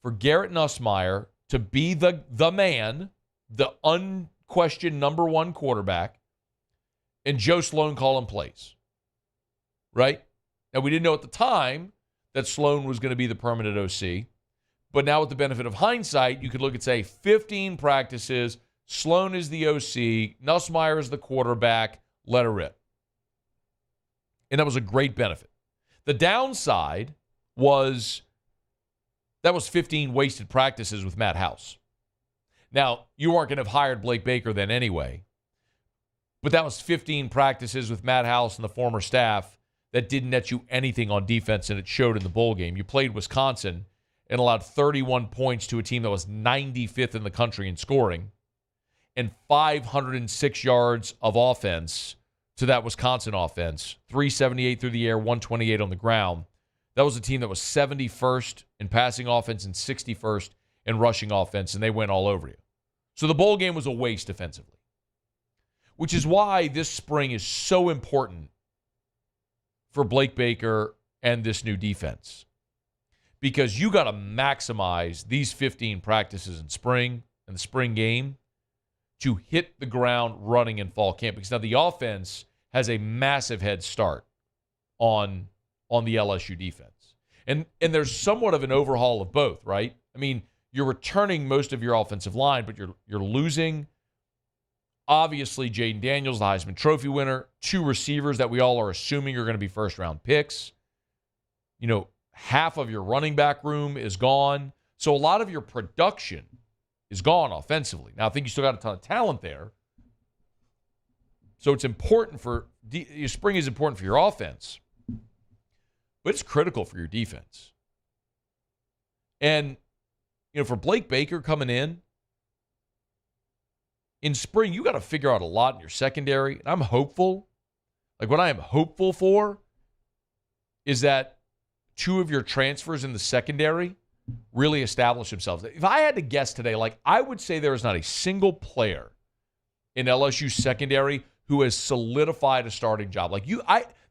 for Garrett Nussmeier to be the man, the unquestioned number one quarterback, and Joe Sloan calling plays, right? Now, we didn't know at the time that Sloan was going to be the permanent OC. But now with the benefit of hindsight, you could look and say 15 practices, Sloan is the OC, Nussmeier is the quarterback, let her rip. And that was a great benefit. The downside was that was 15 wasted practices with Matt House. Now, you weren't going to have hired Blake Baker then anyway, but that was 15 practices with Matt House and the former staff that didn't net you anything on defense, and it showed in the bowl game. You played Wisconsin and allowed 31 points to a team that was 95th in the country in scoring and 506 yards of offense to that Wisconsin offense, 378 through the air, 128 on the ground. That was a team that was 71st in passing offense and 61st in rushing offense, and they went all over you. So the bowl game was a waste defensively, which is why this spring is so important for Blake Baker and this new defense, because you got to maximize these 15 practices in spring and the spring game to hit the ground running in fall camp, because now the offense has a massive head start on the LSU defense. And there's somewhat of an overhaul of both, right? I mean, you're returning most of your offensive line, but you're losing, obviously, Jaden Daniels, the Heisman Trophy winner, 2 receivers that we all are assuming are going to be first-round picks. You know, half of your running back room is gone. So a lot of your production is gone offensively. Now, I think you still got a ton of talent there. So it's important your spring is important for your offense, but it's critical for your defense. And, you know, for Blake Baker coming in spring, you got to figure out a lot in your secondary. And I'm hopeful. Like, what I am hopeful for is that 2 of your transfers in the secondary really establish themselves. If I had to guess today, like, I would say there is not a single player in LSU secondary who has solidified a starting job.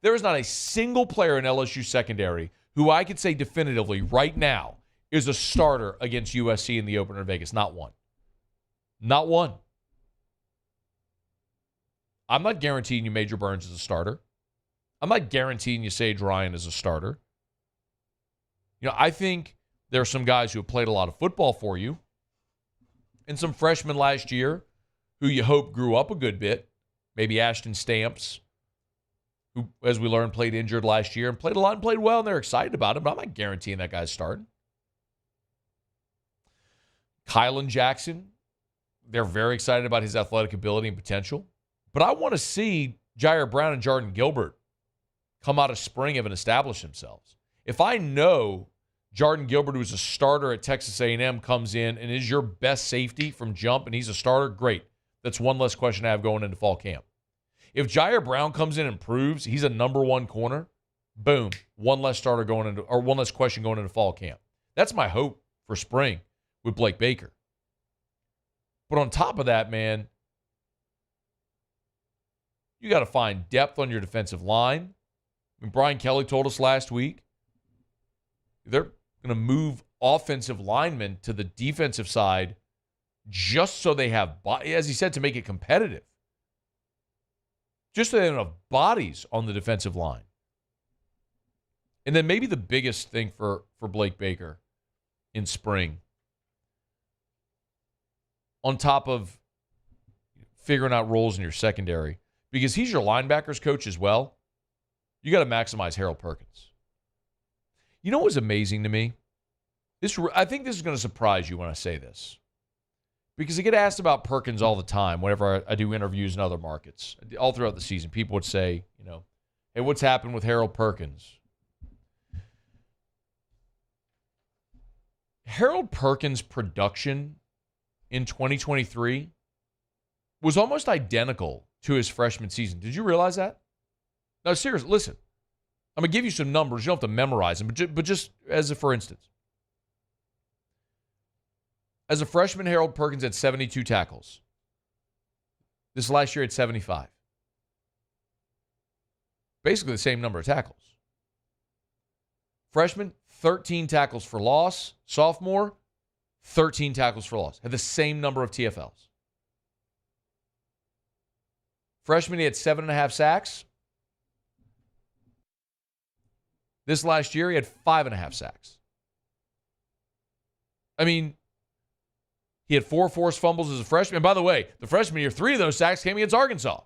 There is not a single player in LSU secondary who I could say definitively right now is a starter against USC in the opener in Vegas. Not one. Not one. I'm not guaranteeing you Major Burns is a starter. I'm not guaranteeing you Sage Ryan is a starter. You know, I think there are some guys who have played a lot of football for you and some freshmen last year who you hope grew up a good bit. Maybe Ashton Stamps, who, as we learned, played injured last year and played a lot and played well, and they're excited about it, but I'm not guaranteeing that guy's starting. Kylan Jackson, they're very excited about his athletic ability and potential. But I want to see Jair Brown and Jordan Gilbert come out of spring and establish themselves. If I know Jordan Gilbert, who's a starter at Texas A&M, comes in and is your best safety from jump and he's a starter, great. That's one less question I have going into fall camp. If Jair Brown comes in and proves he's a number 1 corner, boom, one less question going into fall camp. That's my hope for spring with Blake Baker. But on top of that, man, you got to find depth on your defensive line. I mean, Brian Kelly told us last week they're going to move offensive linemen to the defensive side just so they have, as he said, to make it competitive. Just so they don't have bodies on the defensive line. And then maybe the biggest thing for Blake Baker in spring, on top of figuring out roles in your secondary, because he's your linebackers coach as well, you got to maximize Harold Perkins. You know what was amazing to me? I think this is going to surprise you when I say this, because I get asked about Perkins all the time whenever I do interviews in other markets. All throughout the season, people would say, hey, what's happened with Harold Perkins? Harold Perkins' production in 2023 was almost identical to his freshman season. Did you realize that? No, seriously, listen. I'm going to give you some numbers. You don't have to memorize them, but just as a for instance. As a freshman, Harold Perkins had 72 tackles. This last year, he had 75. Basically the same number of tackles. Freshman, 13 tackles for loss. Sophomore, 13 tackles for loss. Had the same number of TFLs. Freshman, he had 7.5 sacks. This last year, he had 5.5 sacks. I mean, he had 4 forced fumbles as a freshman. And by the way, the freshman year, 3 of those sacks came against Arkansas.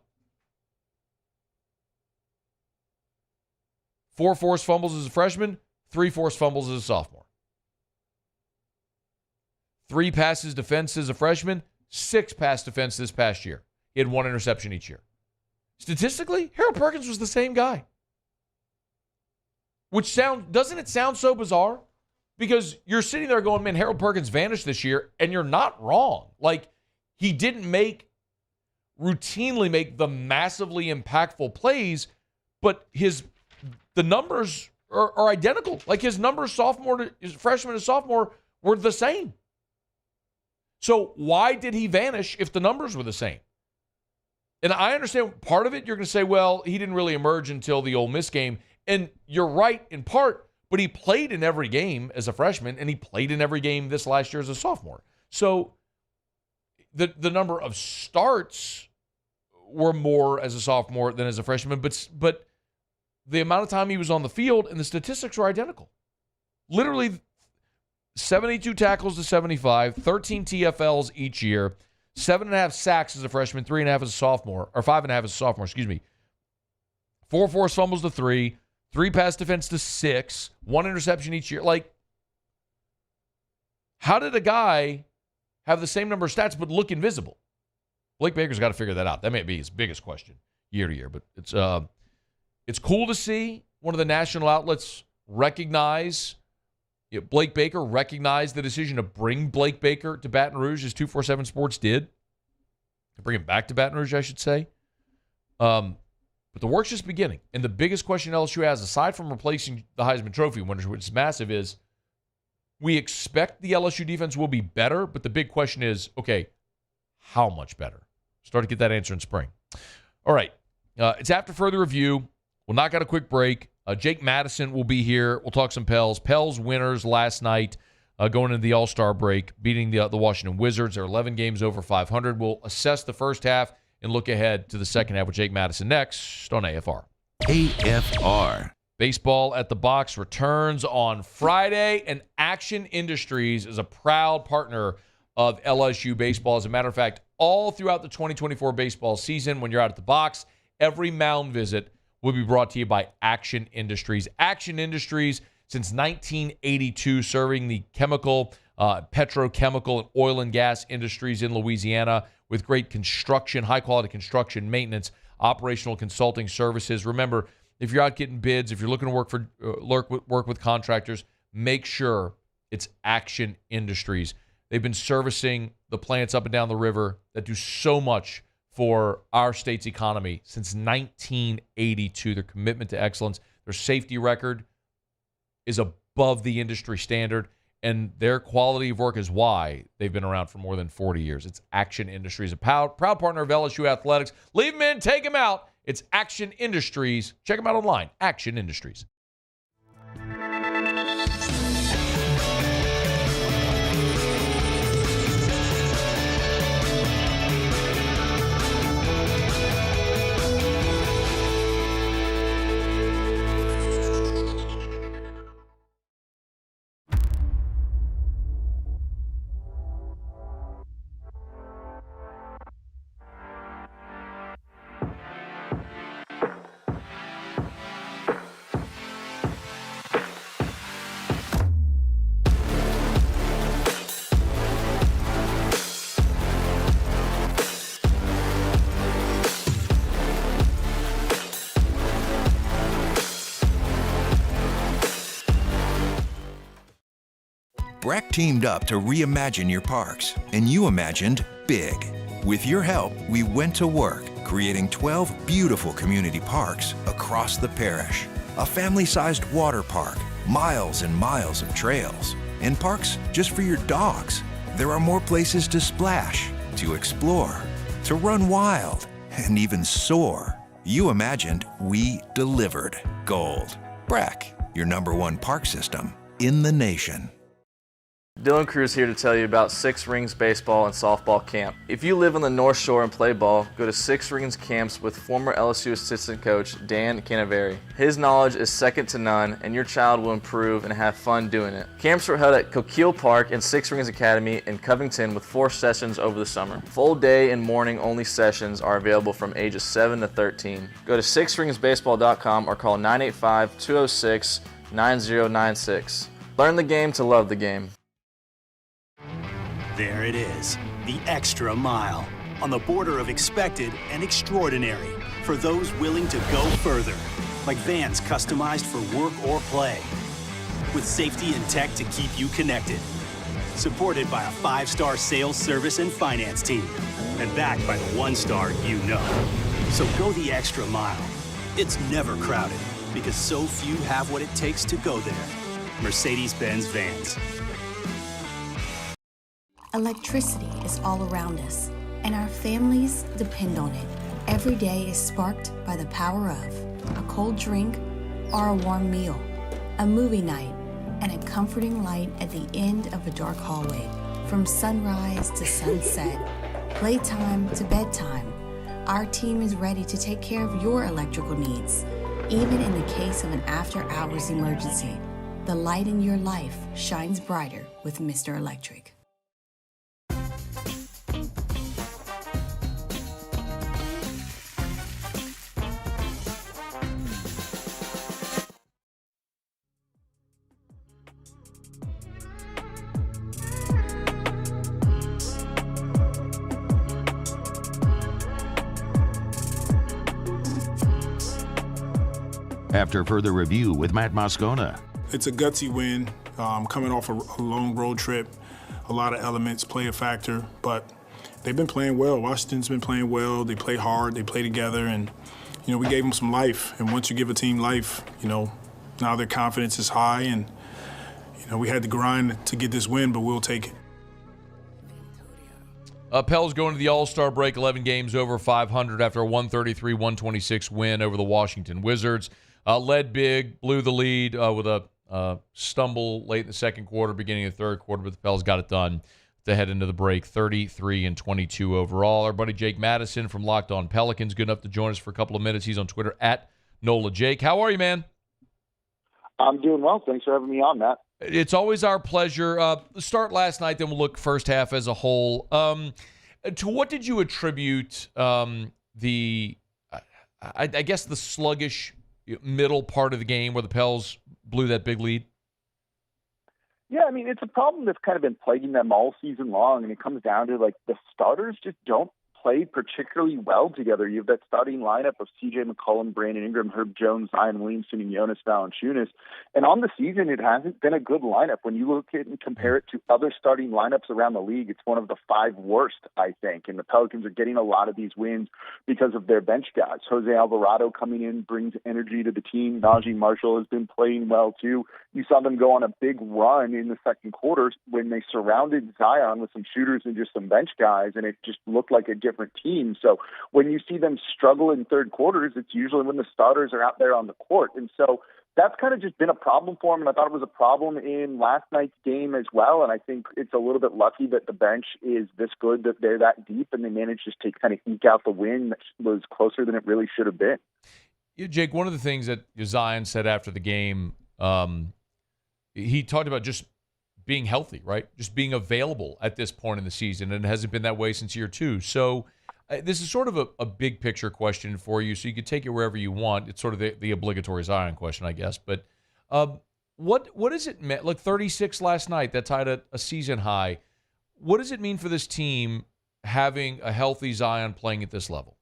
4 forced fumbles as a freshman, 3 forced fumbles as a sophomore. 3 passes defense as a freshman, 6 pass defense this past year. He had 1 interception each year. Statistically, Harold Perkins was the same guy. Doesn't it sound so bizarre? Because you're sitting there going, man, Harold Perkins vanished this year, and you're not wrong. Like, he didn't routinely make the massively impactful plays, but the numbers are identical. Like, his numbers his freshman and sophomore were the same. So why did he vanish if the numbers were the same? And I understand part of it, you're going to say, well, he didn't really emerge until the Ole Miss game. And you're right in part, but he played in every game as a freshman, and he played in every game this last year as a sophomore. So the number of starts were more as a sophomore than as a freshman, but the amount of time he was on the field and the statistics were identical. Literally 72 tackles to 75, 13 TFLs each year, 7.5 sacks as a freshman, 3.5 as a sophomore, or 5.5 as a sophomore, 4 forced fumbles to 3 pass defense to 6, 1 interception each year. Like, how did a guy have the same number of stats but look invisible? Blake Baker's got to figure that out. That may be his biggest question year to year, but it's cool to see one of the national outlets recognize Blake Baker, recognize the decision to bring Blake Baker to Baton Rouge, as 247 Sports did. To bring him back to Baton Rouge, I should say. But the work's just beginning. And the biggest question LSU has, aside from replacing the Heisman Trophy winners, which is massive, is we expect the LSU defense will be better, but the big question is, okay, how much better? Start to get that answer in spring. All right. It's after further review. We'll knock out a quick break. Jake Madison will be here. We'll talk some Pels. Pels winners last night going into the All-Star break, beating the Washington Wizards. They're 11 games over 500. We'll assess the first half and look ahead to the second half with Jake Madison next on AFR. AFR. Baseball at the Box returns on Friday, and Action Industries is a proud partner of LSU baseball. As a matter of fact, all throughout the 2024 baseball season, when you're out at the Box, every mound visit will be brought to you by Action Industries. Action Industries, since 1982, serving the chemical, petrochemical, and oil and gas industries in Louisiana with great construction, high-quality construction, maintenance, operational consulting services. Remember, if you're out getting bids, if you're looking to work with contractors, make sure it's Action Industries. They've been servicing the plants up and down the river that do so much for our state's economy since 1982. Their commitment to excellence, their safety record is above the industry standard, and their quality of work is why they've been around for more than 40 years. It's Action Industries, a proud partner of LSU Athletics. Leave them in, take them out. It's Action Industries. Check them out online, Action Industries. Breck teamed up to reimagine your parks, and you imagined big. With your help, we went to work, creating 12 beautiful community parks across the parish. A family-sized water park, miles and miles of trails, and parks just for your dogs. There are more places to splash, to explore, to run wild, and even soar. You imagined, we delivered gold. Breck, your #1 park system in the nation. Dylan Cruz here to tell you about Six Rings Baseball and Softball Camp. If you live on the North Shore and play ball, go to Six Rings Camps with former LSU assistant coach Dan Canaveri. His knowledge is second to none, and your child will improve and have fun doing it. Camps were held at Coquille Park and Six Rings Academy in Covington with 4 sessions over the summer. Full day and morning only sessions are available from ages 7 to 13. Go to sixringsbaseball.com or call 985-206-9096. Learn the game to love the game. There it is, the extra mile, on the border of expected and extraordinary, for those willing to go further, like vans customized for work or play, with safety and tech to keep you connected, supported by a 5-star sales, service, and finance team, and backed by the 1-star you know. So go the extra mile. It's never crowded, because so few have what it takes to go there. Mercedes-Benz Vans. Electricity is all around us, and our families depend on it. Every day is sparked by the power of a cold drink or a warm meal, a movie night, and a comforting light at the end of a dark hallway. From sunrise to sunset, playtime to bedtime, our team is ready to take care of your electrical needs, even in the case of an after-hours emergency. The light in your life shines brighter with Mr. Electric. After further review with Matt Moscona. It's a gutsy win, coming off a long road trip. A lot of elements play a factor, but they've been playing well. Washington's been playing well. They play hard. They play together, and we gave them some life. And once you give a team life, now their confidence is high, and we had to grind to get this win, but we'll take it. Pels going to the All-Star break, 11 games over 500 after a 133-126 win over the Washington Wizards. Led big, blew the lead with a stumble late in the second quarter, beginning of the third quarter, but the Pels got it done to head into the break, 33-22 overall. Our buddy Jake Madison from Locked On Pelicans, good enough to join us for a couple of minutes. He's on Twitter at Nola Jake. How are you, man? I'm doing well. Thanks for having me on, Matt. It's always our pleasure. Start last night, then we'll look first half as a whole. To what did you attribute I guess, the sluggish middle part of the game where the Pels blew that big lead? Yeah, I mean, it's a problem that's kind of been plaguing them all season long, and it comes down to, the starters just don't play particularly well together. You have that starting lineup of C.J. McCollum, Brandon Ingram, Herb Jones, Zion Williamson, and Jonas Valanciunas. And on the season, it hasn't been a good lineup. When you look at and compare it to other starting lineups around the league, it's one of the 5 worst, I think. And the Pelicans are getting a lot of these wins because of their bench guys. Jose Alvarado coming in brings energy to the team. Najee Marshall has been playing well, too. You saw them go on a big run in the second quarter when they surrounded Zion with some shooters and just some bench guys, and it just looked like a different team. So when you see them struggle in third quarters, it's usually when the starters are out there on the court. And so that's kind of just been a problem for them, and I thought it was a problem in last night's game as well. And I think it's a little bit lucky that the bench is this good, that they're that deep, and they managed just to kind of eke out the win that was closer than it really should have been. Yeah, Jake, one of the things that Zion said after the game, he talked about just being healthy, right? Just being available at this point in the season, and it hasn't been that way since year 2. So this is sort of a big picture question for you, so you can take it wherever you want. It's sort of the obligatory Zion question, I guess. But what does it mean? Like 36 last night, that tied a season high. What does it mean for this team having a healthy Zion playing at this level?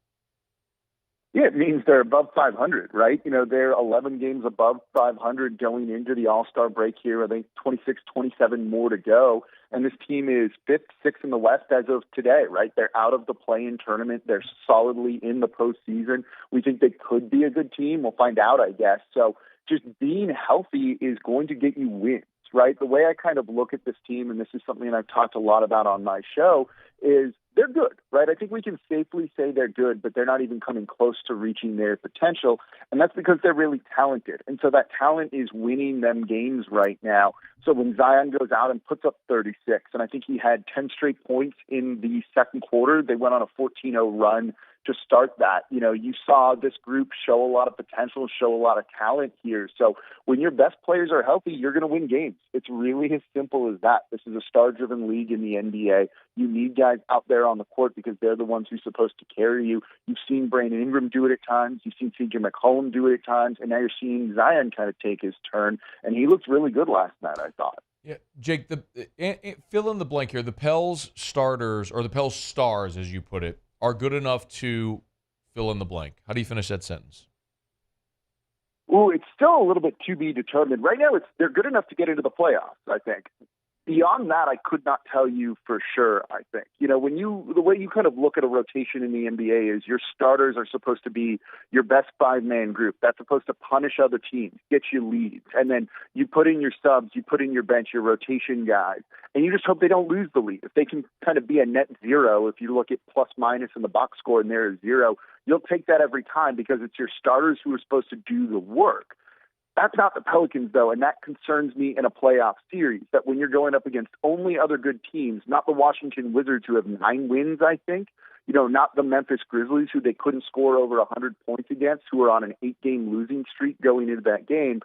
Yeah, it means they're above 500, right? They're 11 games above 500 going into the All-Star break here. I think 26, 27 more to go. And this team is 5th, 6th in the West as of today, right? They're out of the play-in tournament. They're solidly in the postseason. We think they could be a good team. We'll find out, I guess. So just being healthy is going to get you wins, right? The way I kind of look at this team, and this is something I've talked a lot about on my show, is they're good, right? I think we can safely say they're good, but they're not even coming close to reaching their potential. And that's because they're really talented. And so that talent is winning them games right now. So when Zion goes out and puts up 36, and I think he had 10 straight points in the second quarter, they went on a 14-0 run to start that. You saw this group show a lot of potential, show a lot of talent here. So when your best players are healthy, you're going to win games. It's really as simple as that. This is a star-driven league in the NBA. You need guys out there on the court because they're the ones who're supposed to carry you. You've seen Brandon Ingram do it at times. You've seen CJ McCollum do it at times. And now you're seeing Zion kind of take his turn. And he looked really good last night, I thought. Yeah, Jake, fill in the blank here. The Pels starters, or the Pels stars, as you put it, are good enough to fill in the blank. How do you finish that sentence? Ooh, it's still a little bit to be determined. Right now, they're good enough to get into the playoffs, I think. Beyond that, I could not tell you for sure, I think. The way you kind of look at a rotation in the NBA is your starters are supposed to be your best five-man group. That's supposed to punish other teams, get you leads. And then you put in your subs, you put in your bench, your rotation guys, and you just hope they don't lose the lead. If they can kind of be a net zero, if you look at plus minus in the box score and there is zero, you'll take that every time because it's your starters who are supposed to do the work. That's not the Pelicans, though, and that concerns me in a playoff series, that when you're going up against only other good teams, not the Washington Wizards who have 9 wins, I think, not the Memphis Grizzlies who they couldn't score over 100 points against, who are on an 8-game losing streak going into that game.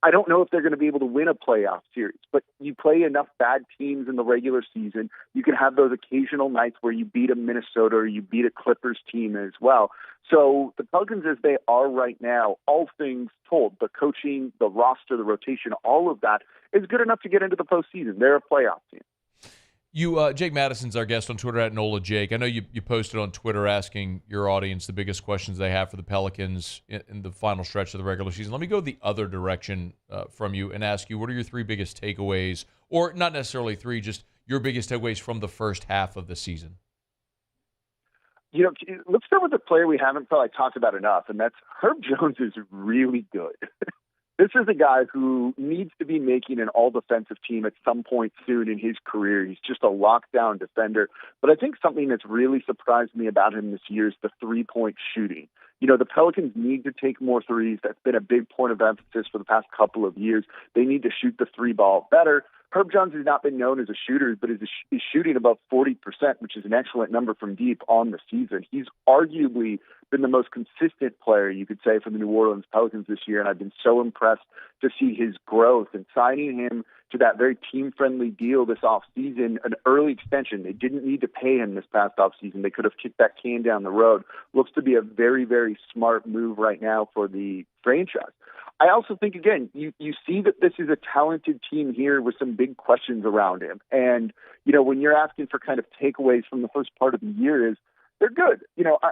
I don't know if they're going to be able to win a playoff series, but you play enough bad teams in the regular season, you can have those occasional nights where you beat a Minnesota or you beat a Clippers team as well. So the Pelicans, as they are right now, all things told, the coaching, the roster, the rotation, all of that is good enough to get into the postseason. They're a playoff team. Jake Madison's our guest on Twitter at NOLA Jake. I know you posted on Twitter asking your audience the biggest questions they have for the Pelicans in the final stretch of the regular season. Let me go the other direction from you and ask you, what are your 3 biggest takeaways, or not necessarily 3, just your biggest takeaways from the first half of the season? Let's start with the player we haven't probably talked about enough, and that's Herb Jones is really good. This is a guy who needs to be making an all-defensive team at some point soon in his career. He's just a lockdown defender. But I think something that's really surprised me about him this year is the three-point shooting. The Pelicans need to take more threes. That's been a big point of emphasis for the past couple of years. They need to shoot the 3-ball better. Herb Jones has not been known as a shooter, but is shooting above 40%, which is an excellent number from deep on the season. He's arguably been the most consistent player, you could say, for the New Orleans Pelicans this year, and I've been so impressed to see his growth. And signing him to that very team-friendly deal this offseason, an early extension. They didn't need to pay him this past offseason. They could have kicked that can down the road. Looks to be a very, very smart move right now for the franchise. I also think, again, you see that this is a talented team here with some big questions around him. And, when you're asking for kind of takeaways from the first part of the year is they're good.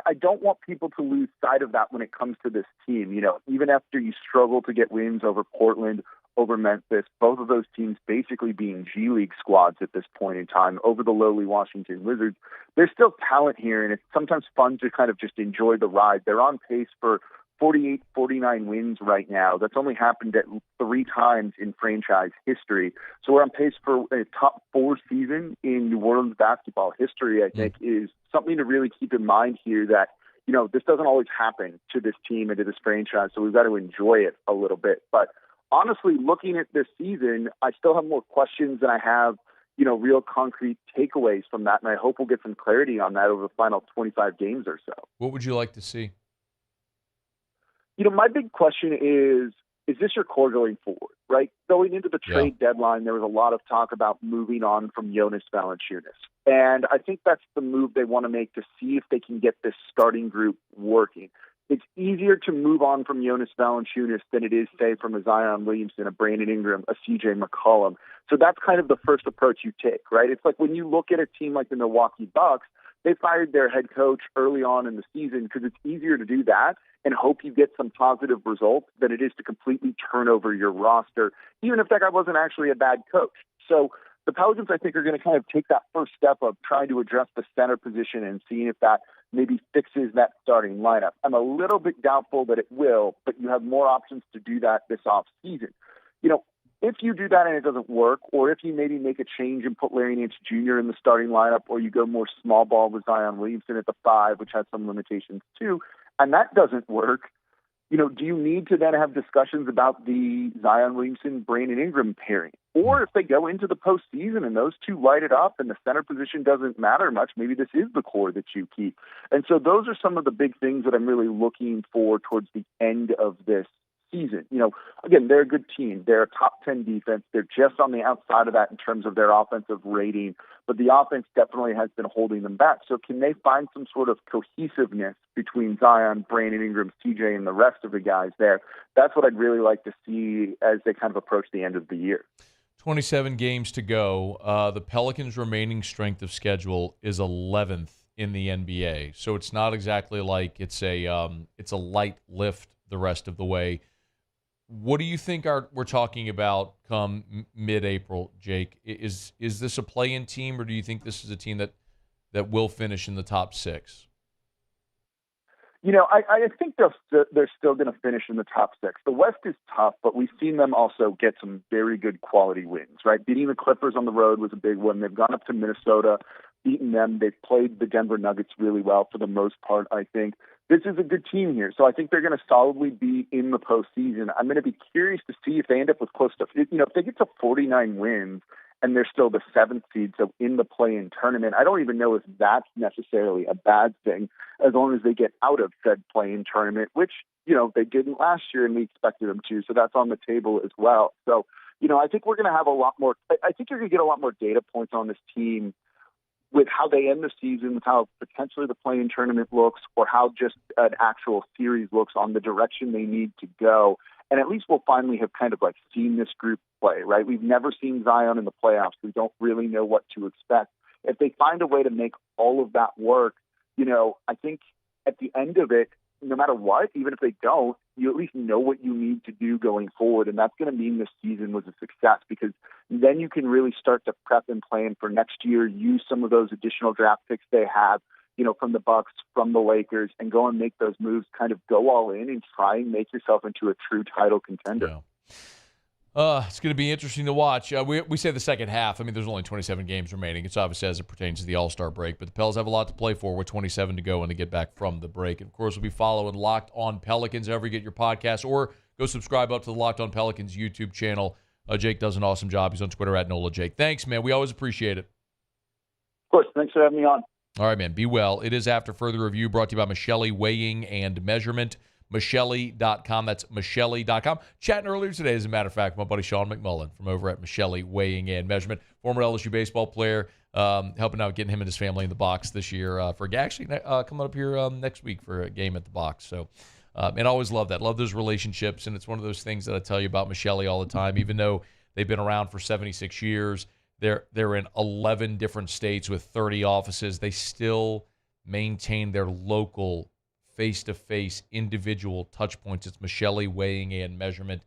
I don't want people to lose sight of that when it comes to this team. Even after you struggle to get wins over Portland, over Memphis, both of those teams basically being G League squads at this point in time, over the lowly Washington Wizards, there's still talent here, and it's sometimes fun to kind of just enjoy the ride. They're on pace for 48, 49 wins right now. That's only happened at 3 times in franchise history. So we're on pace for a top 4 season in New Orleans basketball history, I think, is something to really keep in mind here that, this doesn't always happen to this team and to this franchise, so we've got to enjoy it a little bit. But honestly, looking at this season, I still have more questions than I have, real concrete takeaways from that, and I hope we'll get some clarity on that over the final 25 games or so. What would you like to see? My big question is this your core going forward, right? Going into the trade deadline, there was a lot of talk about moving on from Jonas Valanciunas. And I think that's the move they want to make to see if they can get this starting group working. it's easier to move on from Jonas Valanciunas than it is, say, from a Zion Williamson, a Brandon Ingram, a CJ McCollum. So that's kind of the first approach you take, right? It's like when you look at a team like the Milwaukee Bucks, they fired their head coach early on in the season because it's easier to do that and hope you get some positive results than it is to completely turn over your roster, even if that guy wasn't actually a bad coach. So the Pelicans, I think, are going to kind of take that first step of trying to address the center position and seeing if that maybe fixes that starting lineup. I'm a little bit doubtful that it will, but you have more options to do that this offseason. You know, if you do that and it doesn't work, or if you maybe make a change and put Larry Nance Jr. in the starting lineup, or you go more small ball with Zion Williamson at the 5, which has some limitations too, and that doesn't work, you know, do you need to then have discussions about the Zion Williamson, Brandon Ingram pairing? Or if they go into the postseason and those two light it up and the center position doesn't matter much, maybe this is the core that you keep. And so those are some of the big things that I'm really looking for towards the end of this season. You know, again, they're a good team. They're a top 10 defense. They're just on the outside of that in terms of their offensive rating, but the offense definitely has been holding them back. So can they find some sort of cohesiveness between Zion, Brandon Ingram, CJ, and the rest of the guys there? That's what I'd really like to see as they kind of approach the end of the year. 27 games to go. The Pelicans' remaining strength of schedule is 11th in the NBA. So it's not exactly like it's a light lift the rest of the way. What do you think we're talking about come mid-April, Jake? Is this a play-in team, or do you think this is a team that will finish in the top 6? You know, I think they're still going to finish in the top 6. The West is tough, but we've seen them also get some very good quality wins, right? Beating the Clippers on the road was a big one. They've gone up to Minnesota, beaten them. They've played the Denver Nuggets really well for the most part, I think. This is a good team here, so I think they're going to solidly be in the postseason. I'm going to be curious to see if they end up with close to, you know, if they get to 49 wins and they're still the 7th seed, so in the play-in tournament. I don't even know if that's necessarily a bad thing, as long as they get out of said play-in tournament, which, you know, they didn't last year and we expected them to, so that's on the table as well. So, you know, I think we're going to have a lot more, I think you're going to get a lot more data points on this team with how they end the season, with how potentially the play-in tournament looks, or how just an actual series looks on the direction they need to go. And at least we'll finally have kind of like seen this group play, right? We've never seen Zion in the playoffs. We don't really know what to expect. If they find a way to make all of that work, you know, I think at the end of it, no matter what, even if they don't, you at least know what you need to do going forward. And that's going to mean this season was a success, because then you can really start to prep and plan for next year, use some of those additional draft picks they have, you know, from the Bucks, from the Lakers, and go and make those moves, kind of go all in and try and make yourself into a true title contender. Yeah. It's going to be interesting to watch. We say the second half. I mean, there's only 27 games remaining. It's obviously as it pertains to the All-Star break, but the Pels have a lot to play for with 27 to go when they get back from the break. And, of course, we'll be following Locked On Pelicans wherever you get your podcast, or go subscribe up to the Locked On Pelicans YouTube channel. Jake does an awesome job. He's on Twitter at NolaJake. Thanks, man. We always appreciate it. Of course. Thanks for having me on. All right, man. Be well. It is After Further Review, brought to you by Michelli Weighing and Measurement. Michelli.com. That's Michelli.com. Chatting earlier today, as a matter of fact, my buddy Sean McMullen from over at Michelli Weighing and Measurement, former LSU baseball player, helping out getting him and his family in the box this year for actually coming up here next week for a game at the box. So, and I always love that. Love those relationships, and it's one of those things that I tell you about Michelli all the time. Even though they've been around for 76 years, they're in 11 different states with 30 offices. They still maintain their local face-to-face individual touch points. It's Michelli Weighing and Measurement.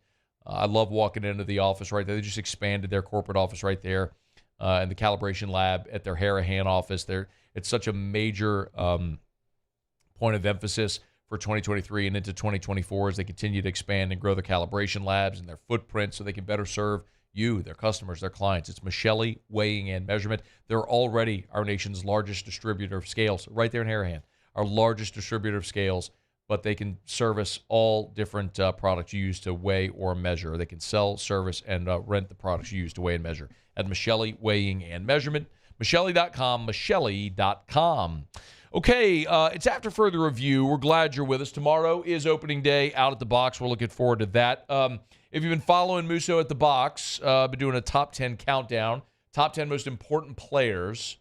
I love walking into the office right there. They just expanded their corporate office right there and the calibration lab at their Harahan office. It's such a major point of emphasis for 2023 and into 2024 as they continue to expand and grow their calibration labs and their footprint so they can better serve you, their customers, their clients. It's Michelli Weighing and Measurement. They're already our nation's largest distributor of scales right there in Harahan. Our largest distributor of scales, but they can service all different products you use to weigh or measure. They can sell, service, and rent the products you use to weigh and measure at Michelli Weighing and Measurement. Michelli.com, Michelli.com. Okay, it's After Further Review. We're glad you're with us. Tomorrow is opening day out at the box. We're looking forward to that. If you've been following Musso at the box, been doing a top 10 countdown, top 10 most important players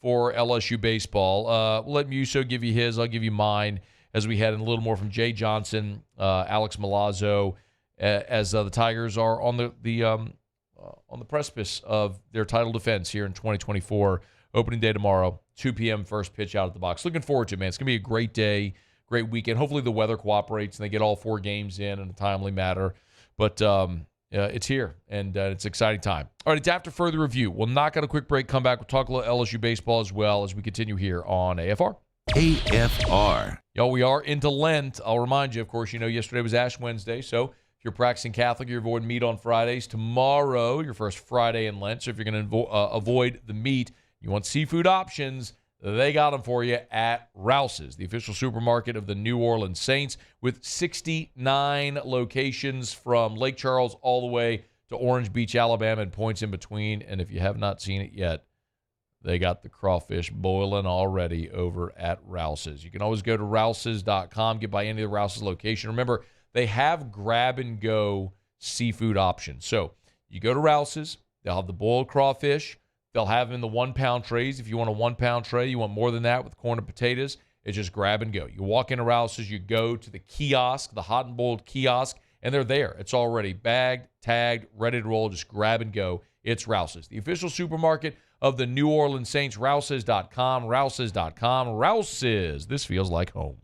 for LSU baseball. We'll let Musso give you his. I'll give you mine. as we head in a little more from Jay Johnson, Alex Milazzo, as the Tigers are on the precipice of their title defense here in 2024. Opening day tomorrow, 2 p.m. first pitch out at the box. Looking forward to it, man. It's going to be a great day, great weekend. Hopefully the weather cooperates and they get all 4 games in a timely manner. But it's here, and it's an exciting time. All right, it's after further review. We'll knock out a quick break, come back. We'll talk a little LSU baseball as well as we continue here on AFR. AFR. Y'all, we are into Lent. I'll remind you, of course, yesterday was Ash Wednesday, so if you're practicing Catholic, you're avoiding meat on Fridays. Tomorrow, your first Friday in Lent, so if you're going to avoid the meat, you want seafood options, they got them for you at Rouse's, the official supermarket of the New Orleans Saints, with 69 locations from Lake Charles all the way to Orange Beach, Alabama, and points in between. And if you have not seen it yet, they got the crawfish boiling already over at Rouse's. You can always go to rouses.com, get by any of the Rouse's location. Remember, they have grab-and-go seafood options. So you go to Rouse's, they'll have the boiled crawfish. They'll have them in the 1-pound trays. If you want a 1-pound tray, you want more than that with corn and potatoes, it's just grab and go. You walk into Rouse's, you go to the kiosk, the hot and boiled kiosk, and they're there. It's already bagged, tagged, ready to roll. Just grab and go. It's Rouse's, the official supermarket of the New Orleans Saints. Rouses.com, Rouses.com. Rouse's. This feels like home.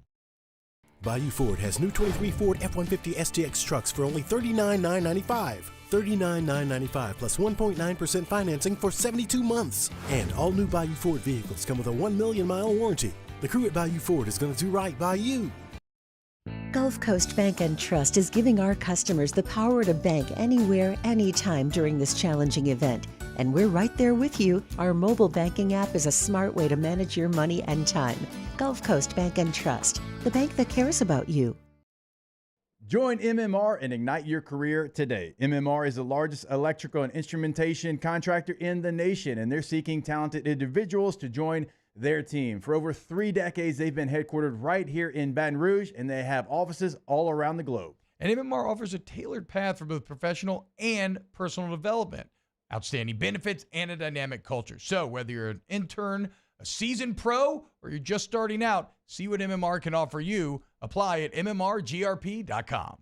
Bayou Ford has new 23 Ford F-150 STX trucks for only $39,995. $39,995 plus 1.9% financing for 72 months. And all new Bayou Ford vehicles come with a 1 million-mile warranty. The crew at Bayou Ford is going to do right by you. Gulf Coast Bank & Trust is giving our customers the power to bank anywhere, anytime during this challenging event. And we're right there with you. Our mobile banking app is a smart way to manage your money and time. Gulf Coast Bank & Trust, the bank that cares about you. Join MMR and ignite your career today. MMR is the largest electrical and instrumentation contractor in the nation, and they're seeking talented individuals to join their team. For over 3 decades, they've been headquartered right here in Baton Rouge, and they have offices all around the globe. And MMR offers a tailored path for both professional and personal development, outstanding benefits, and a dynamic culture. So whether you're an intern, a seasoned pro, or you're just starting out, see what MMR can offer you. Apply at mmrgrp.com.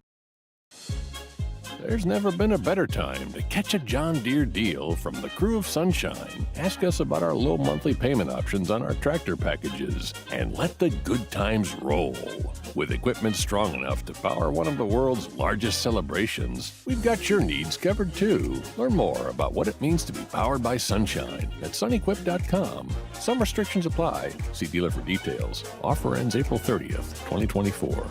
There's never been a better time to catch a John Deere deal from the crew of Sunshine. Ask us about our low monthly payment options on our tractor packages and let the good times roll. With equipment strong enough to power one of the world's largest celebrations, we've got your needs covered too. Learn more about what it means to be powered by Sunshine at sunequip.com. Some restrictions apply. See dealer for details. Offer ends April 30th, 2024.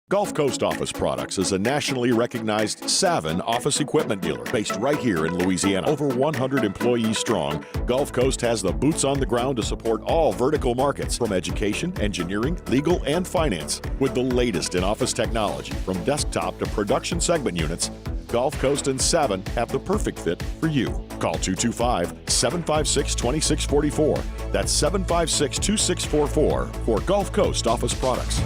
Gulf Coast Office Products is a nationally recognized Savin office equipment dealer based right here in Louisiana. Over 100 employees strong, Gulf Coast has the boots on the ground to support all vertical markets, from education, engineering, legal, and finance. With the latest in office technology, from desktop to production segment units, Gulf Coast and Savin have the perfect fit for you. Call 225-756-2644. That's 756-2644 for Gulf Coast Office Products.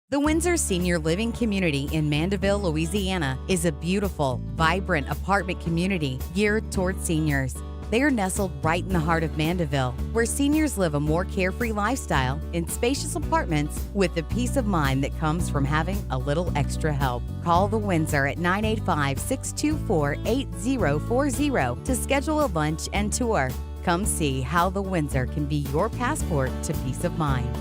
The Windsor Senior Living Community in Mandeville, Louisiana is a beautiful, vibrant apartment community geared towards seniors. They are nestled right in the heart of Mandeville, where seniors live a more carefree lifestyle in spacious apartments with the peace of mind that comes from having a little extra help. Call the Windsor at 985-624-8040 to schedule a lunch and tour. Come see how the Windsor can be your passport to peace of mind.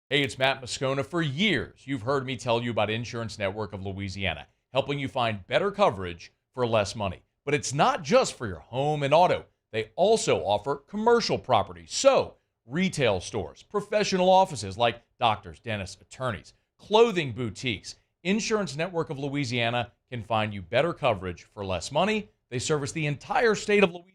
Hey, it's Matt Moscona. For years, you've heard me tell you about Insurance Network of Louisiana, helping you find better coverage for less money. But it's not just for your home and auto. They also offer commercial property. So, retail stores, professional offices like doctors, dentists, attorneys, clothing boutiques. Insurance Network of Louisiana can find you better coverage for less money. They service the entire state of Louisiana.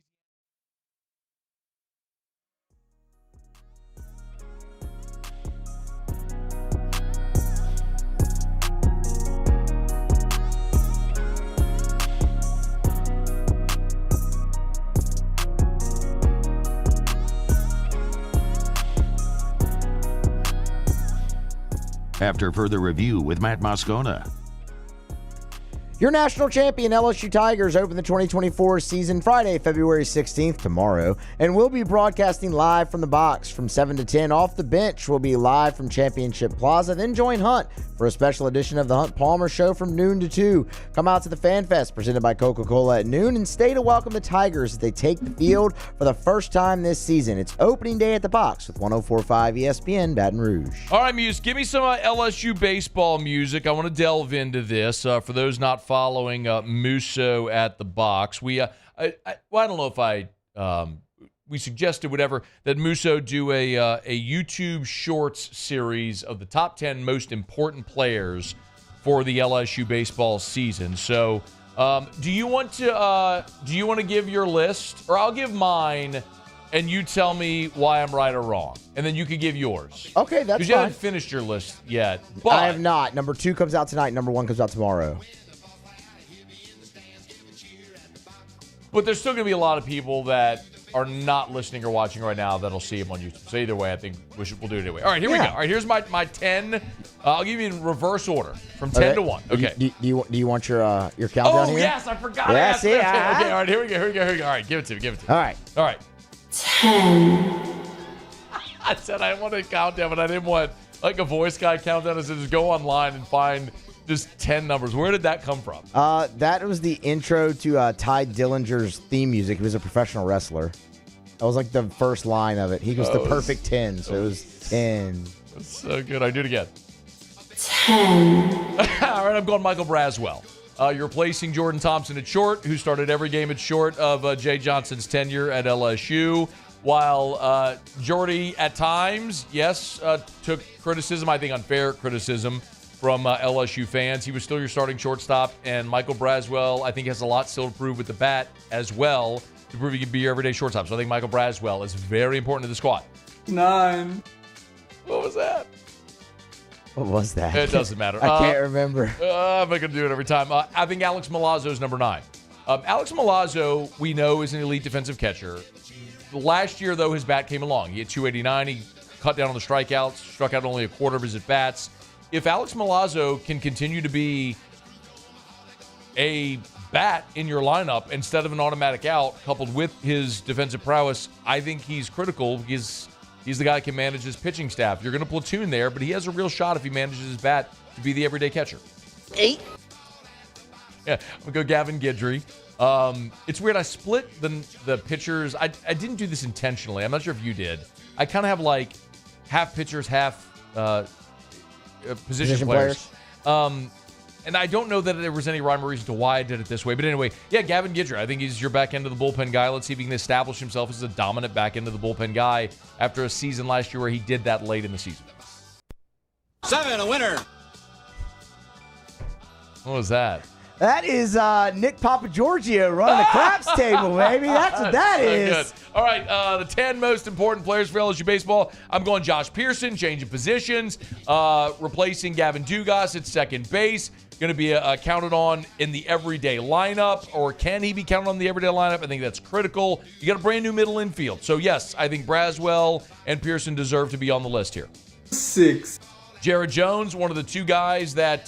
After further review with Matt Moscona. Your national champion LSU Tigers open the 2024 season Friday, February 16th, tomorrow, and we'll be broadcasting live from the box from 7 to 10. Off the bench, we'll be live from Championship Plaza, then join Hunt for a special edition of the Hunt Palmer Show from noon to 2. Come out to the Fan Fest presented by Coca-Cola at noon and stay to welcome the Tigers as they take the field for the first time this season. It's opening day at the box with 104.5 ESPN Baton Rouge. All right, Muse, give me some LSU baseball music. I want to delve into this. For those not following Musso at the box, I don't know if we suggested whatever that Musso do a YouTube Shorts series of the top 10 most important players for the LSU baseball season. So, do you want to give your list, or I'll give mine, and you tell me why I'm right or wrong, and then you can give yours. Okay, that's fine. Because you haven't finished your list yet. But I have not. Number 2 comes out tonight. Number 1 comes out tomorrow. But there's still going to be a lot of people that are not listening or watching right now that'll see them on YouTube. So either way, I think we'll do it anyway. All right, here we go. All right, here's my 10. I'll give you in reverse order from 10 to 1. Okay. Do you want your countdown here? Oh, yes, I forgot. Yes, Okay, all right, here we go. All right, give it to me. All right. 10. I said I wanted a countdown, but I didn't want like a voice guy countdown. I said just go online and find just 10 numbers. Where did that come from? That was the intro to Ty Dillinger's theme music. He was a professional wrestler. That was like the first line of it. He was the perfect 10, so it was 10. That's so good. I do it again. 10. All right, I'm going Michael Braswell. You're replacing Jordan Thompson at short, who started every game at short of Jay Johnson's tenure at LSU. While Jordy, at times, took criticism, I think unfair criticism, from LSU fans. He was still your starting shortstop, and Michael Braswell, I think, has a lot still to prove with the bat as well to prove he can be your everyday shortstop. So I think Michael Braswell is very important to the squad. 9. What was that? What was that? It doesn't matter. I can't remember. I'm not going to do it every time. I think Alex Milazzo is number 9. Alex Milazzo, we know, is an elite defensive catcher. Last year, though, his bat came along. He had 289. He cut down on the strikeouts, struck out only a quarter of his at-bats. If Alex Milazzo can continue to be a bat in your lineup instead of an automatic out, coupled with his defensive prowess, I think he's critical because he's the guy who can manage his pitching staff. You're going to platoon there, but he has a real shot if he manages his bat to be the everyday catcher. 8. Yeah, I'm going to go Gavin Guidry. It's weird. I split the pitchers. I didn't do this intentionally. I'm not sure if you did. I kind of have like half pitchers, half position players. And I don't know that there was any rhyme or reason to why I did it this way. But anyway, yeah, Gavin Guidry. I think he's your back end of the bullpen guy. Let's see if he can establish himself as a dominant back end of the bullpen guy after a season last year where he did that late in the season. 7, a winner. What was that? That is Nick Papagiorgio running the craps table, baby. That's what that is. Good. All right, the 10 most important players for LSU baseball. I'm going Josh Pearson, changing positions, replacing Gavin Dugas at second base. Going to be counted on in the everyday lineup, or can he be counted on the everyday lineup? I think that's critical. You got a brand new middle infield. So, yes, I think Braswell and Pearson deserve to be on the list here. 6. Jared Jones, one of the 2 guys that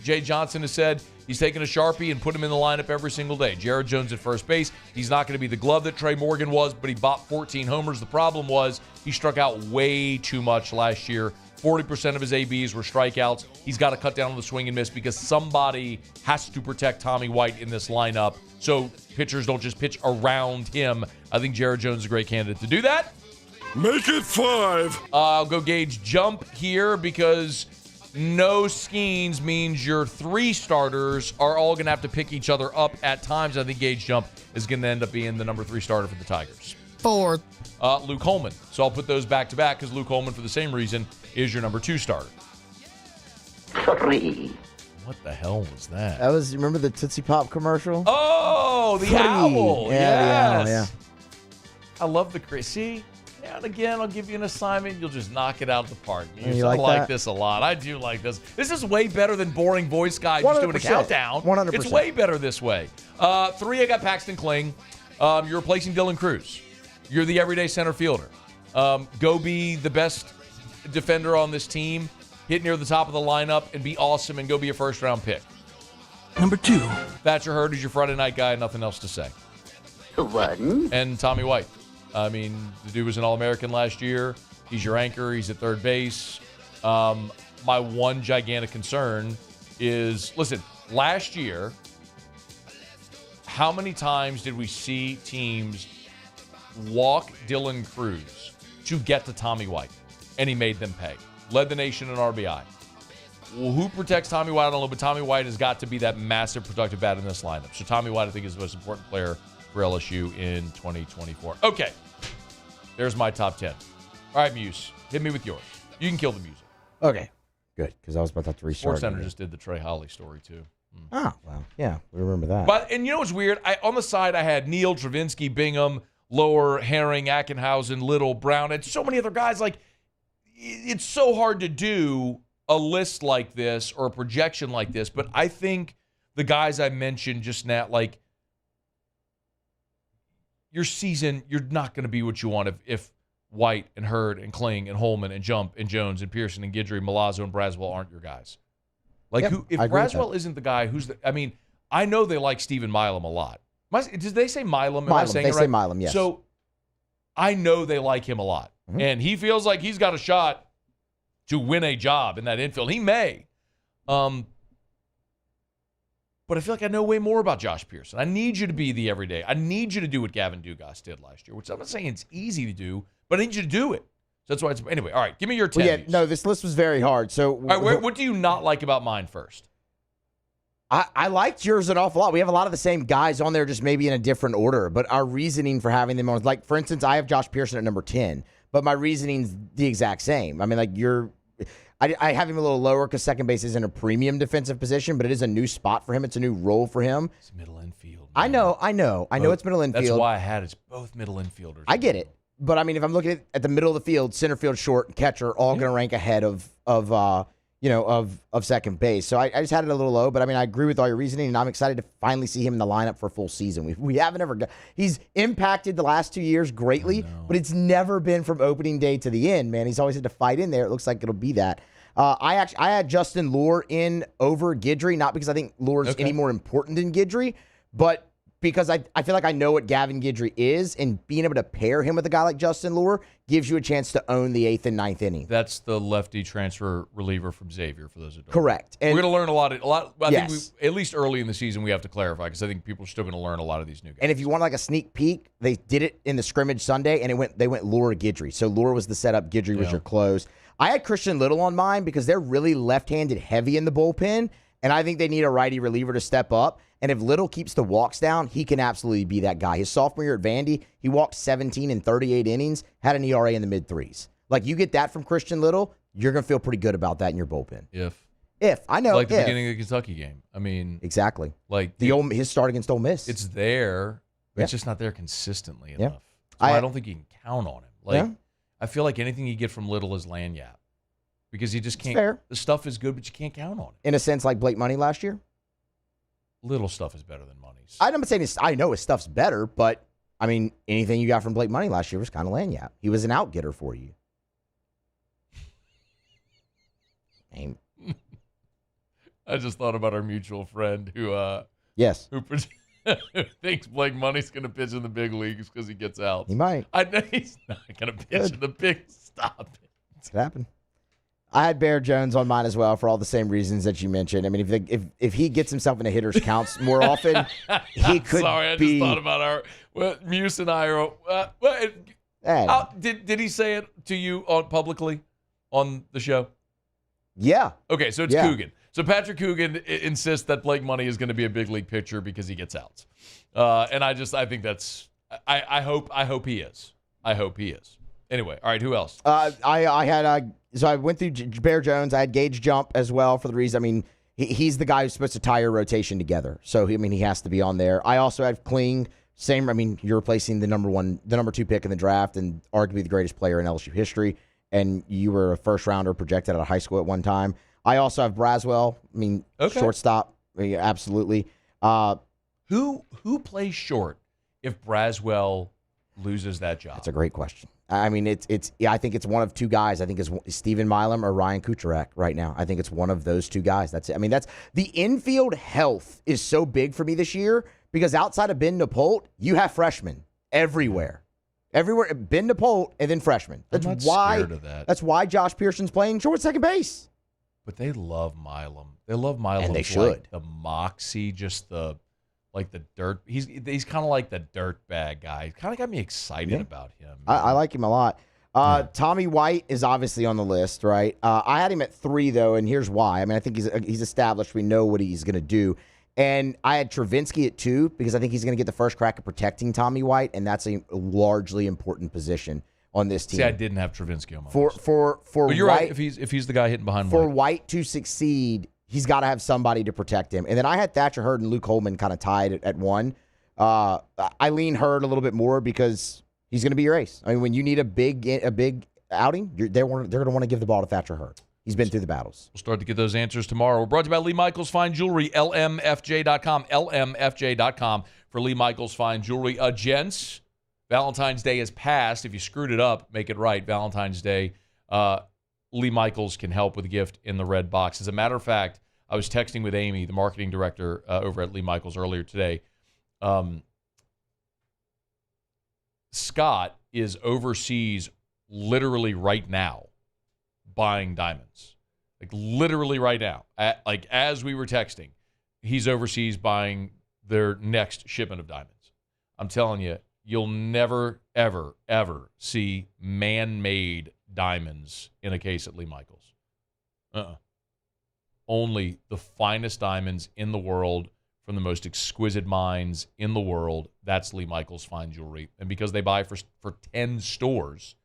Jay Johnson has said he's taking a Sharpie and put him in the lineup every single day. Jared Jones at first base. He's not going to be the glove that Trey Morgan was, but he bought 14 homers. The problem was he struck out way too much last year. 40% of his ABs were strikeouts. He's got to cut down on the swing and miss because somebody has to protect Tommy White in this lineup so pitchers don't just pitch around him. I think Jared Jones is a great candidate to do that. Make it 5. I'll go Gage Jump here because no Skeens means your 3 starters are all going to have to pick each other up at times. I think Gage Jump is going to end up being the number 3 starter for the Tigers. 4. Luke Holman. So I'll put those back to back because Luke Holman, for the same reason, is your number 2 starter. 3. What the hell was that? That was, remember the Tootsie Pop commercial? Oh, the 3. owl. Yeah, Yes. the owl, yeah. I love the see. Now and again, I'll give you an assignment. You'll just knock it out of the park. You I like like that? this a lot. I do like this. This is way better than boring voice guy just doing a 100%. countdown. 100%. It's way better this way. 3, I got Paxton Kling. You're replacing Dylan Cruz. You're the everyday center fielder. Go be the best defender on this team. Hit near the top of the lineup and be awesome and go be a first-round pick. Number 2. Thatcher Hurd is your Friday night guy. Nothing else to say. One. And Tommy White. I mean, the dude was an All-American last year. He's your anchor. He's at third base. My one gigantic concern is, listen, last year, how many times did we see teams walk Dylan Cruz to get to Tommy White? And he made them pay. Led the nation in RBI. Well, who protects Tommy White? I don't know, but Tommy White has got to be that massive productive bat in this lineup. So Tommy White, I think, is the most important player for LSU in 2024. Okay. There's my top 10. All right, Muse, hit me with yours. You can kill the music. Okay. Good, because I was about to have to restart. SportsCenter just did the Trey Holly story, too. Oh, well, yeah, we remember that. And you know what's weird? On the side, I had Neal, Travinsky, Bingham, Lower, Herring, Ackenhausen, Little, Brown, and so many other guys. Like, it's so hard to do a list like this or a projection like this, but I think the guys I mentioned just now, like, your season, you're not going to be what you want if White and Hurd and Kling and Holman and Jump and Jones and Pearson and Guidry, Milazzo and Braswell aren't your guys. Like, if Braswell isn't the guy, I know they like Stephen Milam a lot. Did they say Milam? Am I saying it right? They say Milam, yes. So I know they like him a lot. Mm-hmm. And he feels like he's got a shot to win a job in that infield. He may. But I feel like I know way more about Josh Pearson. I need you to be the everyday. I need you to do what Gavin Dugas did last year, which I'm not saying it's easy to do, but I need you to do it. So that's why it's... Anyway, all right, give me your 10. Well, yeah, no, this list was very hard. So, all right, what do you not like about mine first? I liked yours an awful lot. We have a lot of the same guys on there, just maybe in a different order. But our reasoning for having them on, like, for instance, I have Josh Pearson at number 10, but my reasoning's the exact same. I mean, like, I have him a little lower because second base isn't a premium defensive position, but it is a new spot for him. It's a new role for him. It's middle infield. Man. I know it's middle infield. That's why I had it's both middle infielders. I get it. But, I mean, if I'm looking at the middle of the field, center field, short, and catcher, all going to rank ahead of second base. So I just had it a little low, but I mean, I agree with all your reasoning, and I'm excited to finally see him in the lineup for a full season. We haven't ever he's impacted the last 2 years greatly, but it's never been from opening day to the end, man. He's always had to fight in there. It looks like it'll be that. I had Justin Lohr in over Guidry, not because I think Lohr's any more important than Guidry, but because I feel like I know what Gavin Guidry is, and being able to pair him with a guy like Justin Lohr gives you a chance to own the 8th and 9th inning. That's the lefty transfer reliever from Xavier, for those who don't. Correct. And we're going to learn a lot. I think at least early in the season, we have to clarify, because I think people are still going to learn a lot of these new guys. And if you want like a sneak peek, they did it in the scrimmage Sunday, and they went Lohr to Guidry. So Lohr was the setup, Guidry was your close. I had Christian Little on mine because they're really left-handed heavy in the bullpen, and I think they need a righty reliever to step up. And if Little keeps the walks down, he can absolutely be that guy. His sophomore year at Vandy, he walked 17 in 38 innings, had an ERA in the mid-3s. Like, you get that from Christian Little, you're going to feel pretty good about that in your bullpen. I know. Like the beginning of the Kentucky game. I mean. Exactly. Like his start against Ole Miss. It's there, but it's just not there consistently enough. So I don't think you can count on him. Like, I feel like anything you get from Little is lanyard. Because you just can't. Fair. The stuff is good, but you can't count on it. In a sense, like Blake Money last year? Little stuff is better than Money's. I'm not saying I know his stuff's better, but I mean, anything you got from Blake Money last year was kind of lanyard. He was an out-getter for you. I just thought about our mutual friend who who thinks Blake Money's going to pitch in the big leagues because he gets out. He might. I know he's not going to pitch in the big. Stop it. It could happen. I had Bear Jones on mine as well for all the same reasons that you mentioned. I mean, if he gets himself into hitters counts more often, he could. Sorry, I just thought about Muse and I are. Did he say it to you publicly on the show? Yeah. Okay, so it's Coogan. So Patrick Coogan insists that Blake Money is going to be a big league pitcher because he gets outs, and I think that's. I hope he is. I hope he is. Anyway, all right. Who else? I had so I went through Bear Jones. I had Gage Jump as well for the reason. I mean, he's the guy who's supposed to tie your rotation together. So he has to be on there. I also had Kling. Same. I mean, you're replacing the number 2 pick in the draft, and arguably the greatest player in LSU history. And you were a first rounder projected out of high school at one time. I also have Braswell. I mean, shortstop. Absolutely. Who plays short if Braswell loses that job? That's a great question. I mean, I think it's one of two guys. I think it's Steven Milam or Ryan Kucherek right now. I think it's one of those two guys. That's it. I mean, that's the infield health is so big for me this year because outside of Ben Napolt, you have freshmen everywhere. Everywhere, Ben Napolt and then freshmen. That's I'm not why. scared of that. That's why Josh Pearson's playing short second base. But they love Milam. They love Milam. And they should. Like the moxie, just the dirt. He's kind of like the dirt bag guy. Kind of got me excited about him. I like him a lot. Tommy White is obviously on the list, right? I had him at 3 though, and here's why. I mean, I think he's established. We know what he's going to do. And I had Travinsky at 2 because I think he's going to get the first crack at protecting Tommy White, and that's a largely important position on this team. See, I didn't have Travinsky on my list. But you're White, right. If he's the guy hitting behind for White. White to succeed, he's got to have somebody to protect him. And then I had Thatcher Hurd and Luke Holman kind of tied at 1. I lean Hurd a little bit more because he's going to be your ace. I mean, when you need a big outing, they're going to want to give the ball to Thatcher Hurd. He's been through the battles. We'll start to get those answers tomorrow. We're brought to you by Lee Michaels Fine Jewelry, lmfj.com, lmfj.com for Lee Michaels Fine Jewelry. Gents, Valentine's Day has passed. If you screwed it up, make it right. Valentine's Day, Lee Michaels can help with a gift in the red box. As a matter of fact, I was texting with Amy, the marketing director over at Lee Michaels earlier today. Scott is overseas literally right now buying diamonds. Like literally right now. As we were texting, he's overseas buying their next shipment of diamonds. I'm telling you, you'll never, ever, ever see man-made diamonds in a case at Lee Michaels. Only the finest diamonds in the world from the most exquisite mines in the world. That's Lee Michaels Fine Jewelry. And because they buy for 10 stores,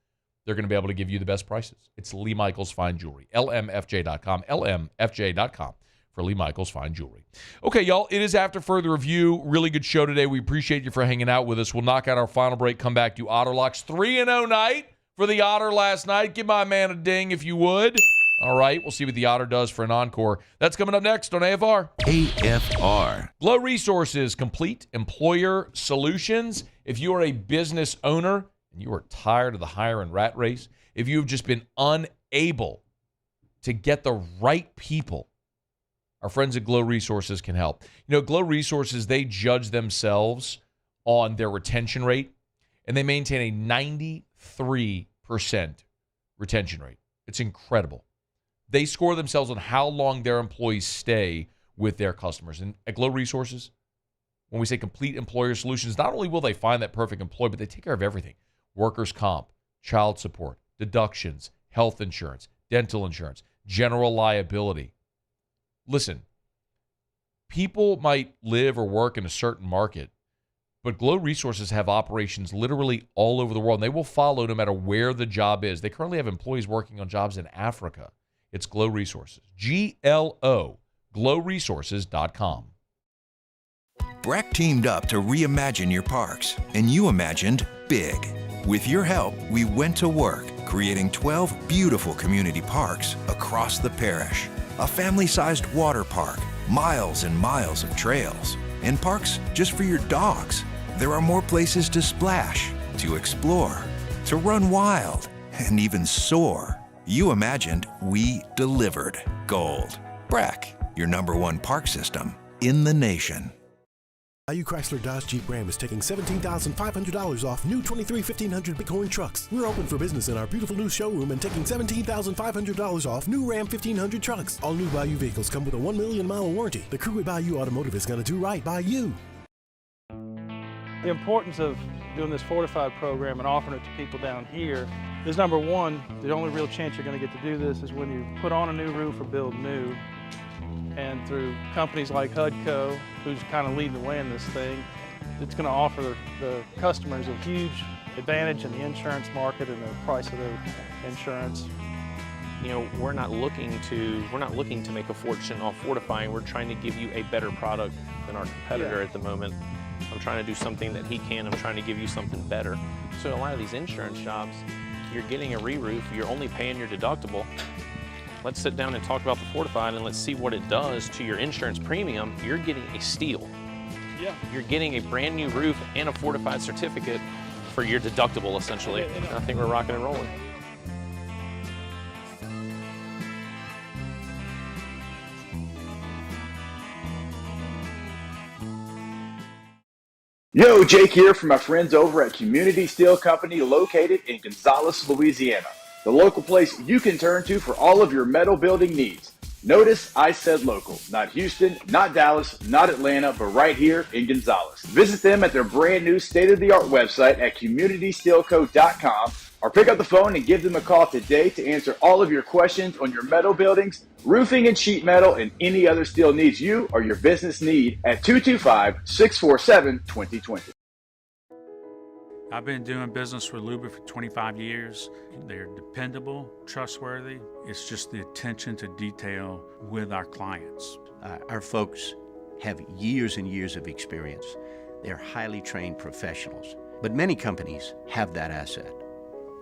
they're going to be able to give you the best prices. It's Lee Michaels Fine Jewelry. LMFJ.com. LMFJ.com for Lee Michaels Fine Jewelry. Okay, y'all, it is After Further Review. Really good show today. We appreciate you for hanging out with us. We'll knock out our final break, come back to Otter Locks. 3-0 night for the Otter last night. Give my man a ding if you would. All right, we'll see what the Otter does for an encore. That's coming up next on AFR. AFR. Glow Resources, complete employer solutions. If you are a business owner and you are tired of the hire and rat race, if you've just been unable to get the right people, our friends at Glow Resources can help. You know, Glow Resources, they judge themselves on their retention rate, and they maintain a 93% retention rate. It's incredible. They score themselves on how long their employees stay with their customers. And at Glow Resources, when we say complete employer solutions, not only will they find that perfect employee, but they take care of everything. Workers' comp, child support, deductions, health insurance, dental insurance, general liability. Listen, people might live or work in a certain market, but Glow Resources have operations literally all over the world, and they will follow no matter where the job is. They currently have employees working on jobs in Africa. It's Glow Resources. GLO, glowresources.com. Breck teamed up to reimagine your parks, and you imagined big. With your help, we went to work, creating 12 beautiful community parks across the parish. A family-sized water park, miles and miles of trails, and parks just for your dogs. There are more places to splash, to explore, to run wild, and even soar. You imagined, we delivered. Gold. Breck, your #1 park system in the nation. Value Chrysler Dodge Jeep Ram is taking $17,500 off new 23 1500 Bighorn trucks. We're open for business in our beautiful new showroom and taking $17,500 off new Ram 1500 trucks. All new Bayou vehicles come with a 1 million mile warranty. The crew at Bayou Automotive is going to do right by you. The importance of doing this fortified program and offering it to people down here is #1, the only real chance you're going to get to do this is when you put on a new roof or build new. And through companies like HUDCO, who's kind of leading the way in this thing, it's going to offer the customers a huge advantage in the insurance market and the price of their insurance. You know, we're not looking to make a fortune off fortifying. We're trying to give you a better product than our competitor at the moment. I'm trying to do something that he can. I'm trying to give you something better. So a lot of these insurance shops, you're getting a re-roof, you're only paying your deductible. Let's sit down and talk about the fortified and let's see what it does to your insurance premium. You're getting a steal. Yeah. You're getting a brand new roof and a fortified certificate for your deductible, essentially. And I think we're rocking and rolling. Yo, Jake here from my friends over at Community Steel Company located in Gonzales, Louisiana. The local place you can turn to for all of your metal building needs. Notice I said local, not Houston, not Dallas, not Atlanta, but right here in Gonzales. Visit them at their brand new state-of-the-art website at communitysteelco.com or pick up the phone and give them a call today to answer all of your questions on your metal buildings, roofing and sheet metal, and any other steel needs you or your business need at 225-647-2020. I've been doing business with Luba for 25 years. They're dependable, trustworthy. It's just the attention to detail with our clients. Our folks have years and years of experience. They're highly trained professionals, but many companies have that asset.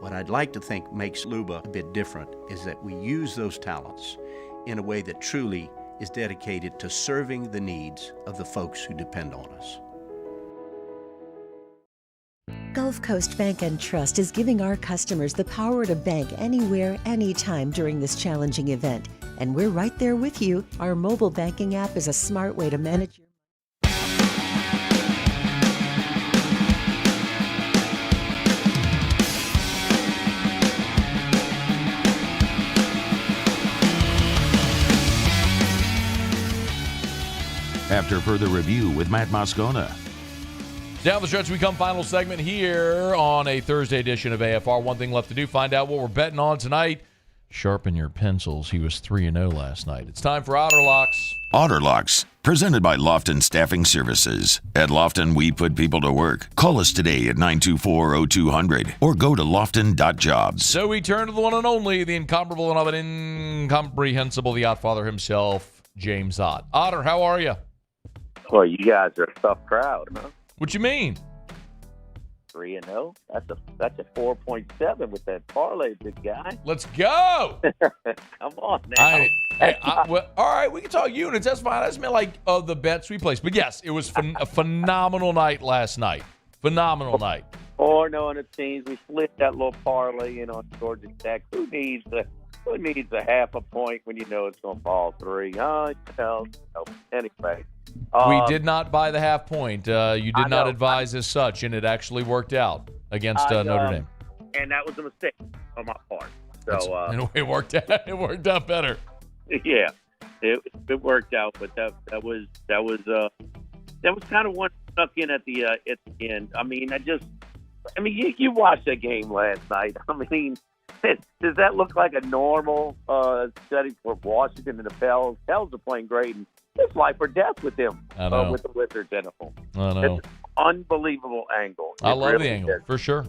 What I'd like to think makes Luba a bit different is that we use those talents in a way that truly is dedicated to serving the needs of the folks who depend on us. Gulf Coast Bank and Trust is giving our customers the power to bank anywhere, anytime during this challenging event. And we're right there with you. Our mobile banking app is a smart way to manage your After further review with Matt Moscona. Down the stretch we come, final segment here on a Thursday edition of AFR. One thing left to do, find out what we're betting on tonight. Sharpen your pencils. He was 3-0 last night. It's time for Otter Locks. Otter Locks, presented by Lofton Staffing Services. At Lofton, we put people to work. Call us today at 924-0200 or go to lofton.jobs. So we turn to the one and only, the incomparable and of an incomprehensible, the Ottfather himself, James Ott. Otter, how are you? Well, you guys are a tough crowd, huh? What you mean? 3-0. That's a 4.7 with that parlay, big guy. Let's go. Come on now. Well, all right, we can talk units. That's fine. I just meant like the bets we placed. But yes, it was a phenomenal night last night. Phenomenal night. 4-0 on the teams. We flipped that little parlay on Georgia Tech. Who needs a half a point when you know it's going to fall 3? Anyway. We did not buy the half point. You did not advise as such, and it actually worked out against Notre Dame. And that was a mistake on my part. So and it worked out. It worked out better. Yeah, it worked out, but that was kind of one stuck in at the end. I mean, you watched that game last night. I mean, does that look like a normal setting for Washington and the Pels? Pels are playing great, and it's life or death with them, with the Wizards in them. I know. It's an unbelievable angle. I love the angle, for sure.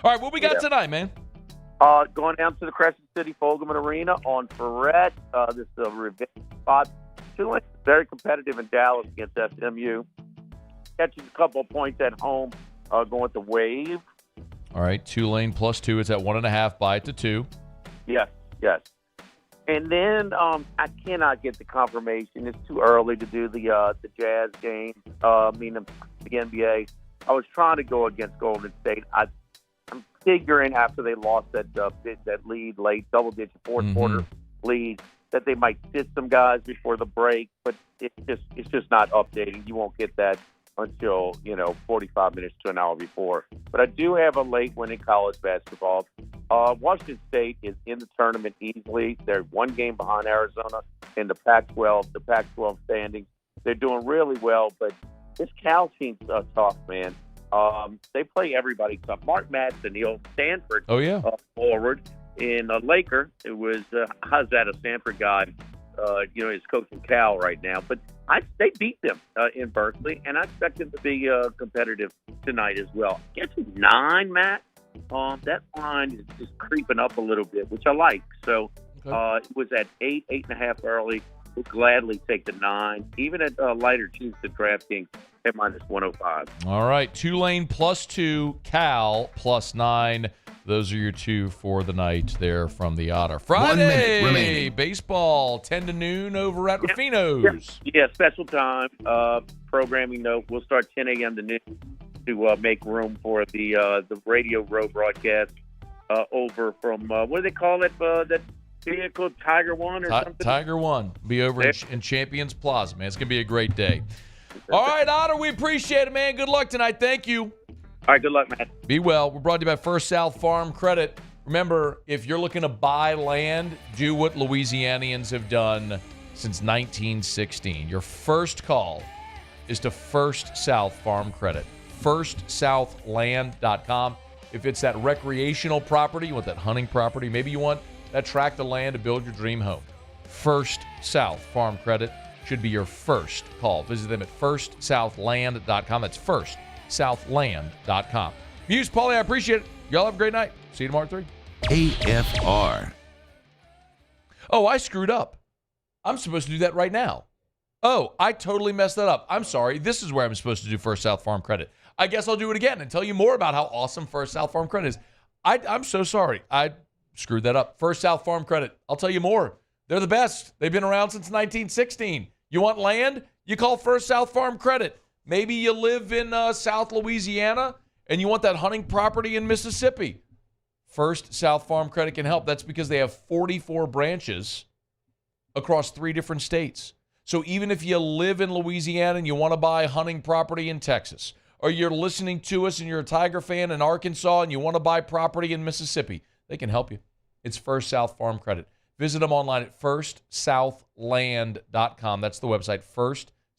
All right, what we got tonight, man? Going down to the Crescent City Fogelman Arena on Ferret. This is a revenge spot. Tulane is very competitive in Dallas against SMU. Catches a couple of points at home, going to Wave. All right, Tulane +2. It's at 1.5. Buy it to 2. Yes. And then I cannot get the confirmation. It's too early to do the Jazz game. The NBA. I was trying to go against Golden State. I'm figuring after they lost that lead late, double-digit fourth quarter lead, that they might sit some guys before the break. But it's just not updating. You won't get that until 45 minutes to an hour before. But I do have a late one in college basketball. Washington State is in the tournament easily. They're one game behind Arizona in the Pac-12. The Pac-12 standings. They're doing really well, but this Cal team's tough, man. They play everybody tough. Mark Madison, the old Stanford forward, in Laker. It was how's that, a Stanford guy? Is coaching Cal right now, but they beat them in Berkeley, and I expect them to be competitive tonight as well. Get to 9, Matt. That line is just creeping up a little bit, which I like. So it was at 8.5 early. We'll gladly take the 9, even at lighter choose to DraftKings at -105. All right, Tulane +2, Cal +9. Those are your two for the night there from the Otter. Friday, baseball, 10 to noon over at Rufino's. Yeah, special time programming note. We'll start 10 a.m. to noon. to make room for the radio road broadcast over from what do they call it? That vehicle, Tiger One or something. Tiger One be over in Champions Plaza, man. It's gonna be a great day. All right, Otter, we appreciate it, man. Good luck tonight. Thank you. All right, good luck, man. Be well. We're brought to you by First South Farm Credit. Remember, if you're looking to buy land, do what Louisianians have done since 1916. Your first call is to First South Farm Credit. FirstSouthLand.com. If it's that recreational property, you want that hunting property, maybe you want that tract of land to build your dream home. First South Farm Credit should be your first call. Visit them at FirstSouthLand.com. That's FirstSouthLand.com. Muse, Paulie, I appreciate it. Y'all have a great night. See you tomorrow at 3. AFR. Oh, I screwed up. I'm supposed to do that right now. Oh, I totally messed that up. I'm sorry. This is where I'm supposed to do First South Farm Credit. I guess I'll do it again and tell you more about how awesome First South Farm Credit is. I'm so sorry. I screwed that up. First South Farm Credit. I'll tell you more. They're the best. They've been around since 1916. You want land? You call First South Farm Credit. Maybe you live in South Louisiana and you want that hunting property in Mississippi. First South Farm Credit can help. That's because they have 44 branches across 3 different states. So even if you live in Louisiana and you want to buy hunting property in Texas, or you're listening to us and you're a Tiger fan in Arkansas and you want to buy property in Mississippi, they can help you. It's First South Farm Credit. Visit them online at FirstSouthLand.com. That's the website,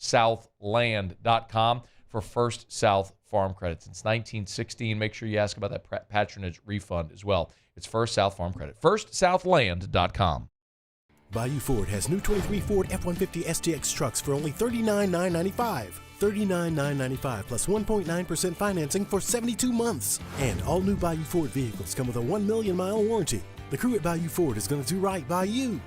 FirstSouthLand.com for First South Farm Credit. Since 1916, make sure you ask about that patronage refund as well. It's First South Farm Credit. FirstSouthLand.com. Bayou Ford has new 23 Ford F-150 STX trucks for only $39,995. $39,995 plus 1.9% financing for 72 months. And all new Bayou Ford vehicles come with a 1 million mile warranty. The crew at Bayou Ford is going to do right by you.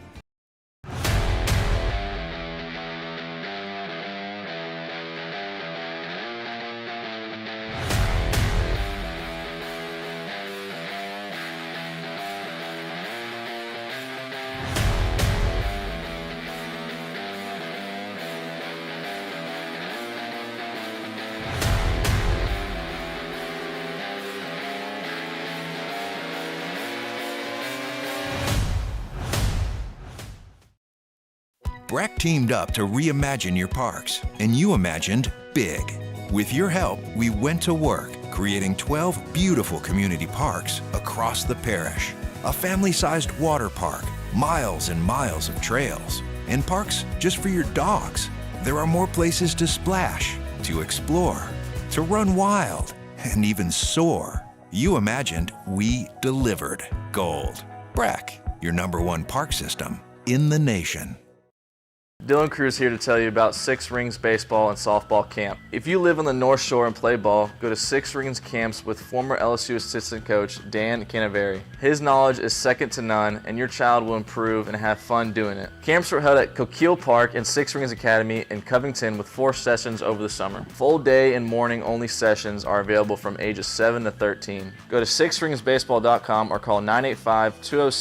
BRAC teamed up to reimagine your parks, and you imagined big. With your help, we went to work, creating 12 beautiful community parks across the parish. A family-sized water park, miles and miles of trails, and parks just for your dogs. There are more places to splash, to explore, to run wild, and even soar. You imagined, we delivered. Gold. BRAC, your #1 park system in the nation. Dylan Cruz here to tell you about Six Rings Baseball and Softball Camp. If you live on the North Shore and play ball, go to Six Rings Camps with former LSU assistant coach Dan Canaveri. His knowledge is second to none, and your child will improve and have fun doing it. Camps were held at Coquille Park and Six Rings Academy in Covington with 4 sessions over the summer. Full day and morning only sessions are available from ages 7 to 13. Go to sixringsbaseball.com or call 985-206